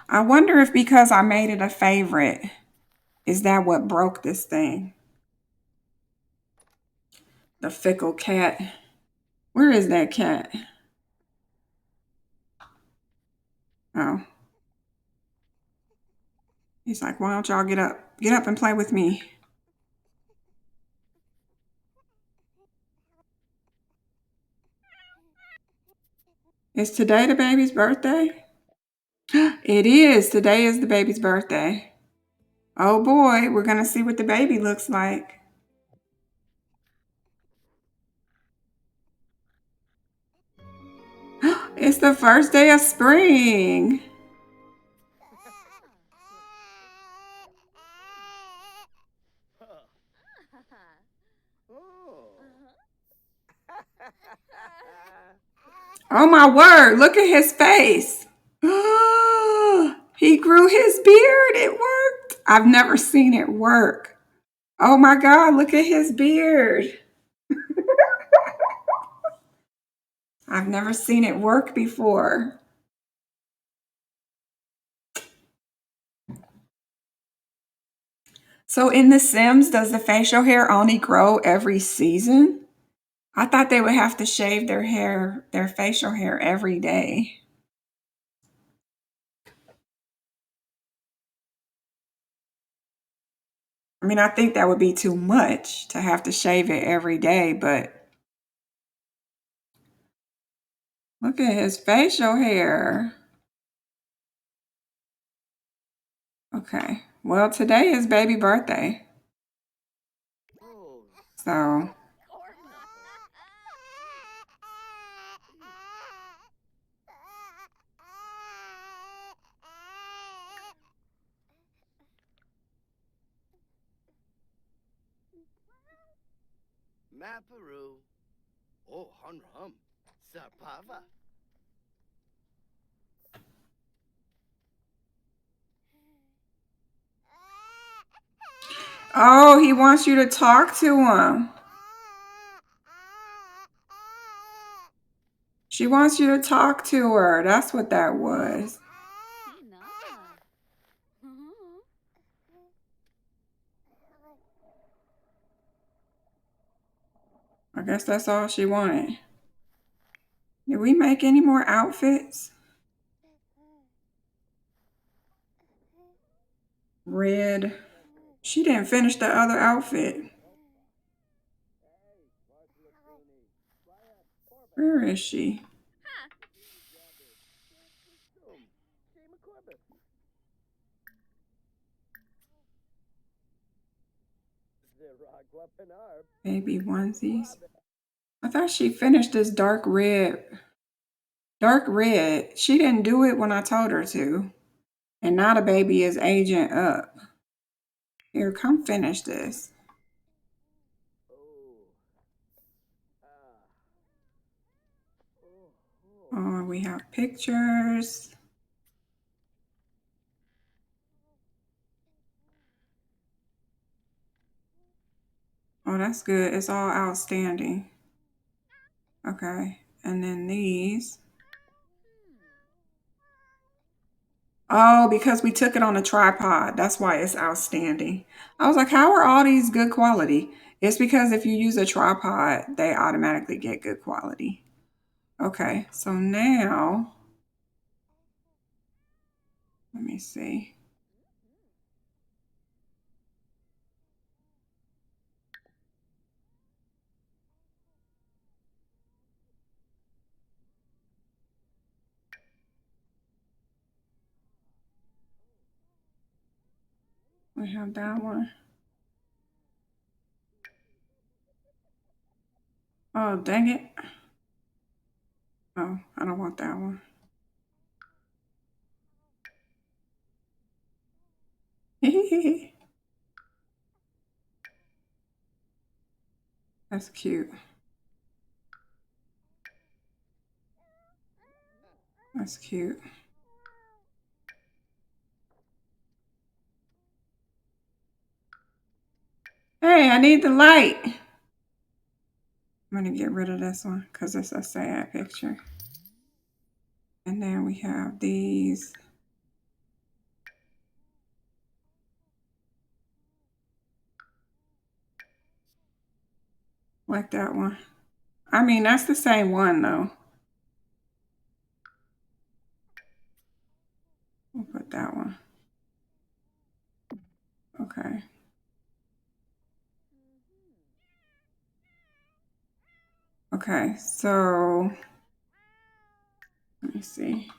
I wonder if because I made it a favorite, is that what broke this thing? The fickle cat. Where is that cat? Oh. He's like, why don't y'all get up? Get up and play with me. Is today the baby's birthday? It is. Today is the baby's birthday. Oh boy, we're going to see what the baby looks like. It's the first day of spring. Oh my word, look at his face. He grew his beard. It worked. I've never seen it work. Oh my God, look at his beard. I've never seen it work before. So in The Sims, does the facial hair only grow every season? I thought they would have to shave their hair, their facial hair every day. I mean, I think that would be too much to have to shave it every day, but look at his facial hair. Okay, well, today is baby birthday. So, Maparu. Oh, Hunrum. Sapava. oh, he wants you to talk to him. She wants you to talk to her. That's what that was. I guess that's all she wanted. Did we make any more outfits? Red. She didn't finish the other outfit. Where is she? Baby onesies. I thought she finished this dark red. Dark red. She didn't do it when I told her to. And now the baby is aging up. Here, come finish this. Oh, we have pictures. Oh, that's good. It's all outstanding. Okay. And then these. Oh, because we took it on a tripod. That's why it's outstanding. I was like, how are all these good quality? It's because if you use a tripod, they automatically get good quality. Okay, so now, let me see. We have that one. Oh, dang it. Oh, I don't want that one. That's cute. That's cute. Hey, I need the light. I'm going to get rid of this one because it's a sad picture. And then we have these. Like that one. I mean, that's the same one though. We'll put that one. Okay. Okay, so let me see.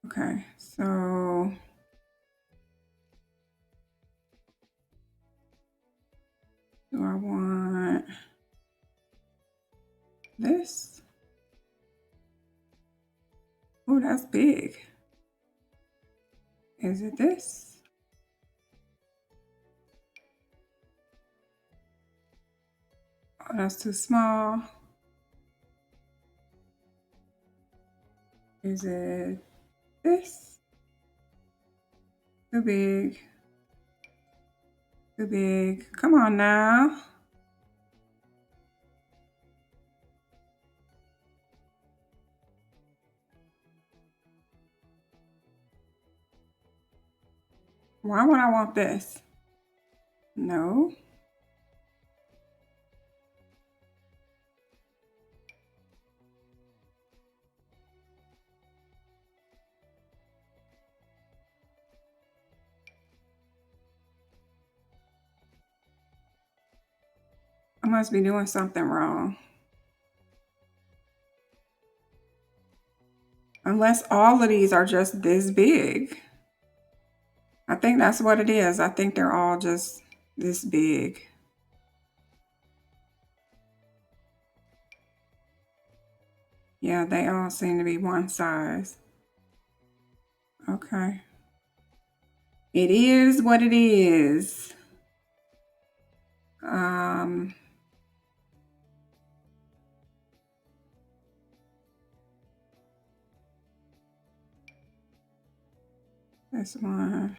Okay, so do I want this? Oh, that's big. Is it this? Oh, that's too small. Is it this? Too big. Too big. Come on now. Why would I want this? No. I must be doing something wrong. Unless all of these are just this big. I think that's what it is. I think they're all just this big. Yeah, they all seem to be one size. Okay. It is what it is. Um, this one.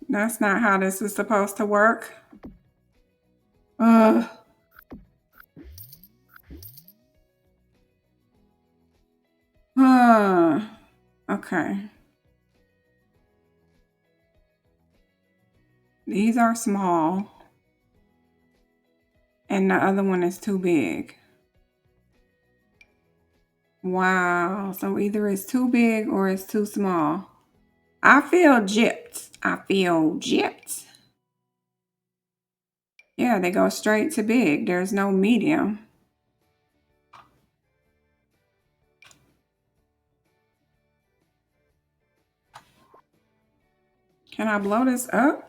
That's not how this is supposed to work. Ugh. Okay. These are small. And the other one is too big. Wow. So either it's too big or it's too small. I feel gypped. I feel gypped. Yeah, they go straight to big. There's no medium. Can I blow this up?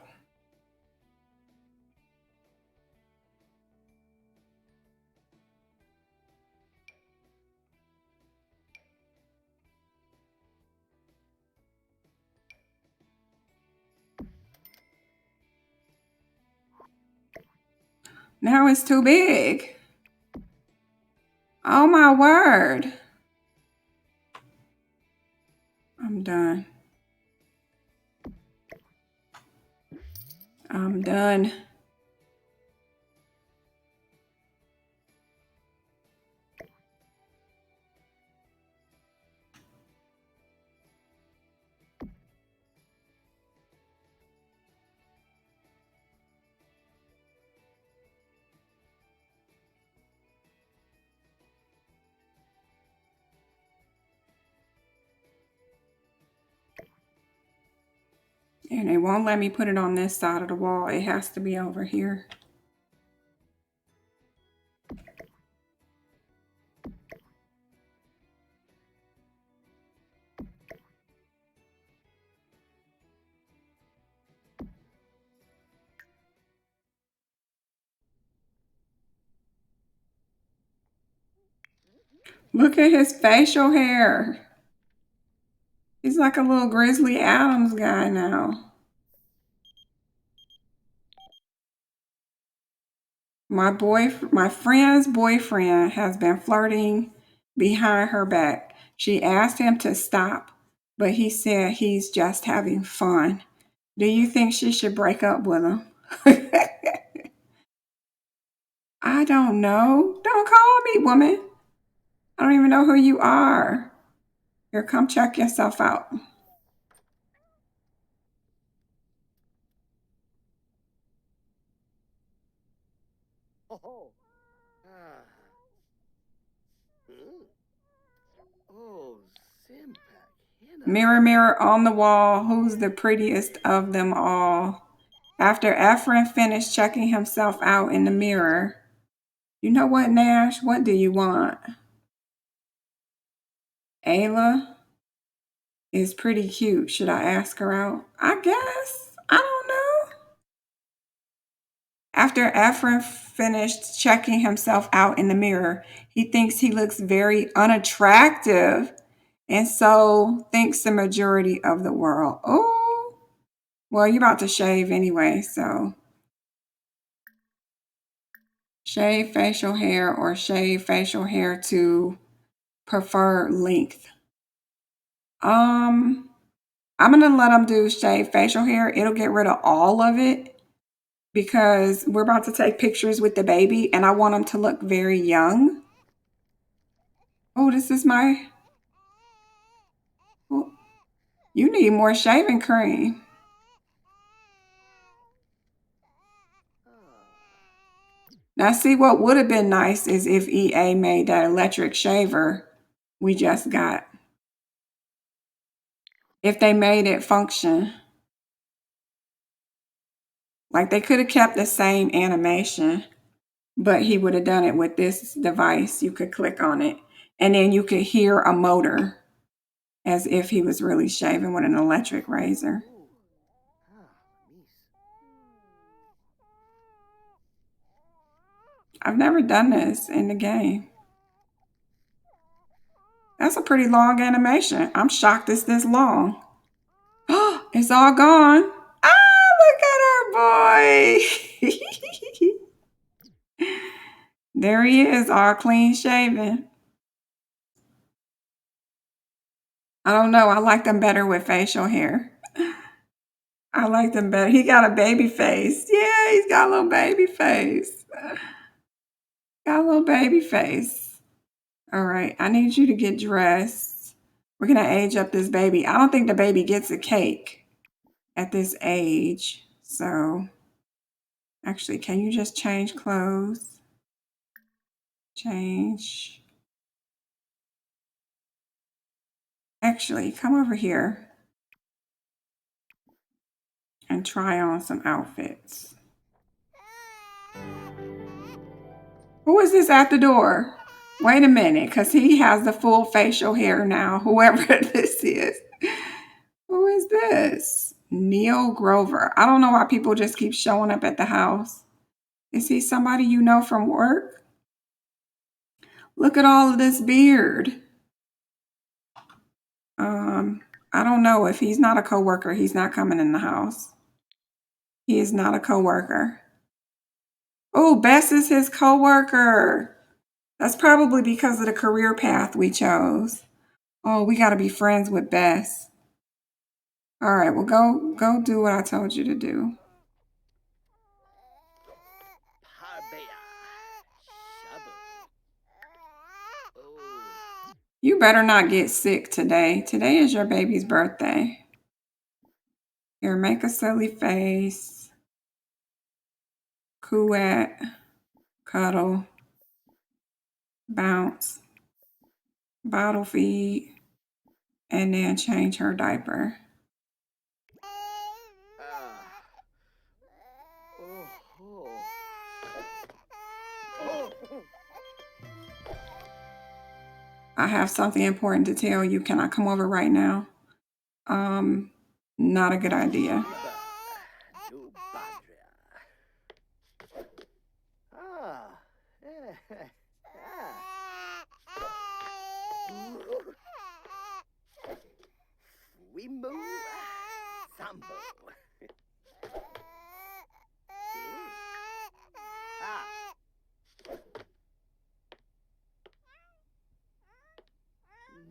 Now it's too big. Oh my word. I'm done. I'm done. And they won't let me put it on this side of the wall. It has to be over here. Look at his facial hair. He's like a little Grizzly Adams guy now. My friend's boyfriend has been flirting behind her back. She asked him to stop, but he said he's just having fun. Do you think she should break up with him? I don't know. Don't call me, woman. I don't even know who you are. Here, come check yourself out. Oh. Ah. Hmm. Oh, Simpak. Mirror, mirror on the wall, who's the prettiest of them all? After Ephraim finished checking himself out in the mirror, you know what, Nash? What do you want? Ayla is pretty cute. Should I ask her out? I guess. I don't know. After Ephraim finished checking himself out in the mirror, he thinks he looks very unattractive, and so thinks the majority of the world. Oh, well, you're about to shave anyway, so shave facial hair or shave facial hair to preferred length. Um, I'm gonna let him do shave facial hair. It'll get rid of all of it because we're about to take pictures with the baby and I want him to look very young. Oh, this is my. Oh, you need more shaving cream. Now, see, what would have been nice is if EA made that electric shaver we just got. If they made it function. Like they could have kept the same animation, but he would have done it with this device. You could click on it and then you could hear a motor as if he was really shaving with an electric razor. I've never done this in the game. That's a pretty long animation. I'm shocked it's this long. Oh, it's all gone. Ah, look at our boy. There he is, all clean shaven. I don't know. I like them better with facial hair. I like them better. He got a baby face. Yeah, he's got a little baby face. Got a little baby face. All right, I need you to get dressed. We're going to age up this baby. I don't think the baby gets a cake at this age. So, actually, can you just change clothes? Change. Actually, come over here and try on some outfits. Who is this at the door? Wait a minute, because he has the full facial hair now, whoever this is. Who is this? Neil Grover. I don't know why people just keep showing up at the house. Is he somebody you know from work? Look at all of this beard. I don't know. If he's not a coworker, he's not coming in the house. He is not a coworker. Oh, Bess is his coworker. That's probably because of the career path we chose. Oh, we got to be friends with Bess. All right, well, go do what I told you to do. Parbeya. Shabu. Oh. You better not get sick today. Today is your baby's birthday. Here, make a silly face. Cooette, cuddle, bounce, bottle feed, and then change her diaper. Ah. Oh. Oh. Oh. I have something important to tell you. Can I come over right now? Not a good idea. No badria. Ah. We move. Sambo. Ah.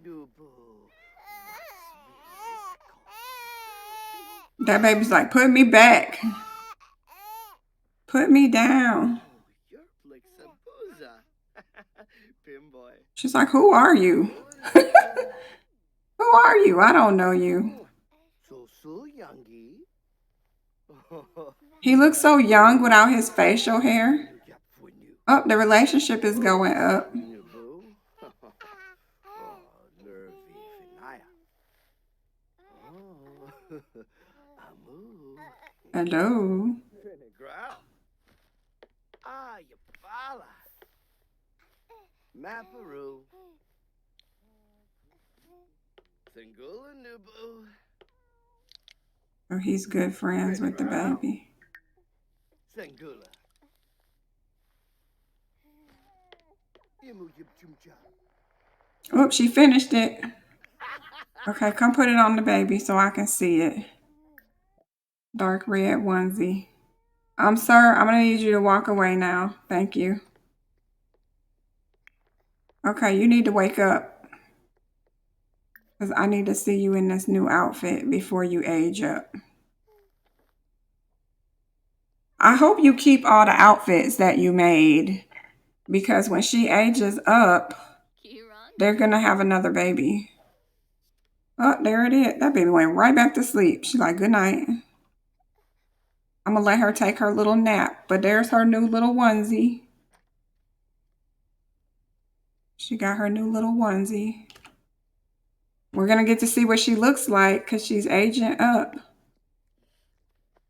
Nubu. That baby's like, put me back. Put me down. Oh, you're like Sabuza. Pimboy. She's like, who are you? Who are you? I don't know you. So youngy. He looks so young without his facial hair. Oh, the relationship is going up. Hello. Ah, you fala. Maparu. Singula Nubu. Oh, he's good friends with the baby. Singula. Oh, she finished it. Okay, come put it on the baby so I can see it. Dark red onesie. Sir, I'm going to need you to walk away now. Thank you. Okay, you need to wake up. Because I need to see you in this new outfit before you age up. I hope you keep all the outfits that you made. Because when she ages up, they're going to have another baby. Oh, there it is. That baby went right back to sleep. She's like, good night. I'm going to let her take her little nap. But there's her new little onesie. She got her new little onesie. We're going to get to see what she looks like because she's aging up.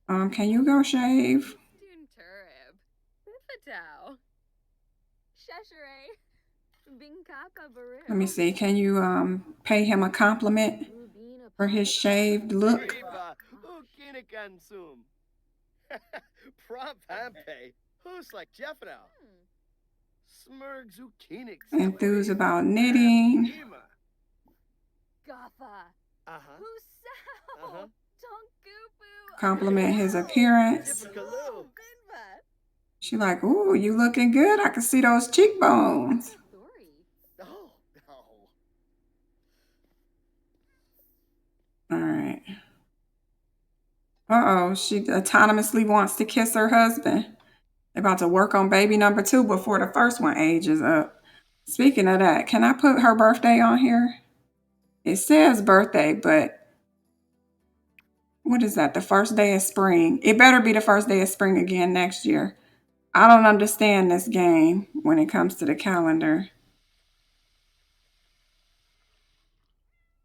Can you go shave? Let me see. Can you pay him a compliment for his shaved look? Who's like Jeff now? Smurg zucchini. Enthused about knitting. Compliment his appearance. She like, ooh, you looking good. I can see those cheekbones. All right. Uh-oh, she autonomously wants to kiss her husband. They're about to work on baby number 2 before the first one ages up. Speaking of that, can I put her birthday on here? It says birthday, but what is that? The first day of spring. It better be the first day of spring again next year. I don't understand this game when it comes to the calendar.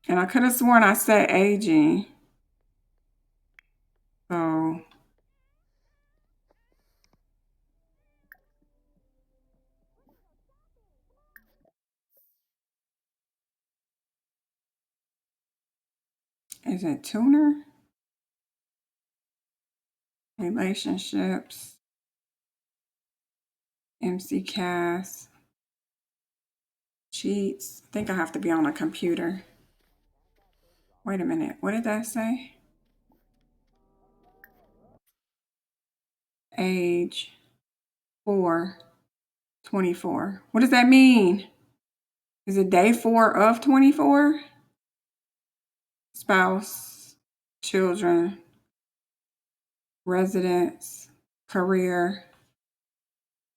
And I could have sworn I said aging. So is it tuner? Relationships. MC Cast. Cheats. I think I have to be on a computer. Wait a minute. What did that say? Age. 4, 24. What does that mean? Is it day 4 of 24? Spouse, children, residence, career.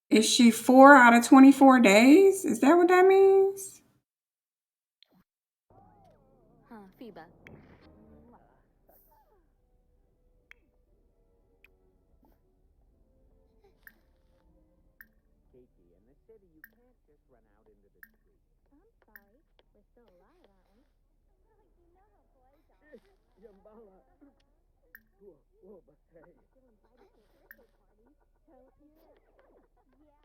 Is she 4 out of 24 days? Is that what that means? FIBA. Kiki, in the city, you can't just run out into the street. I'm sorry. We're still alive, aren't we? You know how boys are. Yambala. Whoa, but hey. Still invited to a birthday party. So, yeah.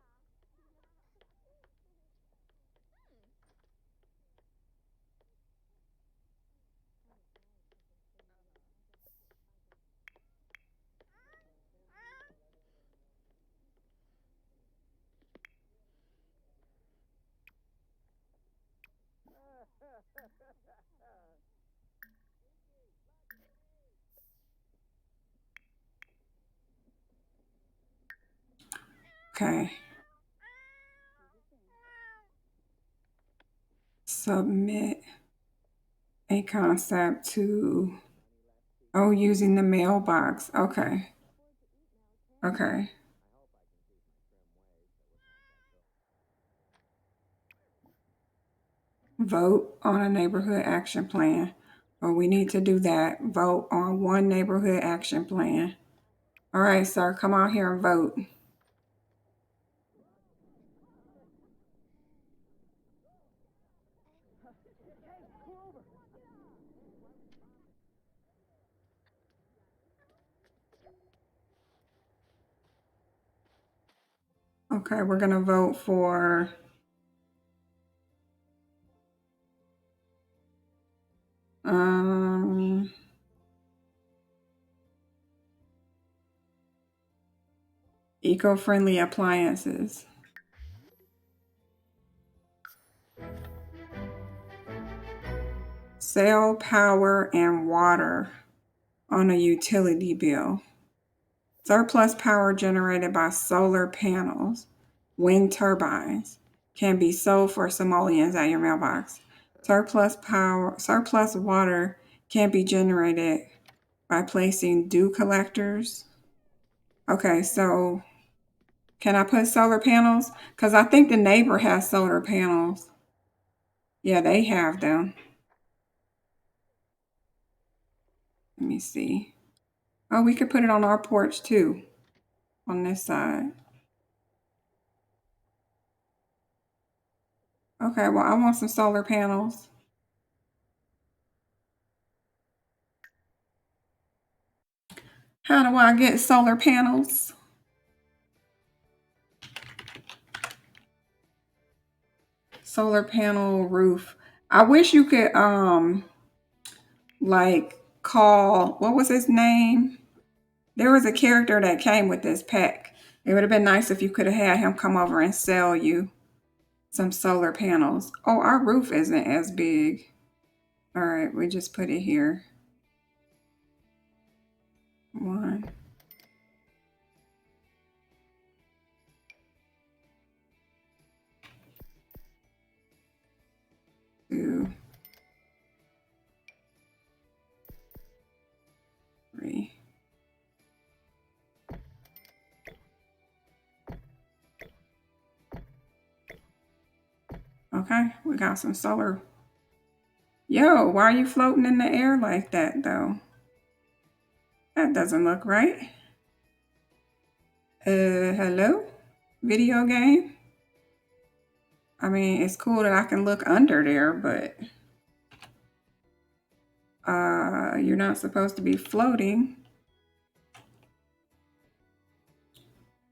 Okay. Submit a concept to, using the mailbox. Okay. Okay. Vote on a neighborhood action plan. Well, we need to do that. Vote on one neighborhood action plan. All right, sir, come out here and vote. Okay, we're going to vote for eco-friendly appliances. Sell power and water on a utility bill. Surplus power generated by solar panels, wind turbines, can be sold for simoleons at your mailbox. Surplus water can be generated by placing dew collectors. Okay, so can I put solar panels? Because I think the neighbor has solar panels. Yeah, they have them. Let me see. Oh, we could put it on our porch too, on this side. Okay, well, I want some solar panels. How do I get solar panels? Solar panel roof. I wish you could like call, what was his name? There was a character that came with this pack. It would have been nice if you could have had him come over and sell you some solar panels. Oh, our roof isn't as big. All right, we just put it here. 1, 2, 3. Okay, we got some solar. Yo, why are you floating in the air like that though? That doesn't look right. Hello? Video game? I mean, it's cool that I can look under there, but you're not supposed to be floating.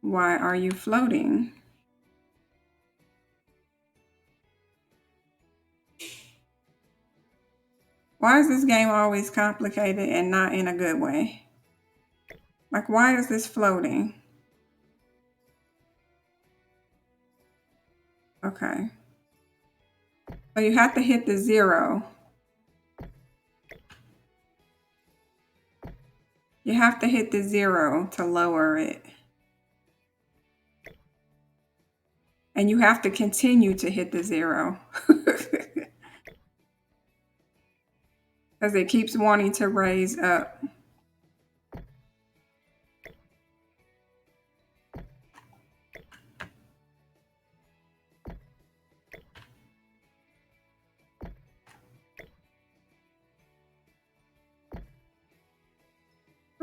Why are you floating? Why is this game always complicated and not in a good way? Like, why is this floating? Okay. So you have to hit the 0. You have to hit the 0 to lower it. And you have to continue to hit the 0 because it keeps wanting to raise up.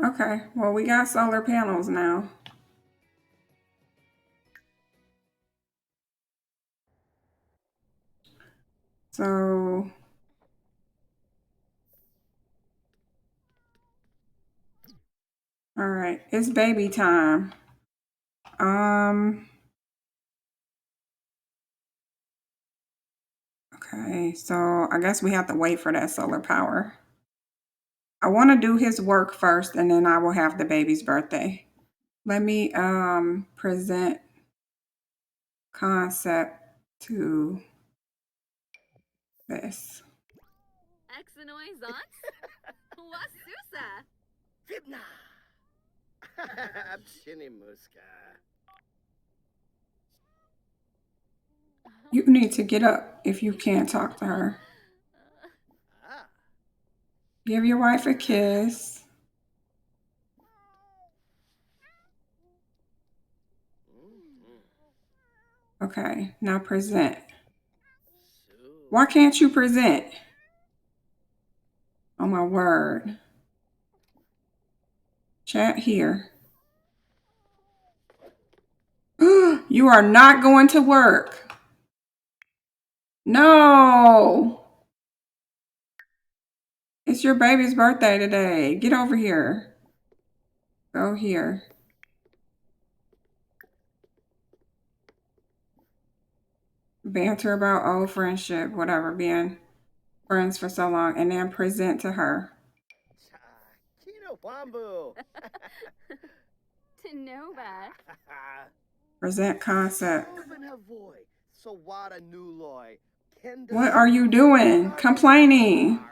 Okay, well, we got solar panels now. So, all right, it's baby time. Okay, so I guess we have to wait for that solar power. I want to do his work first and then I will have the baby's birthday. Let me present concept to this. Exenoy Zons? Wasusa! Vidna! Absinimuska. You need to get up if you can't talk to her. Ah. Give your wife a kiss. Okay, now present. Why can't you present? Oh my word. Chat here. You are not going to work. No. It's your baby's birthday today. Get over here. Go here. Banter about old friendship, whatever, being friends for so long, and then present to her. Kino Wambu. Tenova. Present concept. Sawada Nuloy. What are you doing? Complaining.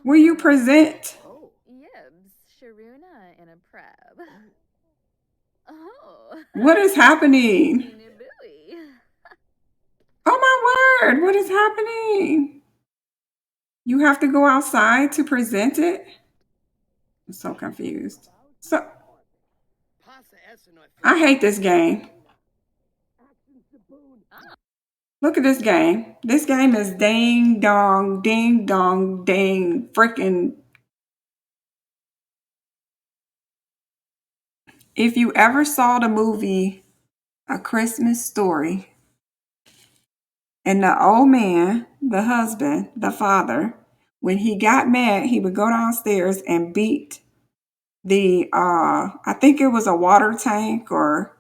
Will you present? Oh. Yibs, Sharuna in a preb. Oh. What is happening? Nibui. Oh my word, what is happening? You have to go outside to present it? I'm so confused. So I hate this game. Look at this game. This game is ding dong, ding, freaking. If you ever saw the movie A Christmas Story, and the old man, the husband, the father, when he got mad, he would go downstairs and beat the I think it was a water tank, or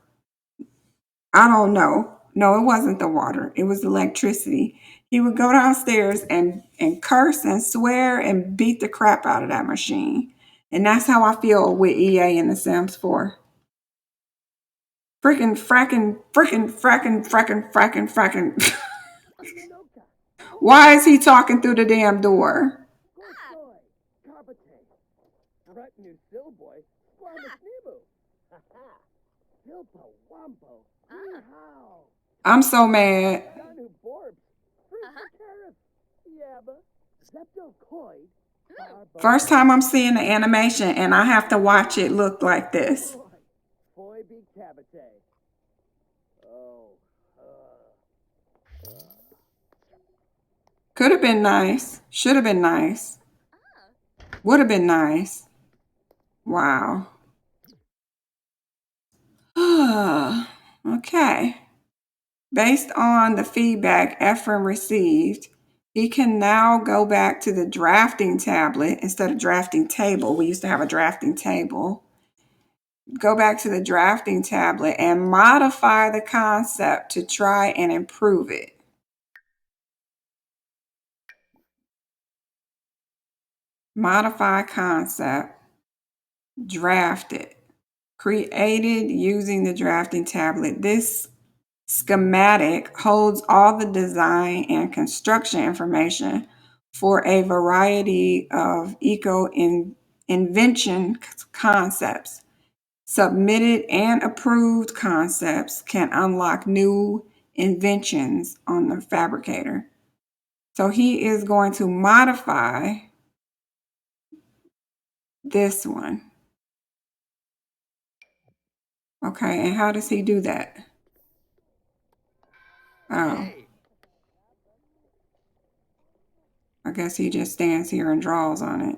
I don't know. No, it wasn't the water. It was electricity. He would go downstairs and curse and swear and beat the crap out of that machine. And that's how I feel with EA and The Sims 4. Freaking fracking. Why is he talking through the damn door? I'm so mad. First time I'm seeing the animation and I have to watch it look like this. Could have been nice. Should have been nice. Would have been nice. Wow. Okay. Based on the feedback Ephraim received, he can now go back to the drafting tablet instead of drafting table. We used to have a drafting table. Go back to the drafting tablet and modify the concept to try and improve it. Modify concept, draft it. Created using the drafting tablet. This schematic holds all the design and construction information for a variety of eco invention concepts. Submitted and approved concepts can unlock new inventions on the fabricator. So he is going to modify this one. Okay, and how does he do that? Oh, I guess he just stands here and draws on it.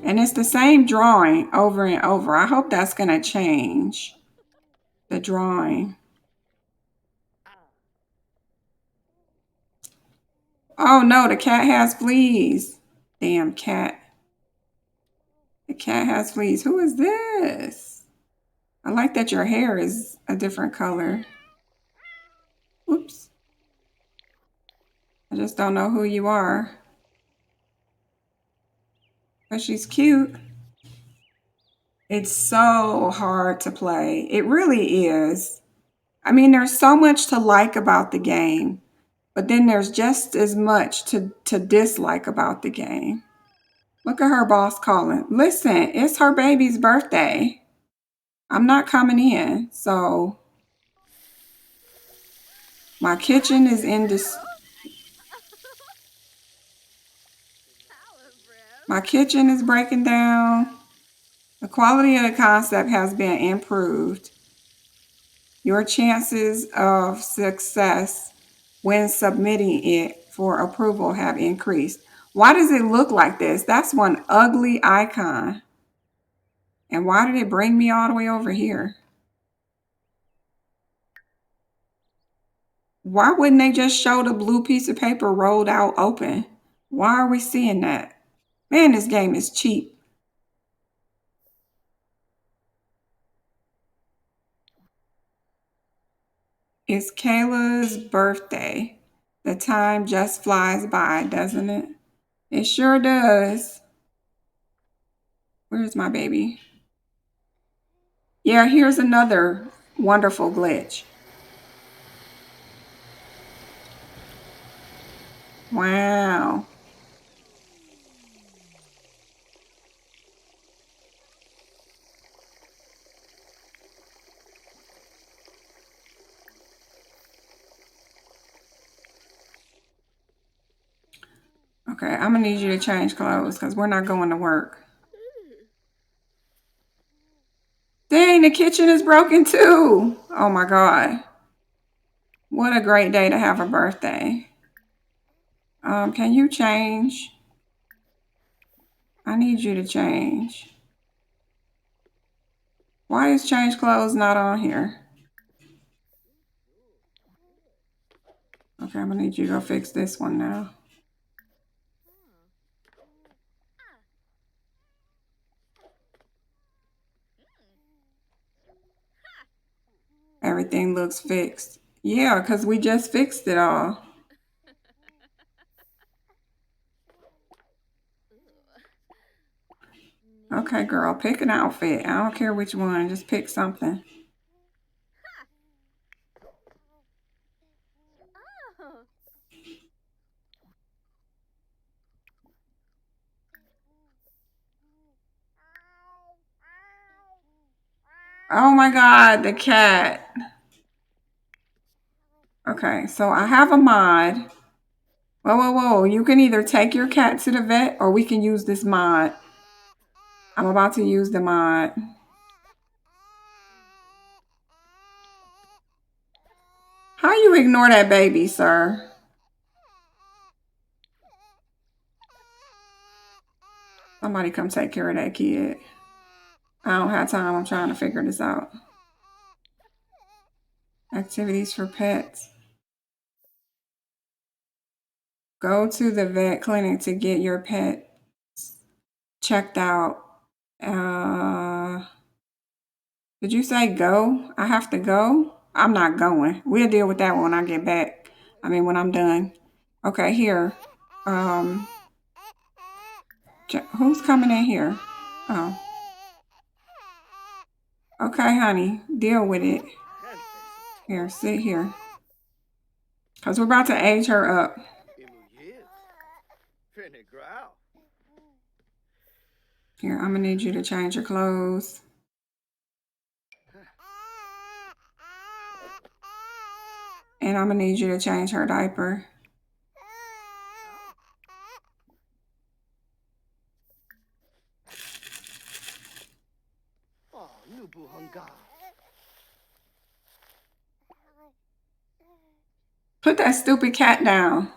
And it's the same drawing over and over. I hope that's going to change the drawing. Oh no, the cat has fleas. Damn cat. The cat has fleas. Who is this? I like that your hair is a different color. Oops. I just don't know who you are. But she's cute. It's so hard to play. It really is. I mean, there's so much to like about the game, but then there's just as much to dislike about the game. Look at her boss calling. Listen, it's her baby's birthday. I'm not coming in, so my kitchen is in this. My kitchen is breaking down. The quality of the concept has been improved. Your chances of success when submitting it for approval have increased. Why does it look like this? That's one ugly icon. And why did it bring me all the way over here? Why wouldn't they just show the blue piece of paper rolled out open? Why are we seeing that? Man, this game is cheap. It's Kayla's birthday. The time just flies by, doesn't it? It sure does. Where's my baby? Yeah, here's another wonderful glitch. Wow. Okay, I'm gonna need you to change clothes because we're not going to work. Dang, the kitchen is broken too. Oh my God. What a great day to have a birthday. Can you change? I need you to change. Why is change clothes not on here? Okay, I'm gonna need you to go fix this one now. Everything looks fixed. Yeah, because we just fixed it all. Okay, girl, pick an outfit. I don't care which one. Just pick something. Oh my God, the cat. Okay, so I have a mod. Whoa, whoa, whoa. You can either take your cat to the vet or we can use this mod. I'm about to use the mod. How you ignore that baby, sir? Somebody come take care of that kid. I don't have time. I'm trying to figure this out. Activities for pets. Go to the vet clinic to get your pet checked out. Did you say go? I have to go? I'm not going. We'll deal with that when I get back. When I'm done. Okay, here. Who's coming in here? Oh. Okay, honey. Deal with it. Here, sit here. Because we're about to age her up. Here, I'm going to need you to change your clothes. And I'm going to need you to change her diaper. Oh, Nubu Hunga. Put that stupid cat down.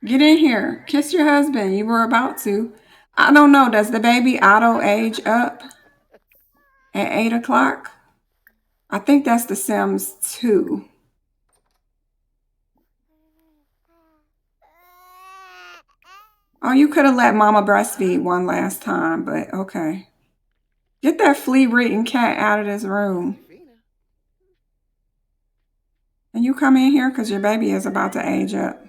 Get in here. Kiss your husband. You were about to. I don't know. Does the baby auto age up at 8 o'clock? I think that's the Sims 2. Oh, you could have let mama breastfeed one last time, but okay. Get that flea-ridden cat out of this room. And you come in here because your baby is about to age up.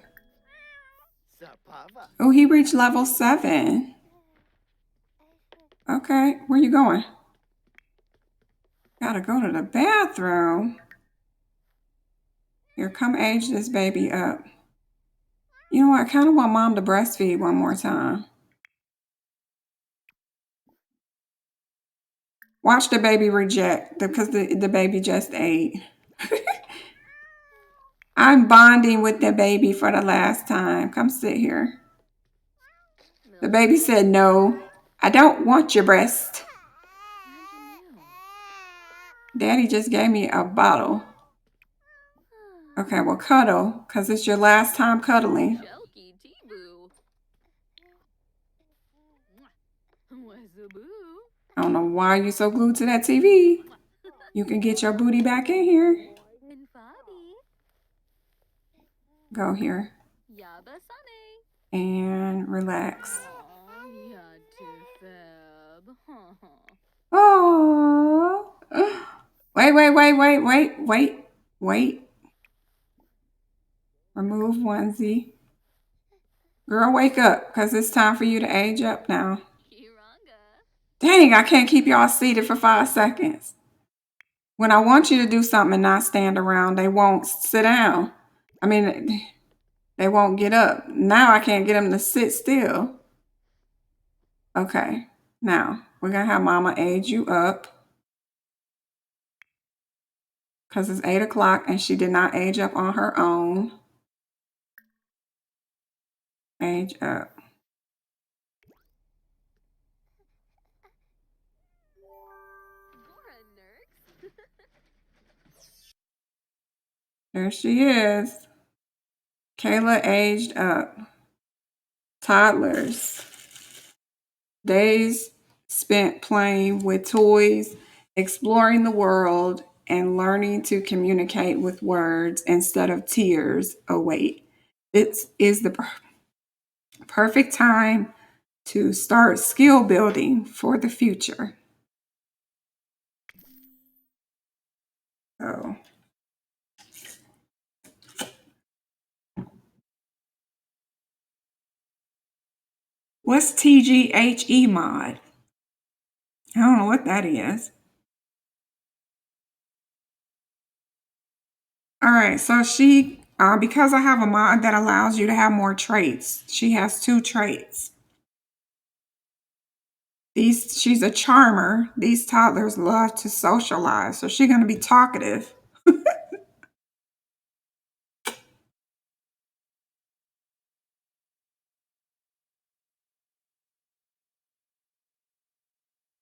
Oh, he reached level 7. Okay, where you going? Gotta go to the bathroom. Here, come age this baby up. You know what? I kind of want mom to breastfeed one more time. Watch the baby reject because the baby just ate. I'm bonding with the baby for the last time. Come sit here. The baby said, no, I don't want your breast. Daddy just gave me a bottle. Okay, well, cuddle, because it's your last time cuddling. I don't know why you're so glued to that TV. You can get your booty back in here. Go here. And relax. Oh. Wait. Remove onesie. Girl, wake up, because it's time for you to age up now. Dang, I can't keep y'all seated for 5 seconds. When I want you to do something and not stand around, they won't sit down. I mean, they won't get up. Now I can't get them to sit still. Okay, now we're going to have mama age you up. Because it's 8 o'clock and she did not age up on her own. Age up. There she is. Kayla aged up. Toddlers. Days spent playing with toys, exploring the world, and learning to communicate with words instead of tears await. It is the perfect time to start skill building for the future. So, what's TGHE mod? I don't know what that is. All right, so she, because I have a mod that allows you to have more traits, she has 2 traits. She's a charmer. These toddlers love to socialize, so she's going to be talkative.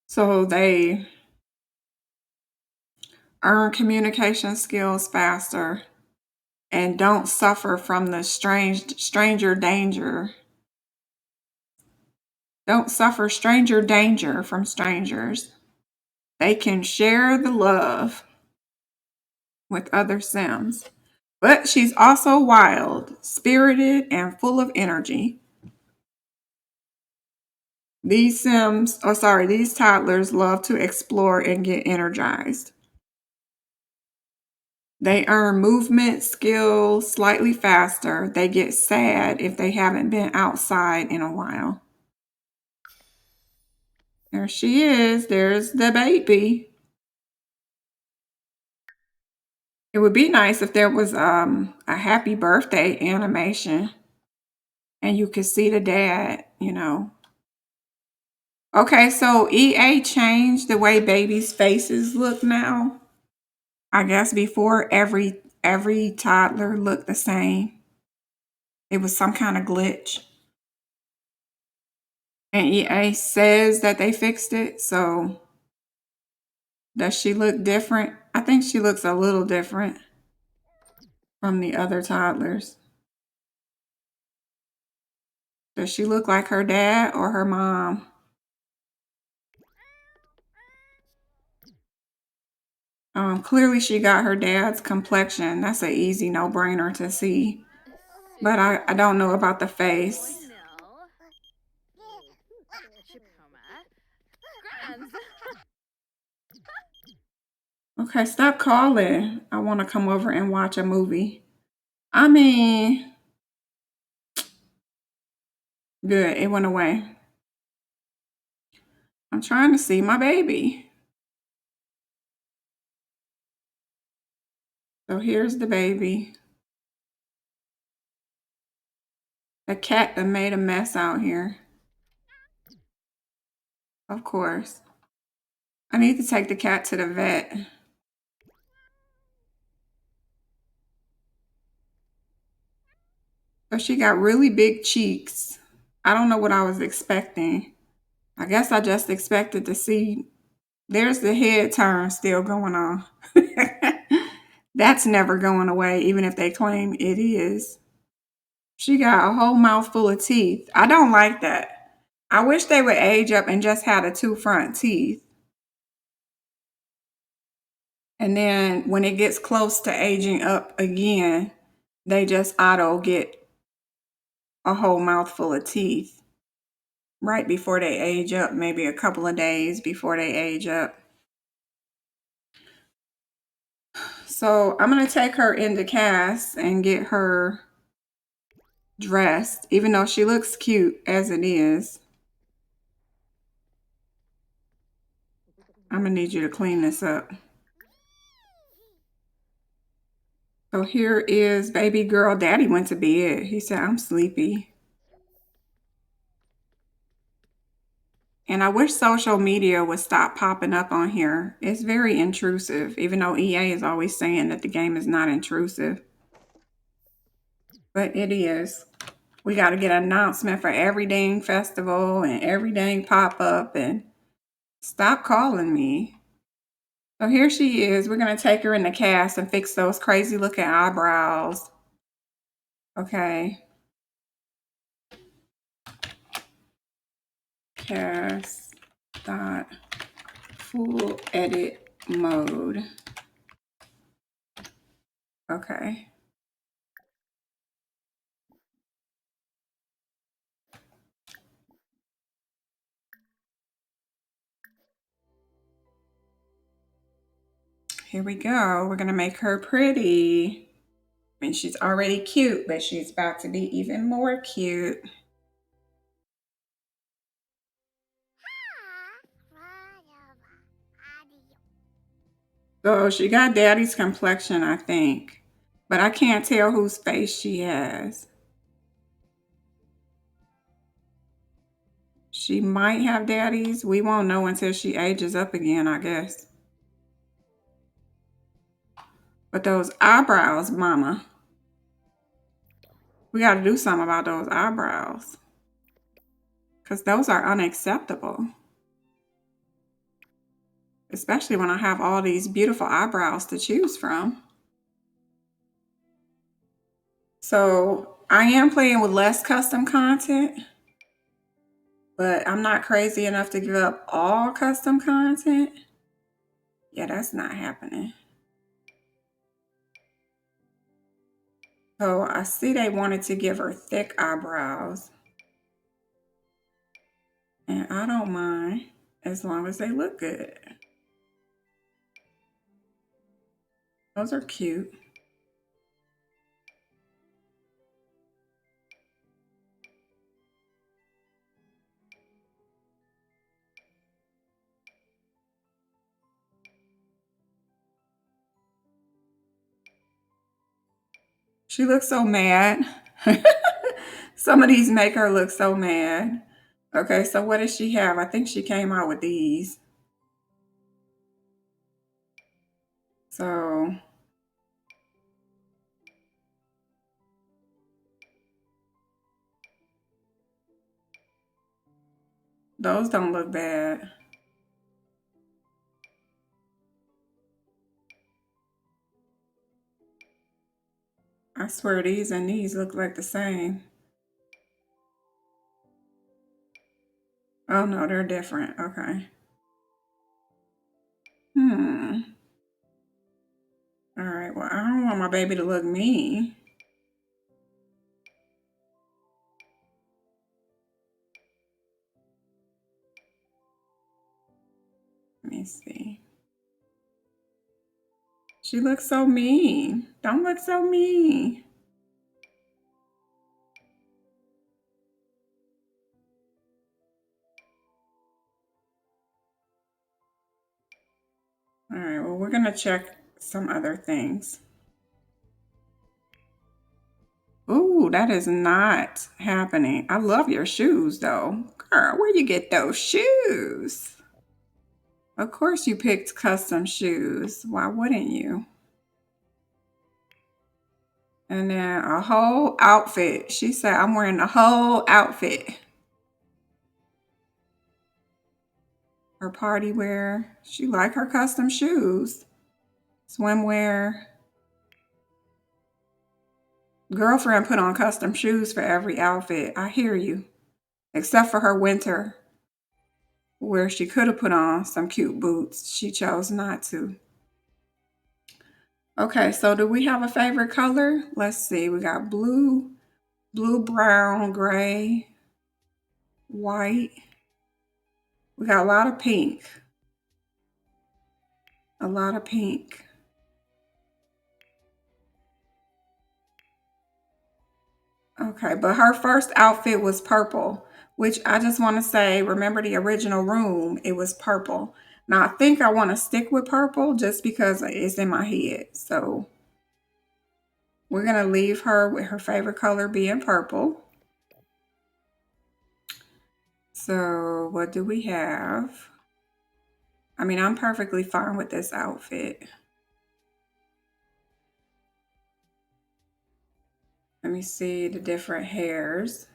So they earn communication skills faster and don't suffer from the stranger danger. Don't suffer stranger danger from strangers. They can share the love with other Sims. But she's also wild, spirited, and full of energy. These toddlers love to explore and get energized. They earn movement skills slightly faster. They get sad if they haven't been outside in a while. There she is. There's the baby. It would be nice if there was a happy birthday animation and you could see the dad, Okay, so EA changed the way babies' faces look now. I guess before every toddler looked the same. It was some kind of glitch. And EA says that they fixed it, so does she look different? I think she looks a little different from the other toddlers. Does she look like her dad or her mom? Clearly she got her dad's complexion. That's an easy no-brainer to see. But I don't know about the face. Okay, stop calling. I want to come over and watch a movie. I mean, good, it went away. I'm trying to see my baby. So here's the baby. The cat that made a mess out here. Of course. I need to take the cat to the vet. So she got really big cheeks. I don't know what I was expecting. I guess I just expected to see. There's the head turn still going on. That's never going away, even if they claim it is. She got a whole mouthful of teeth. I don't like that. I wish they would age up and just have the two front teeth. And then when it gets close to aging up again, they just auto get a whole mouthful of teeth right before they age up, maybe a couple of days before they age up. So I'm going to take her into Cass and get her dressed, even though she looks cute as it is. I'm going to need you to clean this up. So here is baby girl. Daddy went to bed. He said, I'm sleepy. And I wish social media would stop popping up on here. It's very intrusive, even though EA is always saying that the game is not intrusive. But it is. We got to get an announcement for every dang festival and every dang pop-up, and stop calling me. So here she is. We're going to take her in the cast and fix those crazy looking eyebrows. Okay. Cast dot full edit mode. Okay. Here we go. We're going to make her pretty. I mean, she's already cute, but she's about to be even more cute. So she got daddy's complexion, I think. But I can't tell whose face she has. She might have daddy's. We won't know until she ages up again, I guess. But those eyebrows, mama. We got to do something about those eyebrows. Because those are unacceptable. Especially when I have all these beautiful eyebrows to choose from. So I am playing with less custom content. But I'm not crazy enough to give up all custom content. Yeah, that's not happening. So I see they wanted to give her thick eyebrows. And I don't mind as long as they look good. Those are cute. She looks so mad. Some of these make her look so mad. Okay, so what does she have? I think she came out with these. So those don't look bad. I swear these and these look like the same. Oh no, they're different. Okay. Hmm. All right. Well, I don't want my baby to look mean. Let me see. She looks so mean. Don't look so mean. All right. Well, we're going to check some other things. Ooh, that is not happening. I love your shoes, though. Girl, where you get those shoes? Of course you picked custom shoes. Why wouldn't you? And then a whole outfit. She said, I'm wearing the whole outfit. Her party wear. She like her custom shoes. Swimwear. Girlfriend put on custom shoes for every outfit. I hear you. Except for her winter, where she could have put on some cute boots. She chose not to. Okay, so do we have a favorite color? Let's see. We got blue, brown, gray, white. We got a lot of pink. A lot of pink. Okay, but her first outfit was purple, which I just want to say, remember the original room, it was purple. Now I think I want to stick with purple just because it's in my head. So we're going to leave her with her favorite color being purple. So what do we have? I mean, I'm perfectly fine with this outfit. Let me see the different hairs.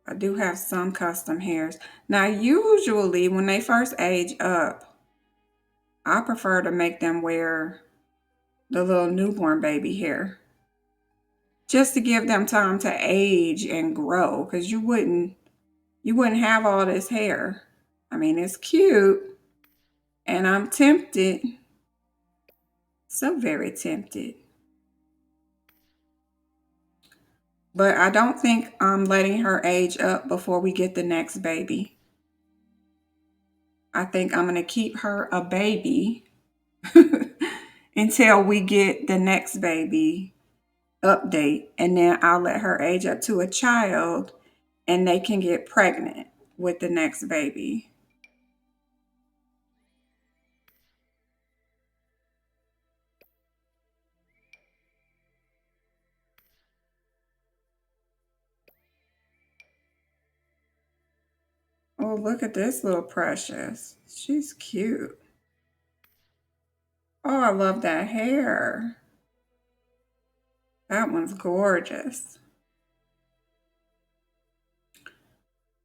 I do have some custom hairs. Now, usually when they first age up, I prefer to make them wear the little newborn baby hair just to give them time to age and grow, because you wouldn't have all this hair. I mean, it's cute and I'm tempted, so very tempted. But I don't think I'm letting her age up before we get the next baby. I think I'm going to keep her a baby until we get the next baby update. And then I'll let her age up to a child and they can get pregnant with the next baby. Oh, look at this little precious. She's cute. Oh, I love that hair. That one's gorgeous.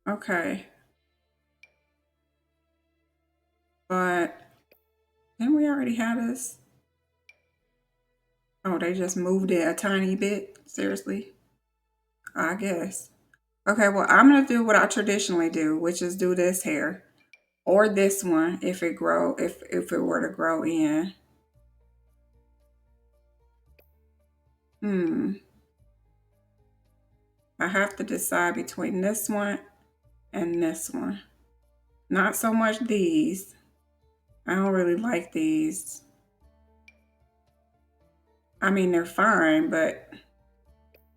Okay. But didn't we already have this? Oh, they just moved it a tiny bit. Seriously? I guess. Okay, well, I'm going to do what I traditionally do, which is do this hair or this one if it were to grow in. Hmm. I have to decide between this one and this one. Not so much these. I don't really like these. I mean, they're fine, but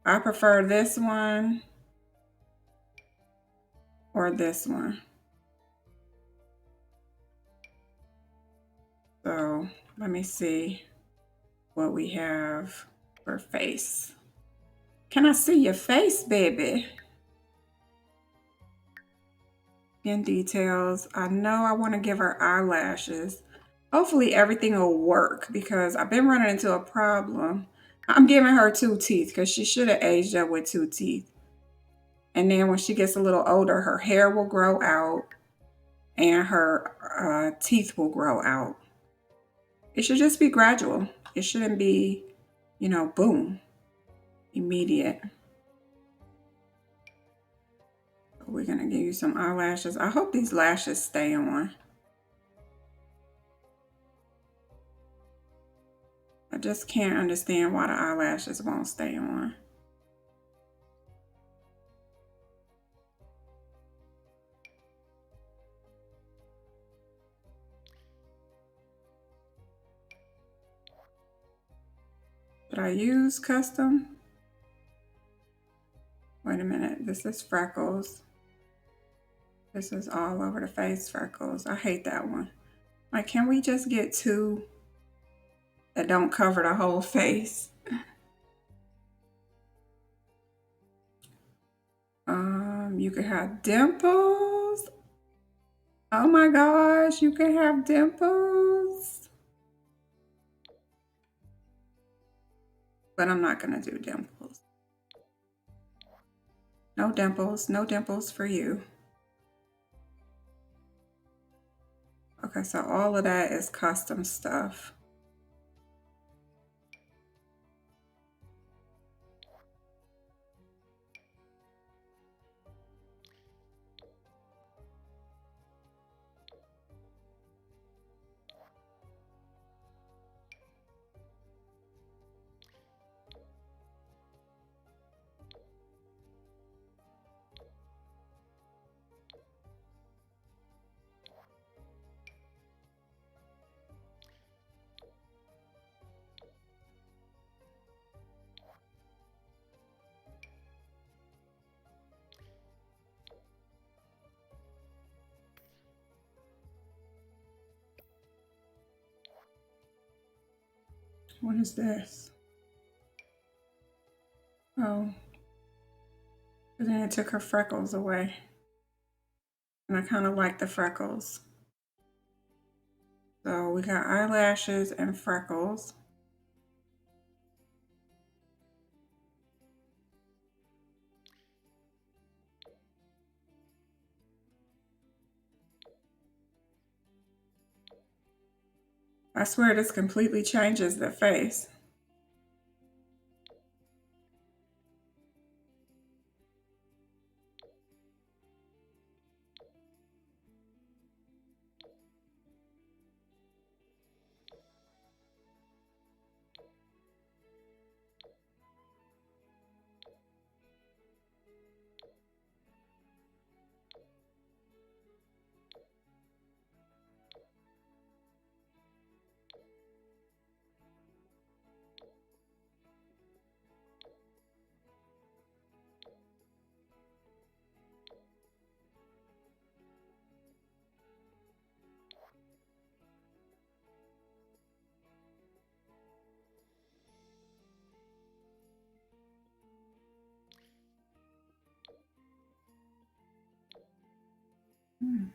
I prefer this one or this one. So let me see what we have for face. Can I see your face, baby? Skin details. I know I want to give her eyelashes. Hopefully everything will work because I've been running into a problem. I'm giving her two teeth because she should have aged up with two teeth. And then when she gets a little older, her hair will grow out and her teeth will grow out. It should just be gradual. It shouldn't be, boom, immediate. We're going to give you some eyelashes. I hope these lashes stay on. I just can't understand why the eyelashes won't stay on. Did I use custom? Wait a minute. This is freckles. This is all over the face freckles. I hate that one. Like, can we just get two that don't cover the whole face? You could have dimples. Oh my gosh, you can have dimples. But I'm not gonna do dimples. No dimples, no dimples for you. Okay, so all of that is custom stuff. What is this? Oh, and then it took her freckles away. And I kind of like the freckles. So we got eyelashes and freckles. I swear this completely changes the face. Hmm.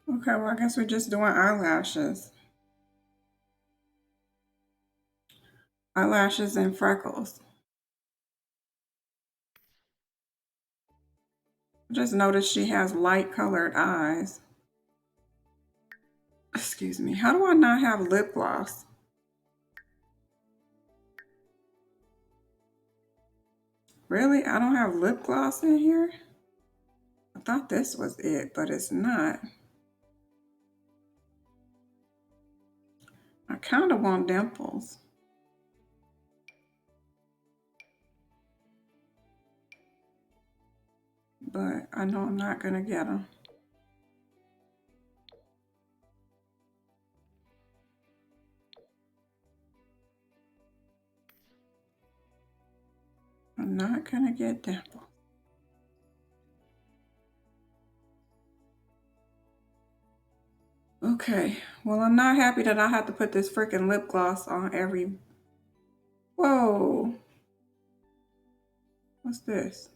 Okay, well, I guess we're just doing eyelashes. Eyelashes and freckles. I just noticed she has light colored eyes. Excuse me. How do I not have lip gloss? Really? I don't have lip gloss in here? I thought this was it, but it's not. I kind of want dimples. But I know I'm not going to get them. I'm not going to get dimples. Okay, well, I'm not happy that I have to put this freaking lip gloss on every... Whoa. What's this?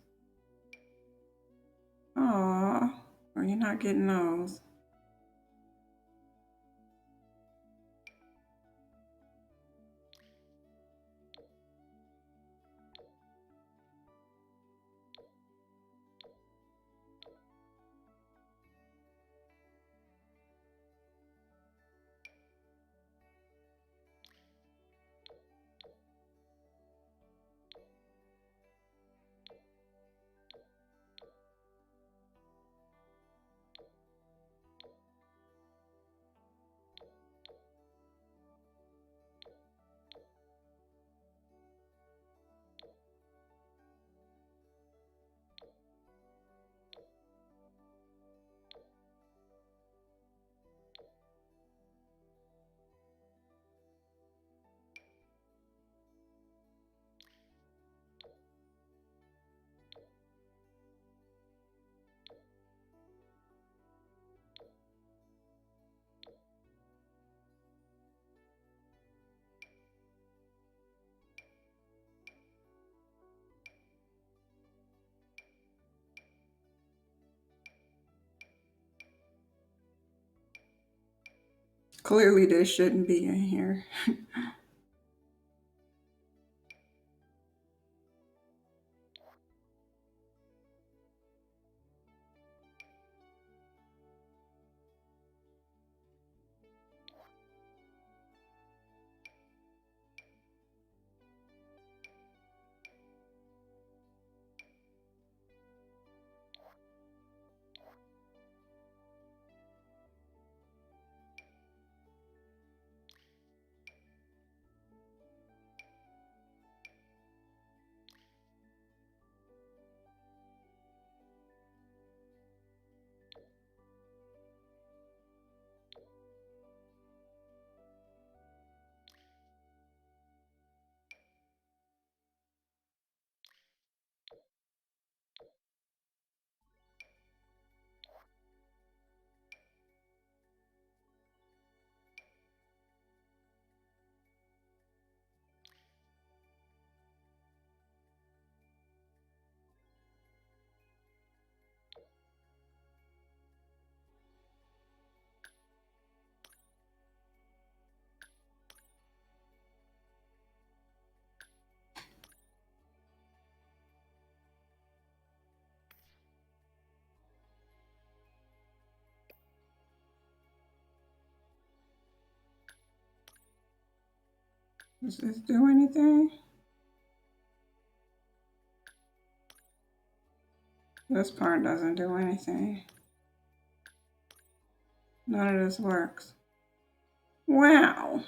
Aw, well, you're not getting those. Clearly, this shouldn't be in here. Does this do anything? This part doesn't do anything. None of this works. Wow.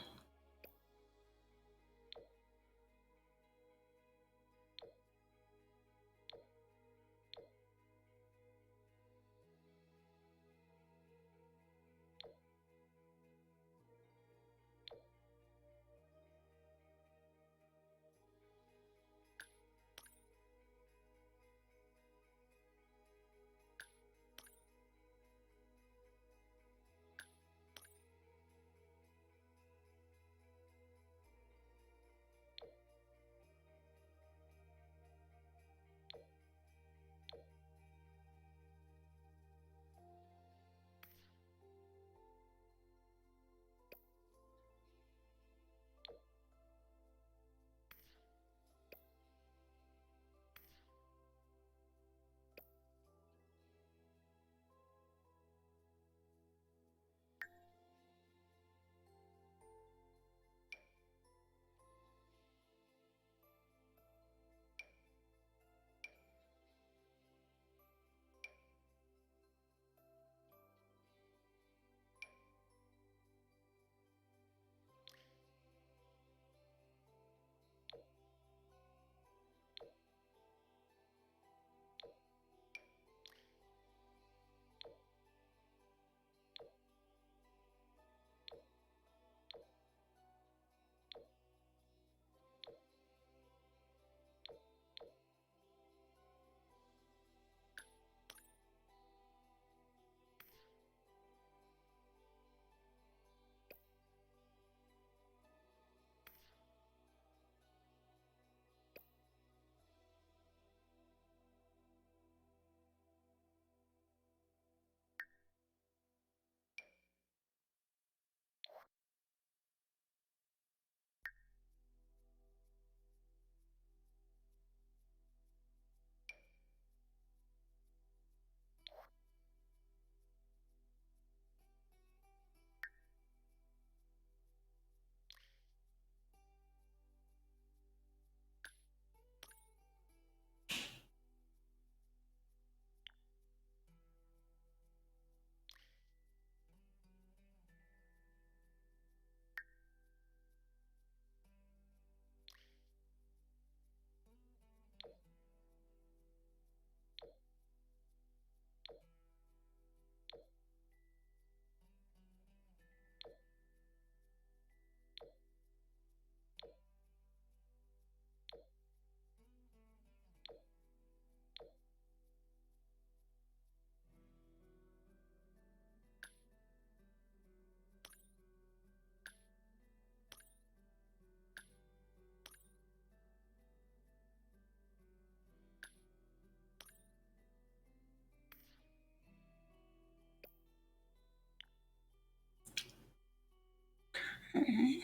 Okay.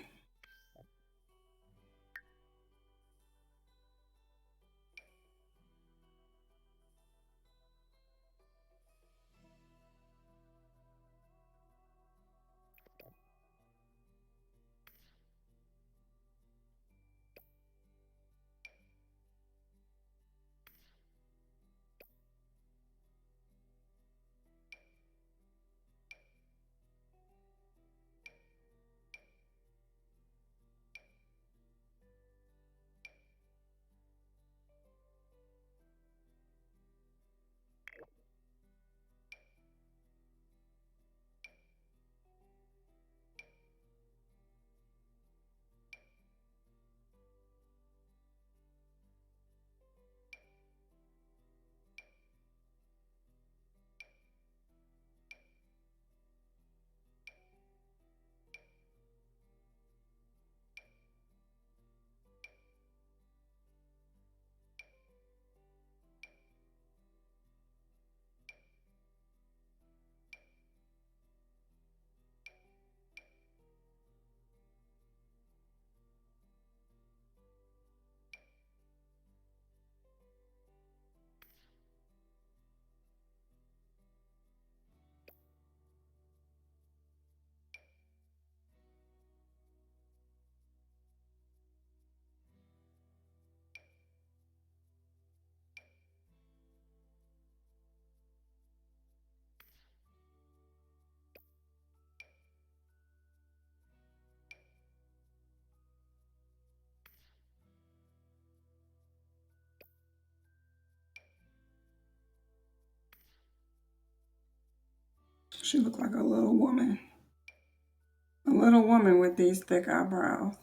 She looked like a little woman. A little woman with these thick eyebrows.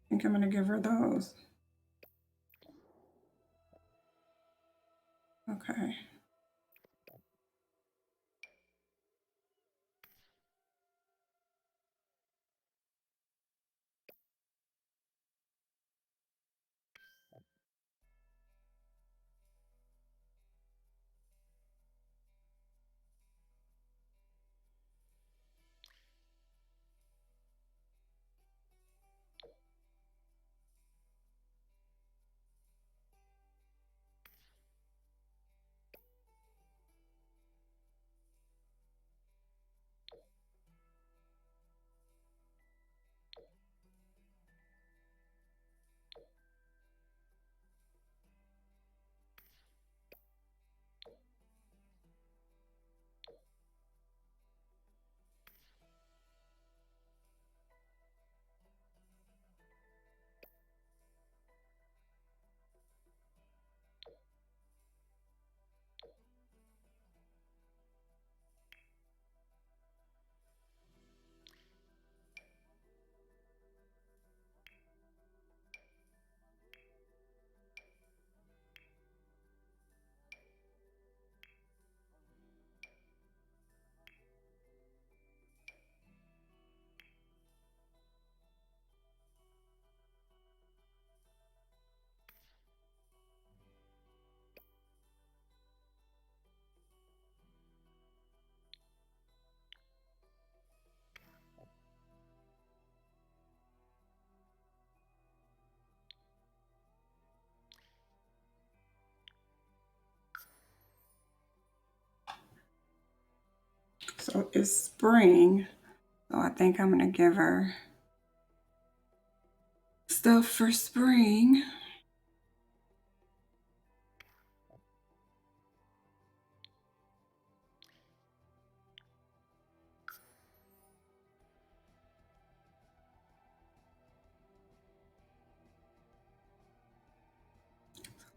I think I'm gonna give her those. Okay. So it's spring. So I think I'm gonna give her stuff for spring.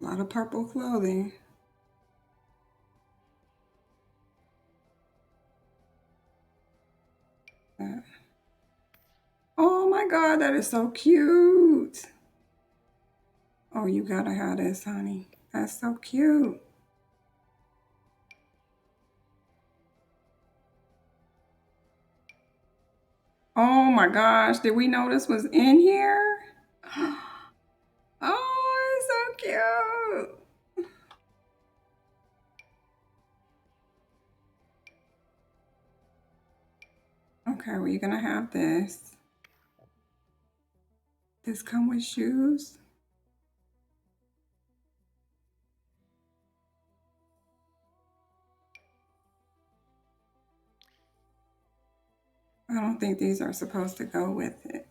A lot of purple clothing. Oh my God, that is so cute. Oh, you gotta have this, honey. That's so cute. Oh my gosh, did we know this was in here? Oh, cute. Okay, well, you're gonna have this. This come with shoes. I don't think these are supposed to go with it.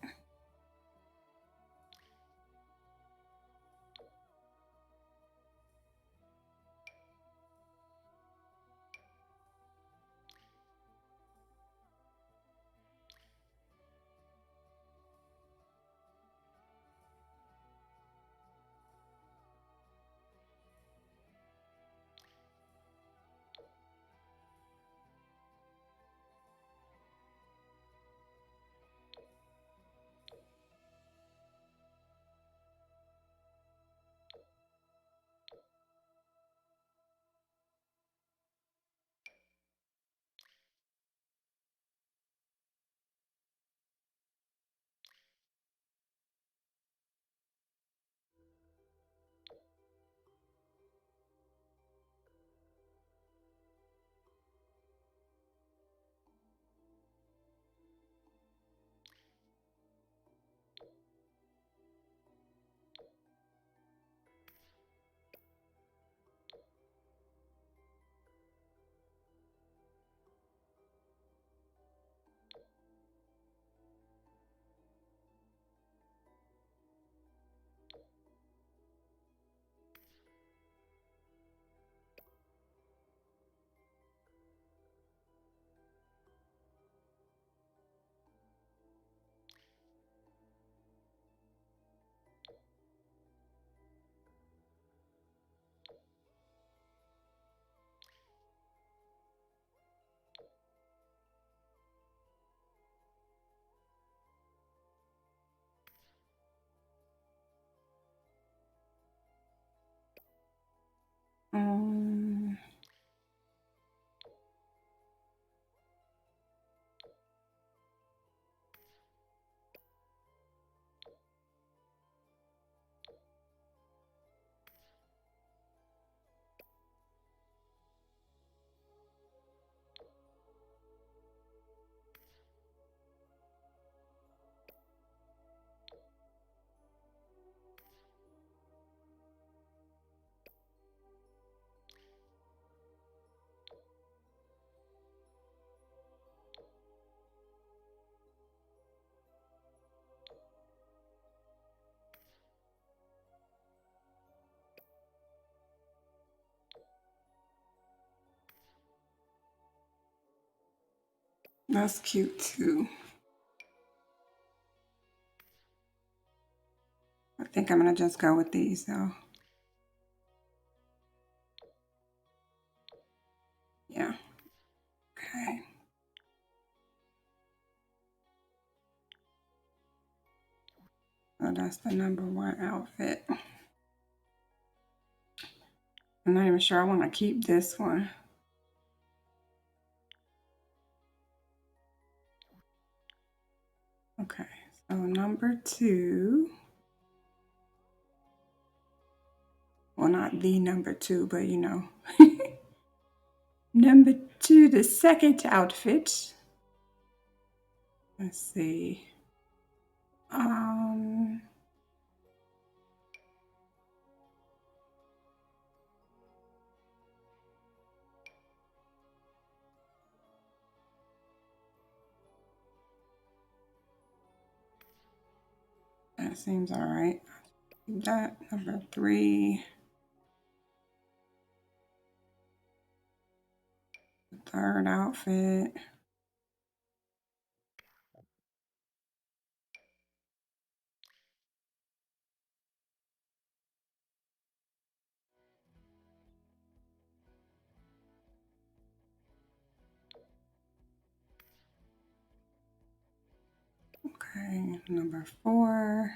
Um, that's cute too. I think I'm gonna just go with these though. Yeah. Okay. So that's the #1 outfit. I'm not even sure I want to keep this one. Okay, so #2. Well, not the #2, but you know. #2, the second outfit. Let's see. Um, that seems all right. That #3. The third outfit. Okay, #4.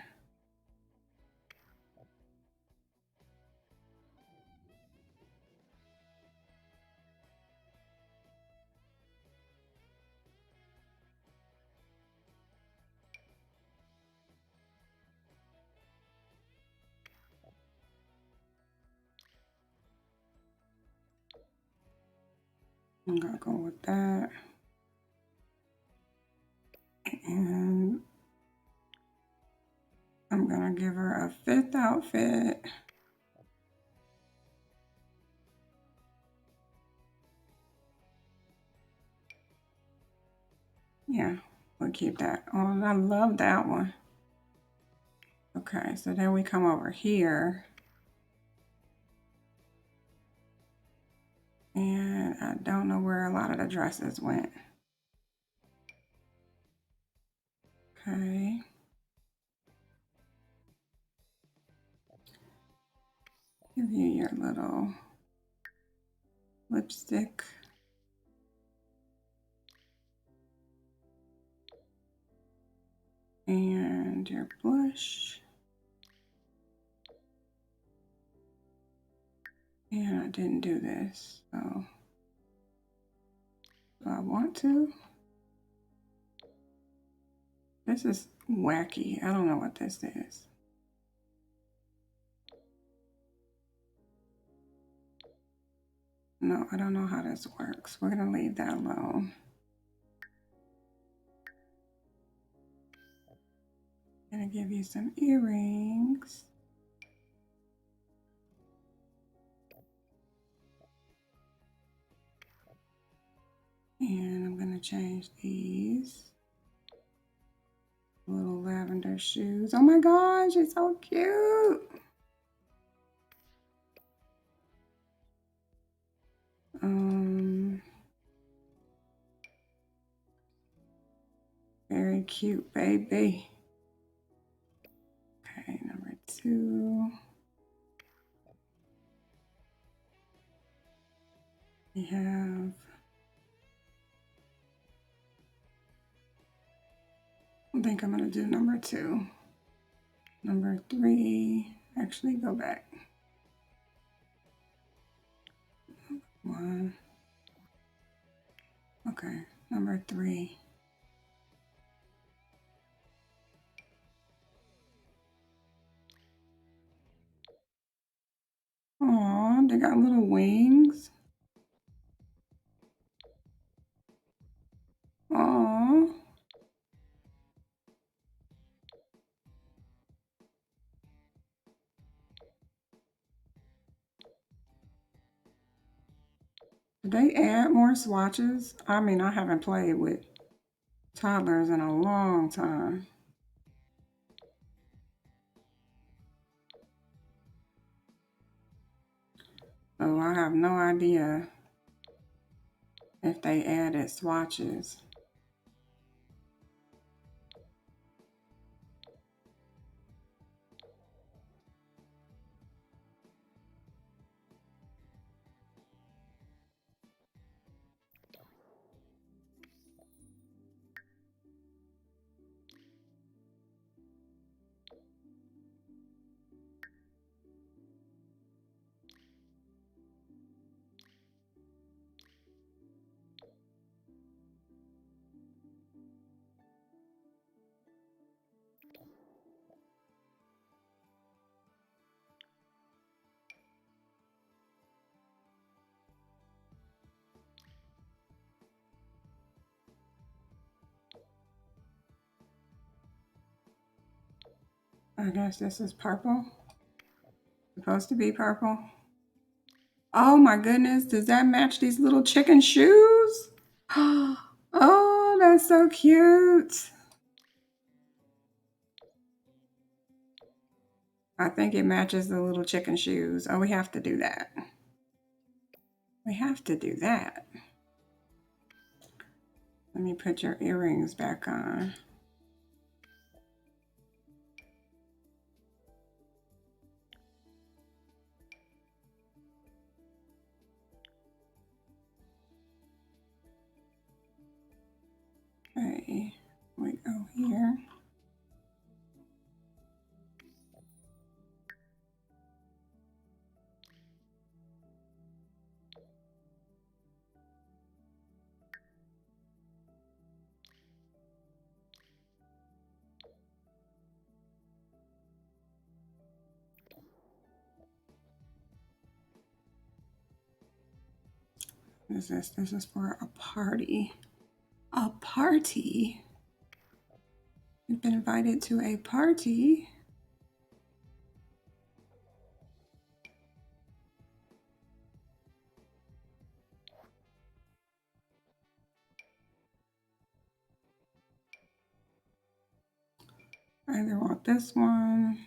I'm gonna go with that. And I'm gonna give her a 5th outfit. Yeah, we'll keep that. Oh, I love that one. Okay, so then we come over here. And I don't know where a lot of the dresses went. Okay. Give you your little lipstick. And your blush. And I didn't do this, so do I want to? This is wacky. I don't know what this is. No, I don't know how this works. We're gonna leave that alone. Gonna give you some earrings. And I'm gonna change these. Little lavender shoes. Oh my gosh, it's so cute. Very cute, baby. Okay, number 2. We have, I think I'm gonna do number 2. Number 3, actually go back. 1. Okay, number 3. Aw, they got little wings. Aw. Did they add more swatches? I mean, I haven't played with toddlers in a long time. So I have no idea if they added swatches. I guess this is purple. Supposed to be purple. Oh my goodness, does that match these little chicken shoes? Oh, that's so cute. I think it matches the little chicken shoes. Oh, we have to do that. We have to do that. Let me put your earrings back on. Okay, we go here. What is this? This is for a party. A party? You've been invited to a party. I either want this one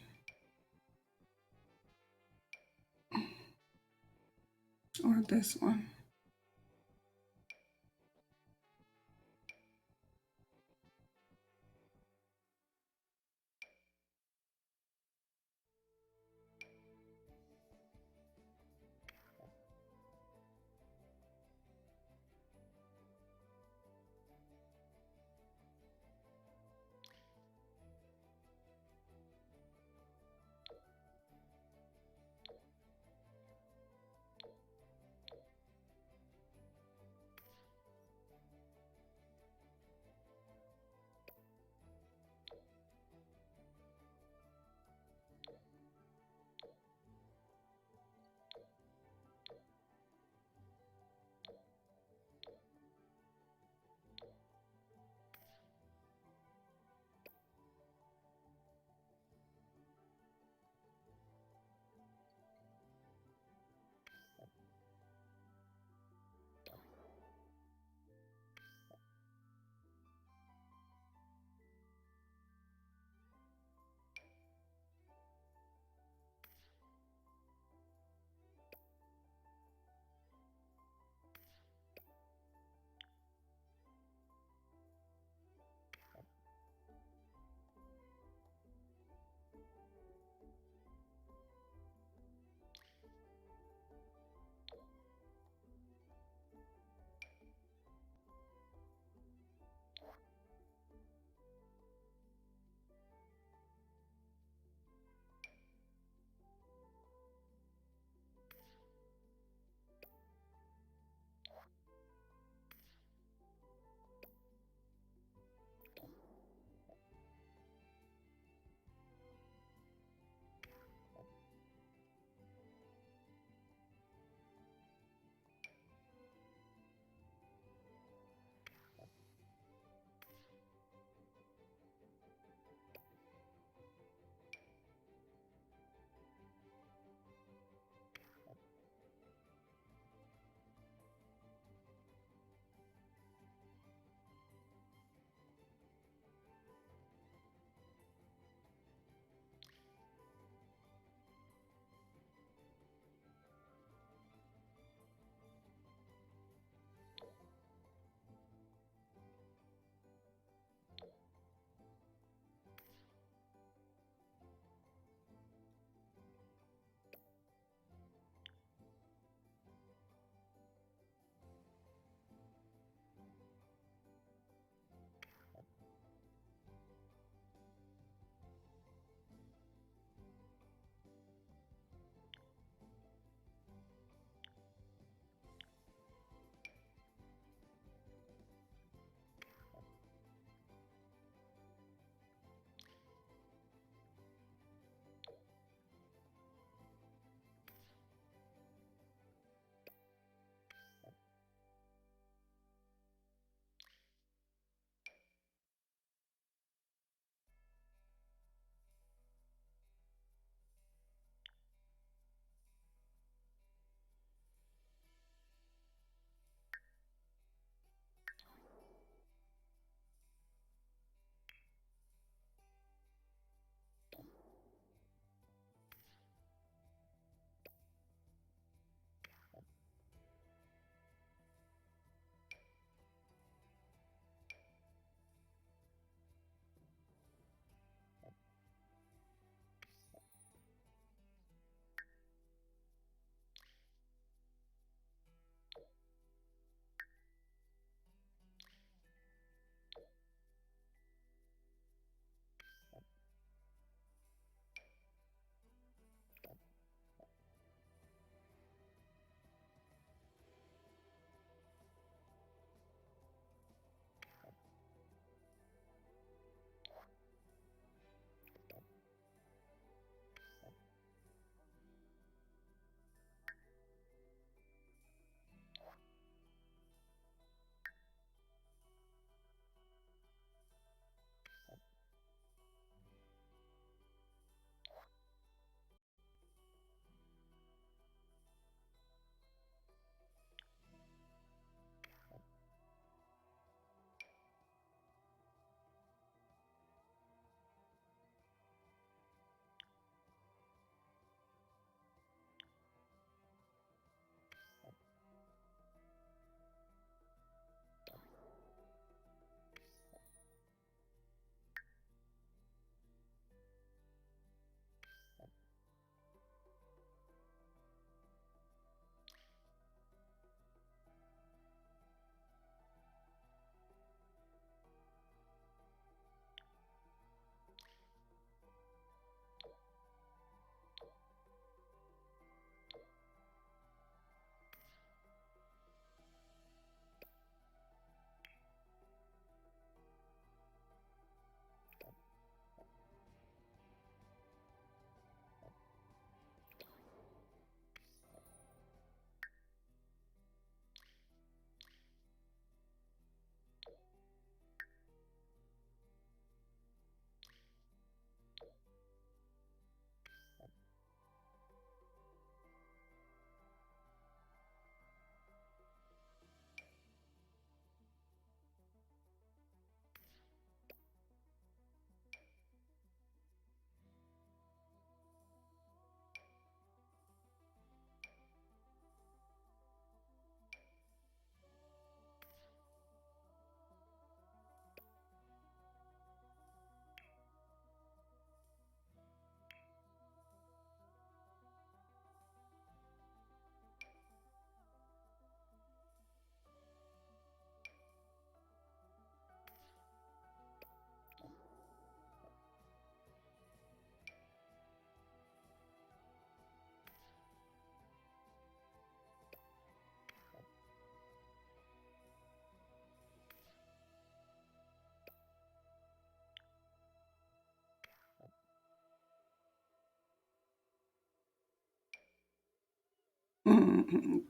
or this one.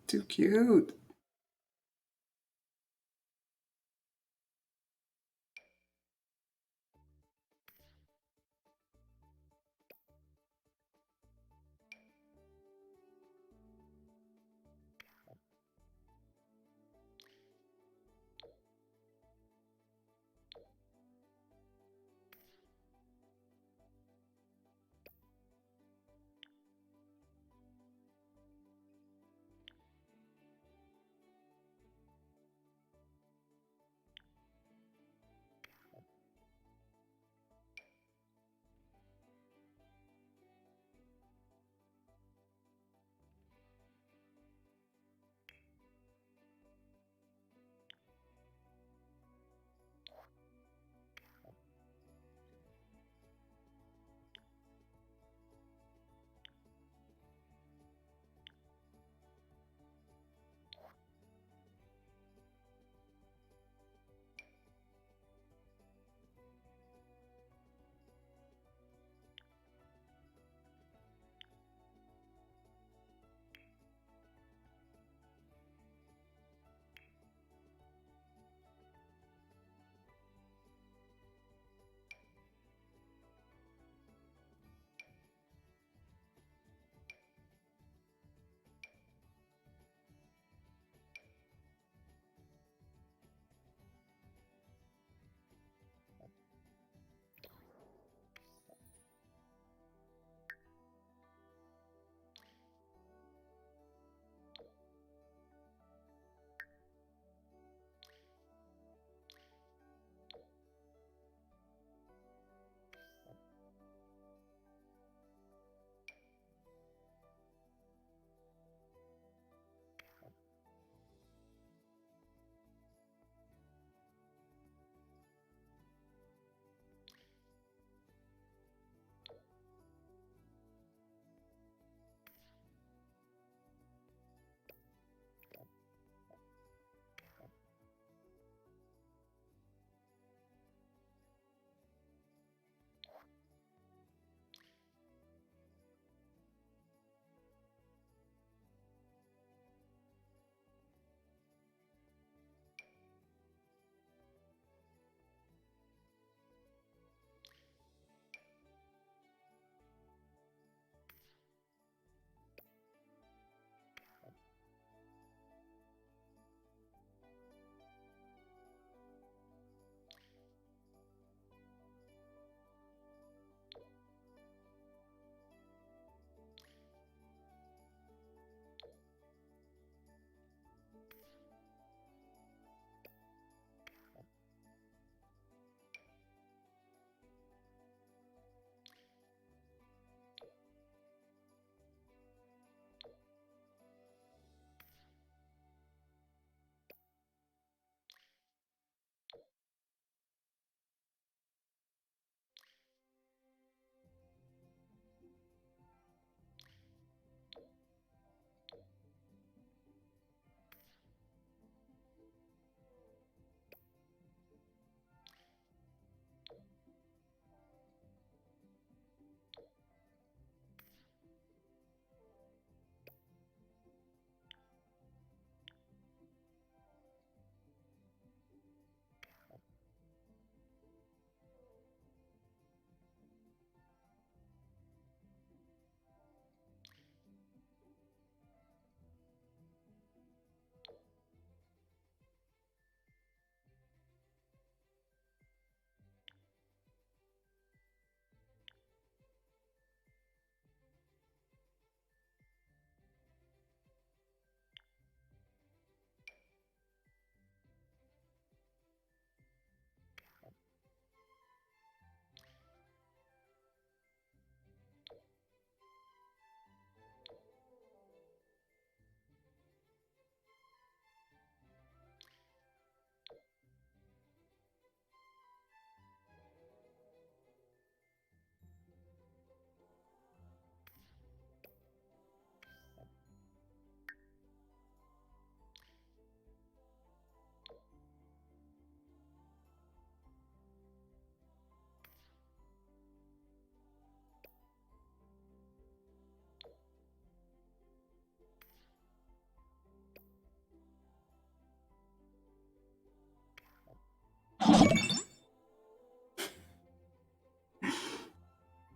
Too cute.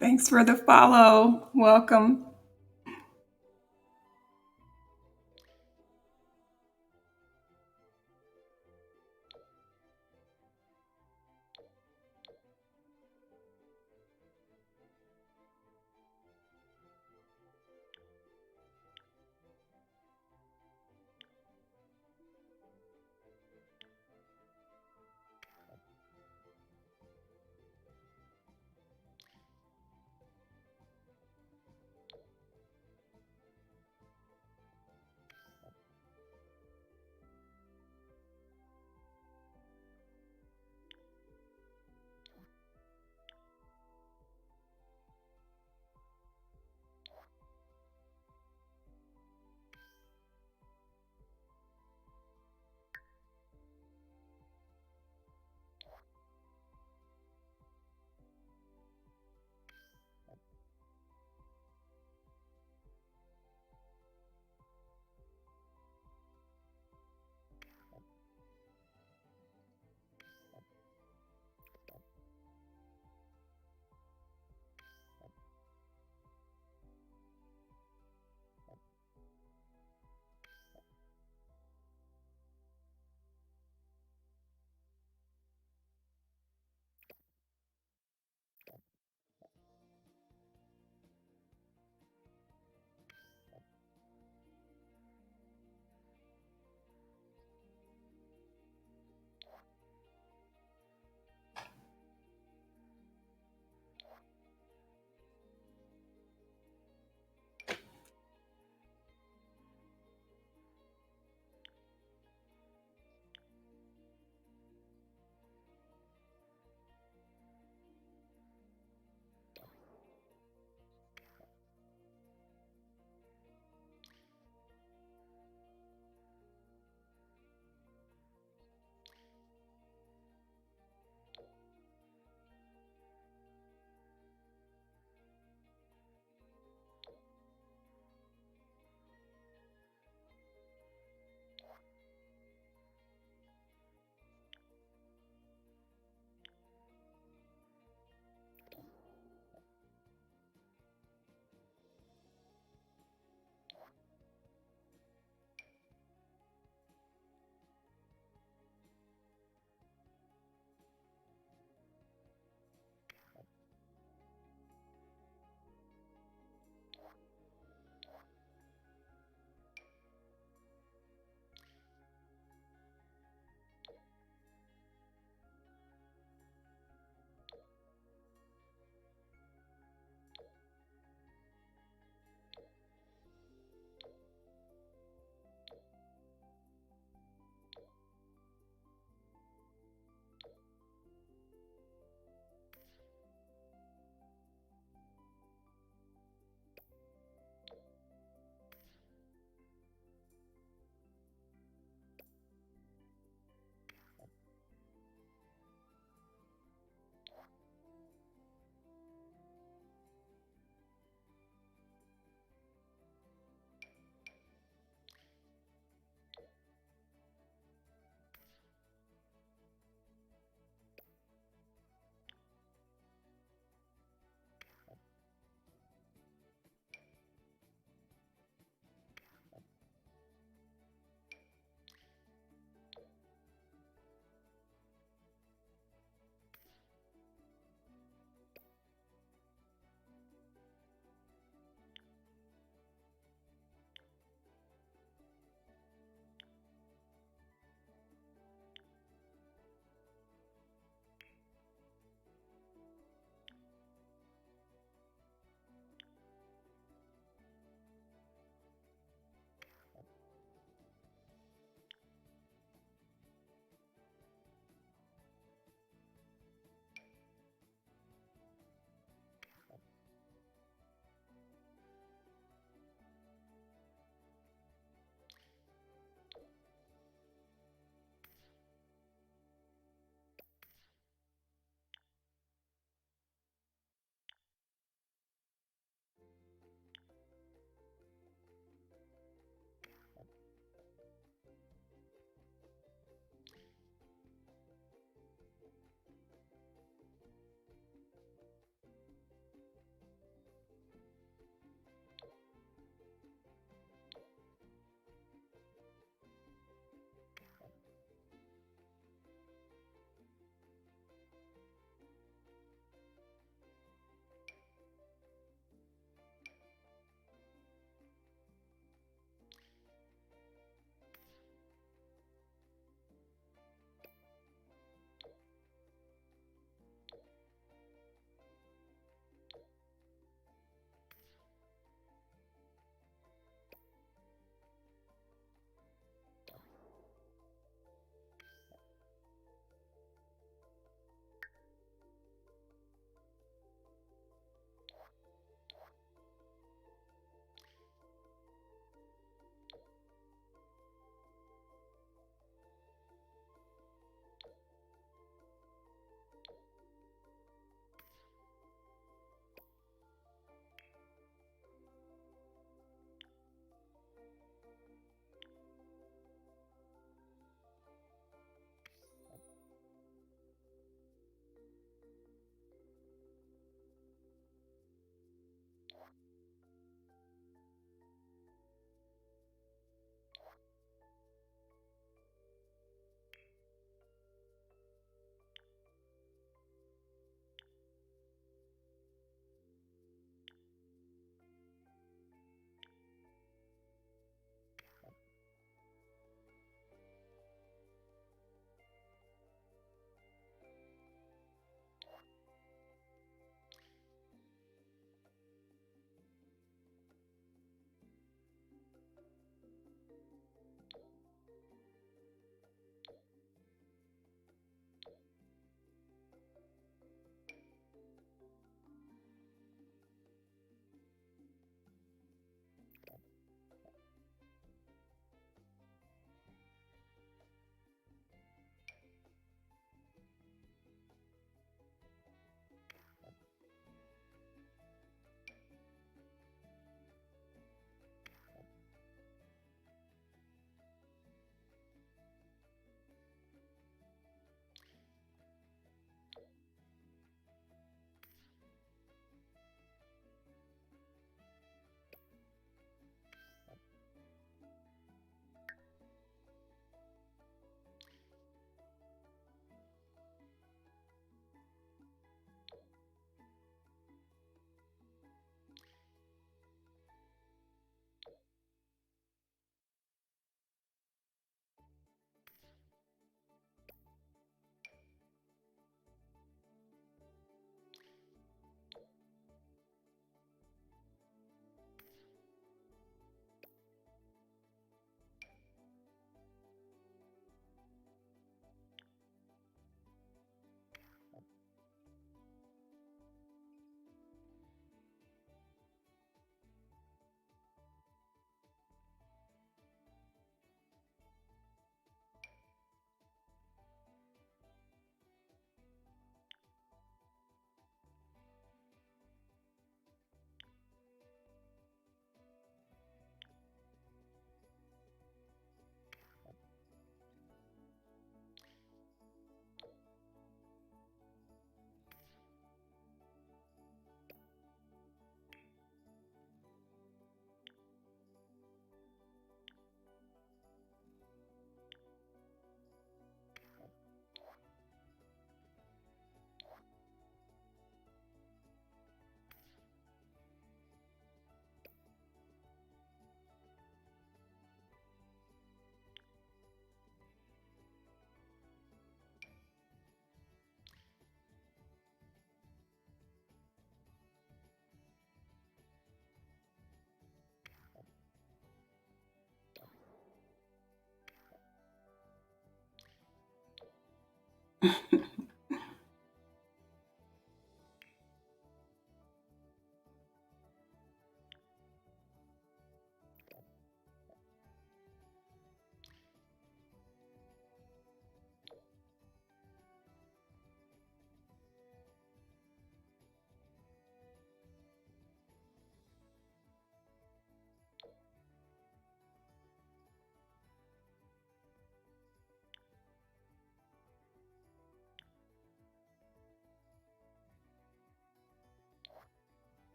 Thanks for the follow. Welcome.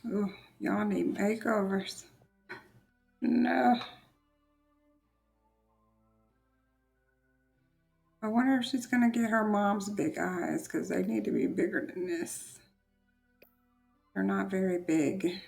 Ooh, y'all need makeovers. No. I wonder if she's gonna get her mom's big eyes because they need to be bigger than this. They're not very big.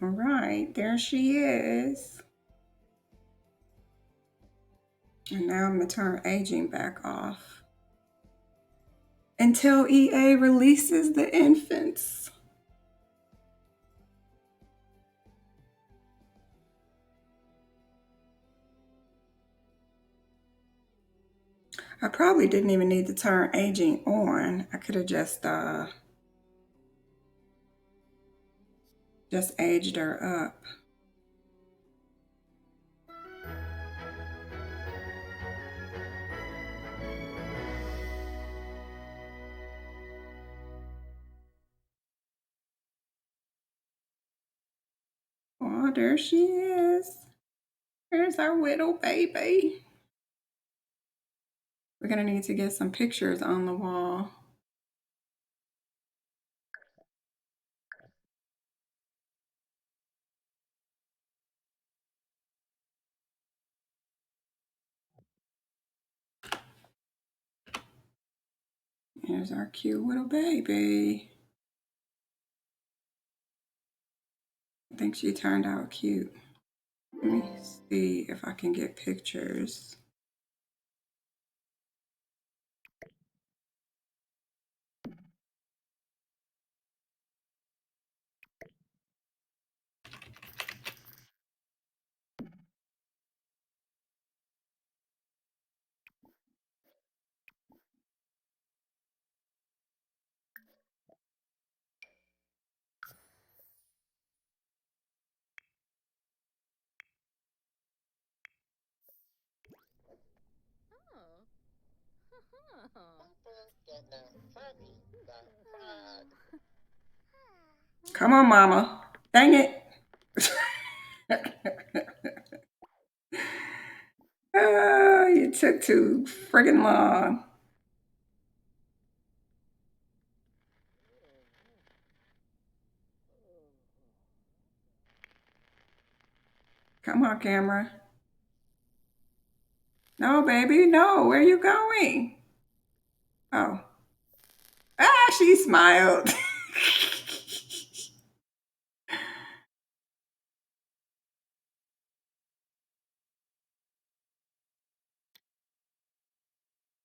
All right, there she is. And now I'm gonna turn aging back off until EA releases the infants. I probably didn't even need to turn aging on. I could have just aged her up. Oh, there she is. There's our little baby. We're gonna need to get some pictures on the wall. Here's our cute little baby. I think she turned out cute. Let me see if I can get pictures. Come on, mama. Dang it. Oh, you took too friggin' long. Come on, camera. No, baby, no. Where are you going? Oh. Ah, she smiled.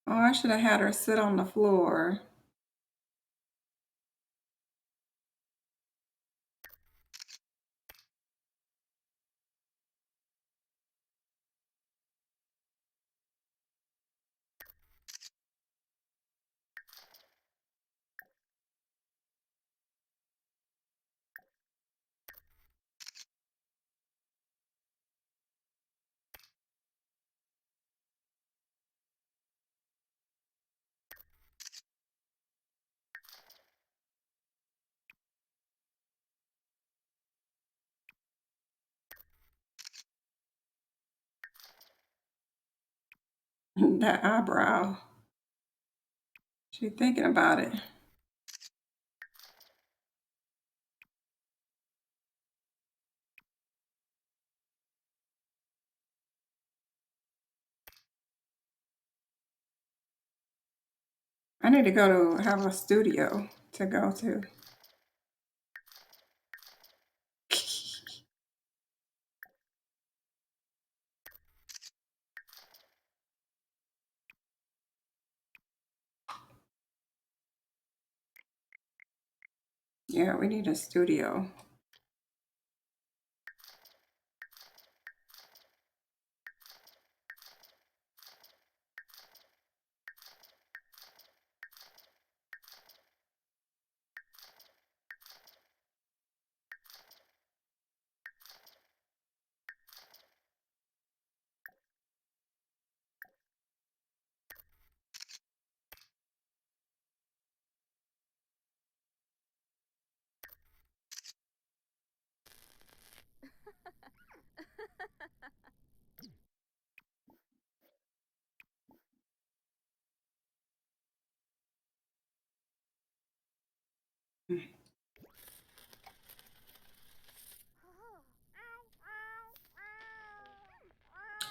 Oh, I should have had her sit on the floor. That eyebrow. She thinking about it. I need to go to have a studio to go to. Yeah, we need a studio.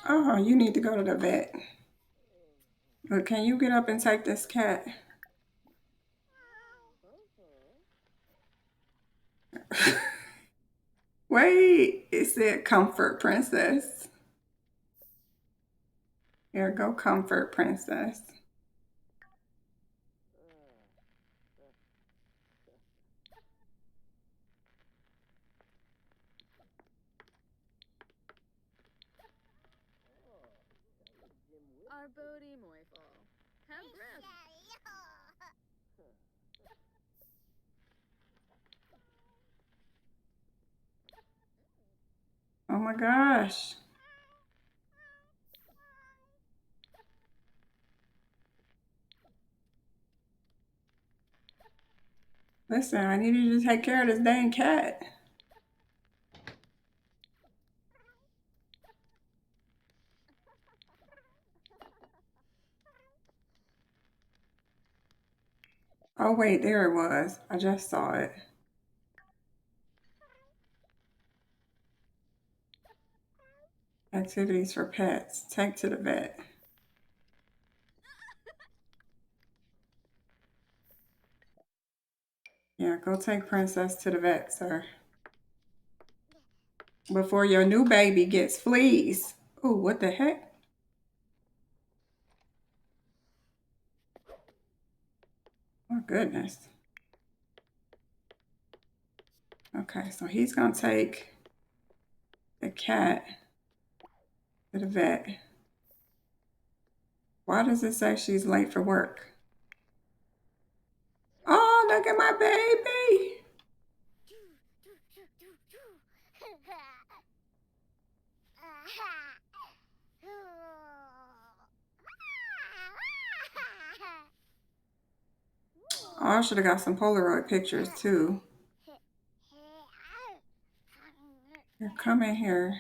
Oh, you need to go to the vet. But can you get up and take this cat? Wait, it said comfort princess. Here, go comfort princess. Our booty moiful. Have breath. Oh my gosh. Listen, I need you to take care of this dang cat. Oh wait, there it was. I just saw it. Activities for pets. Take to the vet. Yeah, go take Princess to the vet, sir. Before your new baby gets fleas. Oh, what the heck? Oh, goodness. Okay, so he's going to take the cat to the vet. Why does it say she's late for work? Oh, look at my baby. Oh, I should have got some Polaroid pictures too. Here, come in here.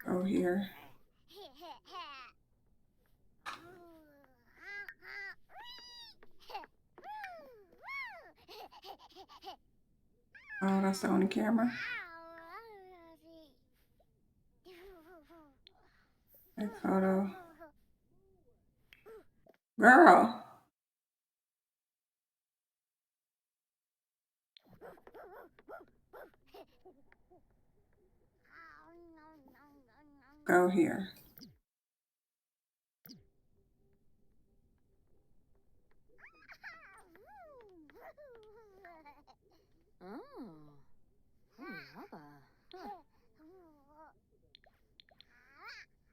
Go here. Oh, that's the only camera. Take photo. Girl. Go here.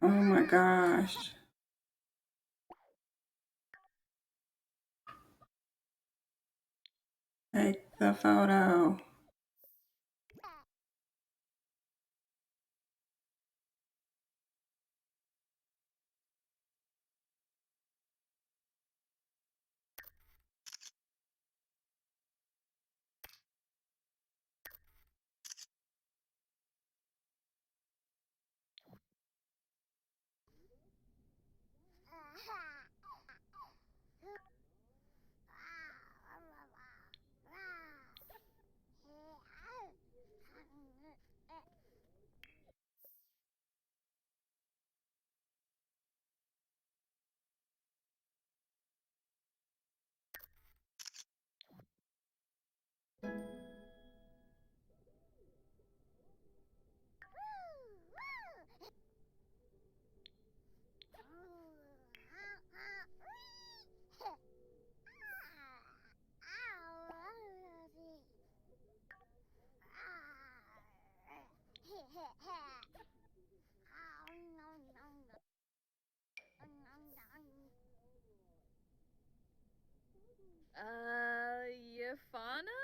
Oh my gosh. Take the photo. Yafana?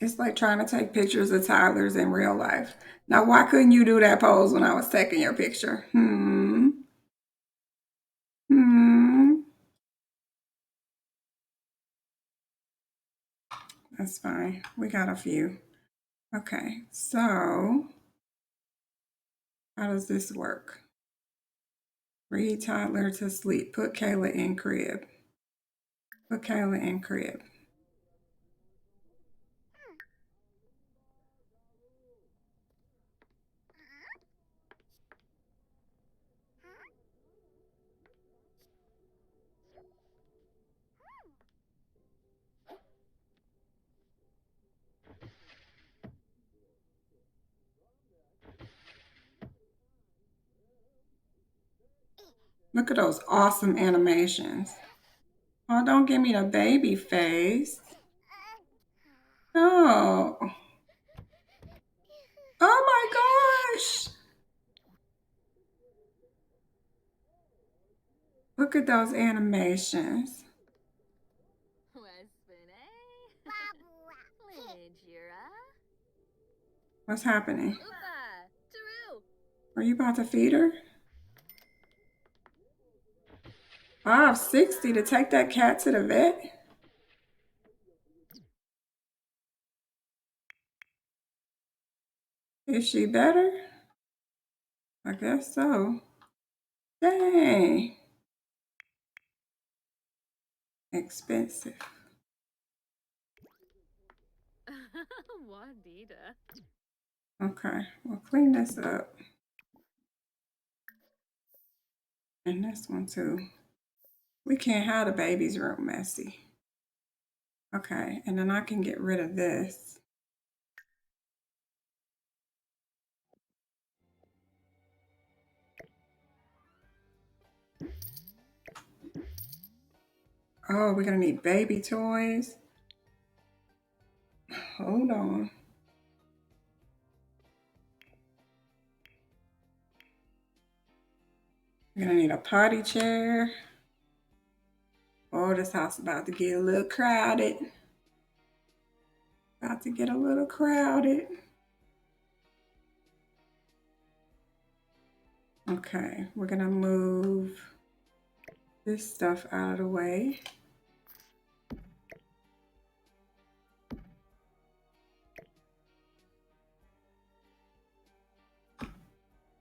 It's like trying to take pictures of toddlers in real life. Now, why couldn't you do that pose when I was taking your picture? Hmm. That's fine. We got a few. Okay, so how does this work? Read toddler to sleep. Put Kayla in crib. Put Kayla in crib. Look at those awesome animations. Oh, don't give me the baby face. No. Oh my gosh. Look at those animations. What's happening? Are you about to feed her? 560 to take that cat to the vet? Is she better? I guess so. Dang. Expensive. Okay, we'll clean this up. And this one too. We can't have the baby's room messy. Okay, and then I can get rid of this. Oh, we're gonna need baby toys. Hold on. We're gonna need a potty chair. Oh, this house is about to get a little crowded. About to get a little crowded. Okay, we're gonna move this stuff out of the way.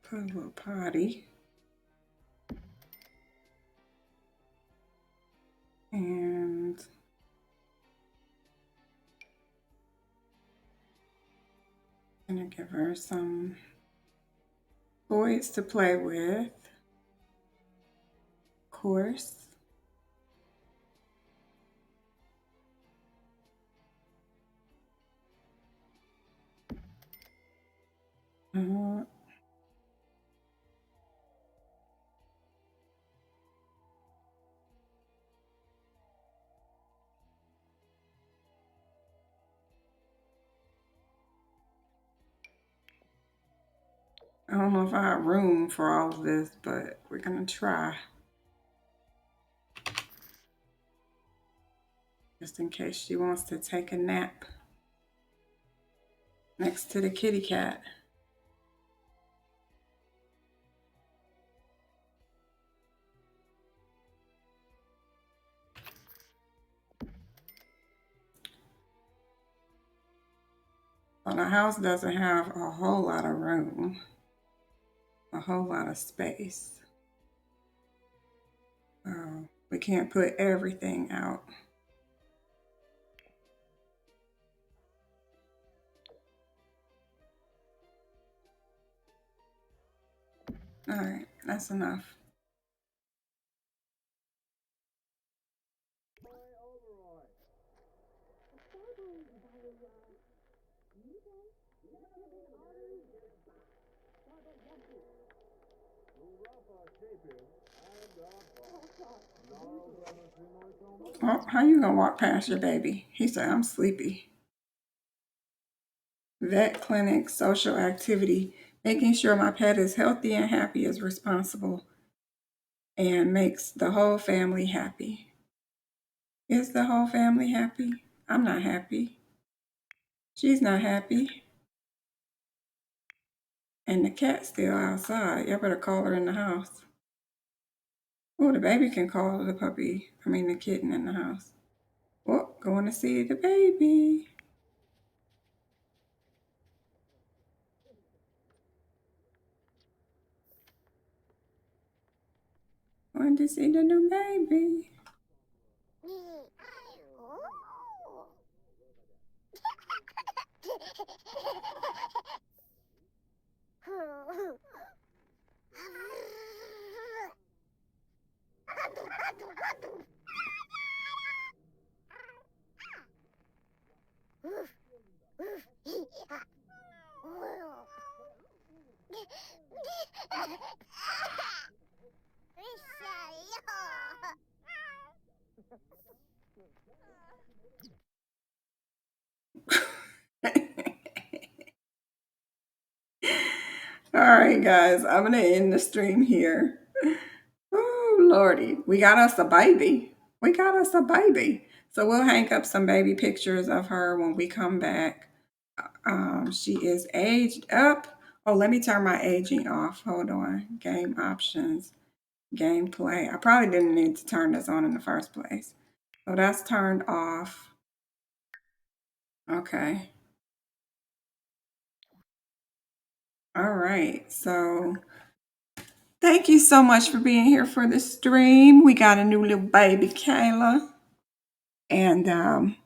Put a little potty. And I'm gonna give her some toys to play with. Of course. Uh, I don't know if I have room for all of this, but we're gonna try. Just in case she wants to take a nap next to the kitty cat. Well, the house doesn't have a whole lot of room, a whole lot of space. We can't put everything out. All right, that's enough. Oh, how you gonna walk past your baby? He said, I'm sleepy. Vet clinic, social activity, making sure my pet is healthy and happy is responsible and makes the whole family happy. Is the whole family happy? I'm not happy. She's not happy. And the cat's still outside. Y'all better call her in the house. Oh, the baby can call the puppy. I mean, the kitten in the house. Oh, going to see the baby. Going to see the new baby. All right, guys, I'm going to end the stream here. Oh, Lordy. We got us a baby. We got us a baby. So we'll hang up some baby pictures of her when we come back. She is aged up. Oh, let me turn my aging off. Hold on. Game options, gameplay. I probably didn't need to turn this on in the first place. So that's turned off. Okay. All right. So thank you so much for being here for the stream. We got a new little baby, Kayla. And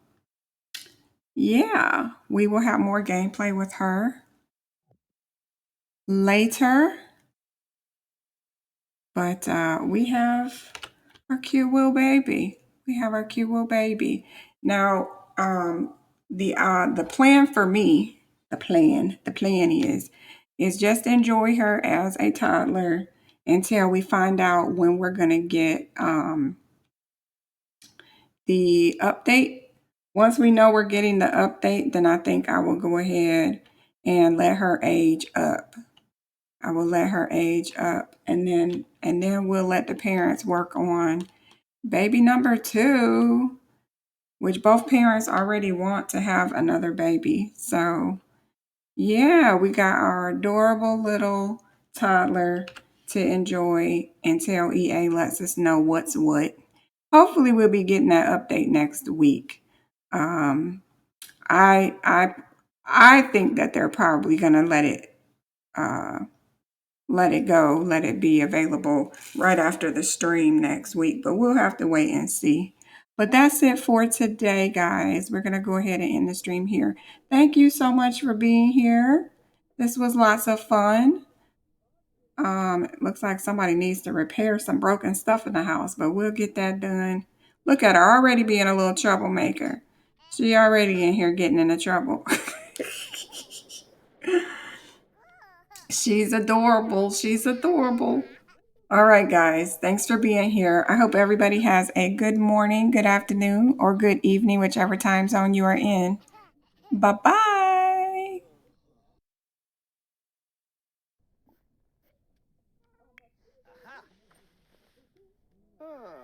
yeah, we will have more gameplay with her later. But we have our cute little baby. We have our cute little baby. Now, the plan for me, the plan is just enjoy her as a toddler until we find out when we're gonna get the update. Once we know we're getting the update, then I think I will go ahead and let her age up. I will let her age up, and then we'll let the parents work on baby number 2, which both parents already want to have another baby. So yeah, we got our adorable little toddler to enjoy until EA lets us know what's what. Hopefully we'll be getting that update next week. Um, I I I think that they're probably gonna let it go, let it be available right after the stream next week, but we'll have to wait and see. But that's it for today, guys. We're going to go ahead and end the stream here. Thank you so much for being here. This was lots of fun. It looks like somebody needs to repair some broken stuff in the house, but we'll get that done. Look at her already being a little troublemaker. She already in here getting into trouble. She's adorable. She's adorable. All right, guys. Thanks for being here. I hope everybody has a good morning, good afternoon, or good evening, whichever time zone you are in. Bye bye. Aha!